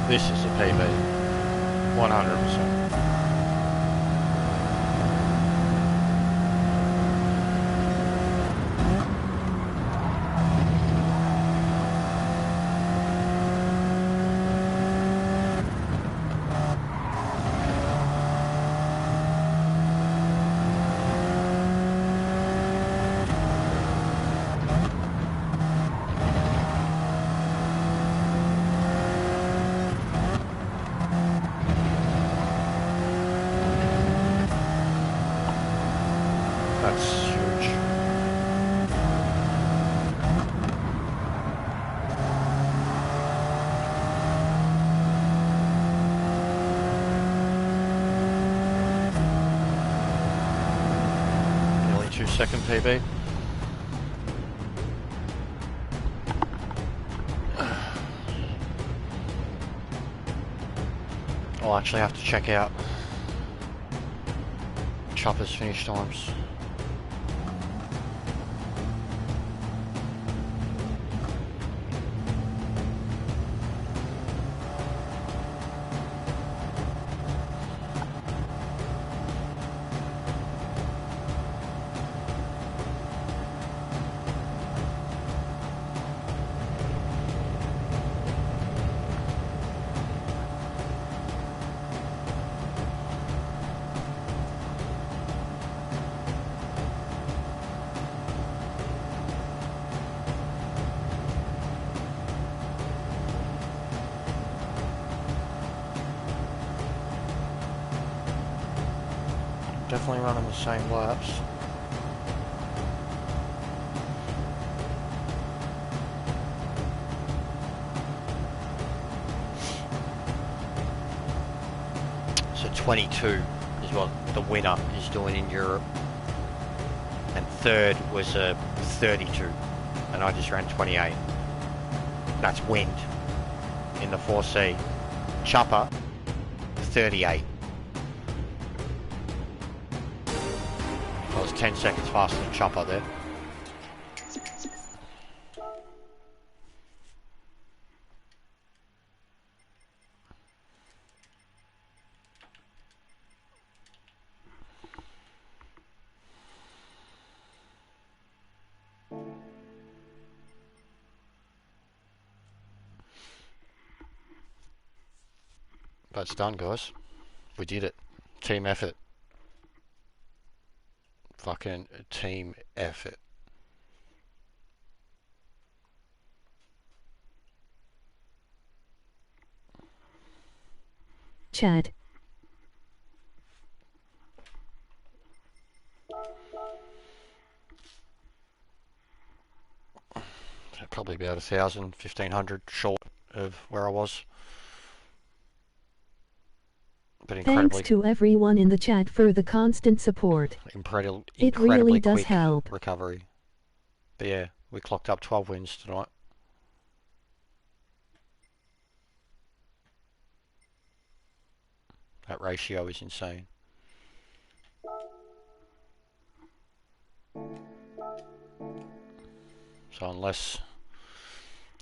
This is a PB. 100%. That's huge. Nearly 2-second PB. I'll actually have to check out Chopper's finish times. Definitely running the same laps. So 22 is what the winner is doing in Europe. And third was a 32. And I just ran 28. That's wind in the 4C. Chopper, 38. I was 10 seconds faster than Chopper there. But it's done, guys. We did it. Team effort. Fucking team effort. Chat. Probably about 1,000, 1,500 short of where I was. But Thanks to everyone in the chat for the constant support. Incredibly really does quick help. recovery. But yeah, we clocked up 12 wins tonight. That ratio is insane. So unless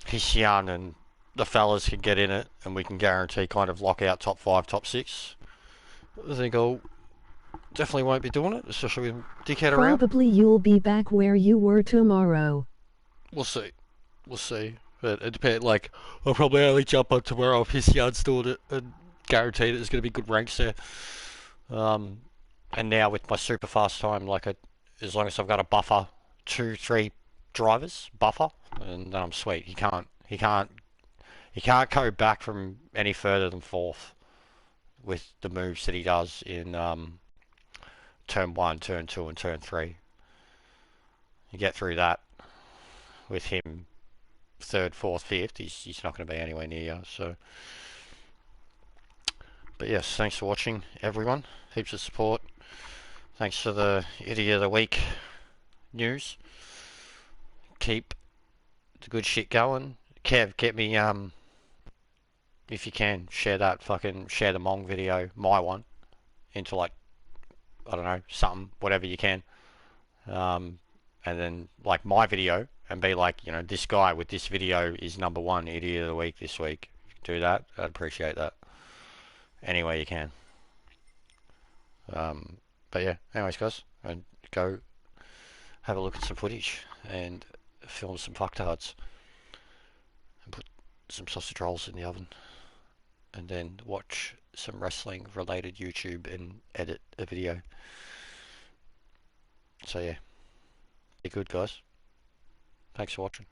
Hischian and the fellas can get in it and we can guarantee kind of lock out top 5, top 6, I think I'll definitely won't be doing it, especially with Dickhead around. Probably you'll be back where you were tomorrow. We'll see. We'll see. But it depends, like, I'll probably only jump on tomorrow if Hischian's doing it and guaranteed there's going to be good ranks there. And now with my super fast time, like, as long as I've got a buffer, 2-3 drivers buffer, and then I'm sweet. He can't go back from any further than 4th with the moves that he does in turn 1, turn 2, and turn 3. You get through that with him 3rd, 4th, 5th, he's not going to be anywhere near you. So, but yes, thanks for watching, everyone. Heaps of support. Thanks for the Idiot of the Week news. Keep the good shit going. Kev, get me if you can, share the Mong video, my one, into, like, I don't know, something, whatever you can. And then, like, my video, and be like, you know, this guy with this video is #1 Idiot of the Week this week. do that, I'd appreciate that. Any way you can. But yeah, anyways guys, and go have a look at some footage and film some fucktards and put some sausage rolls in the oven and then watch some wrestling related YouTube and edit a video. So yeah, be good guys. Thanks for watching.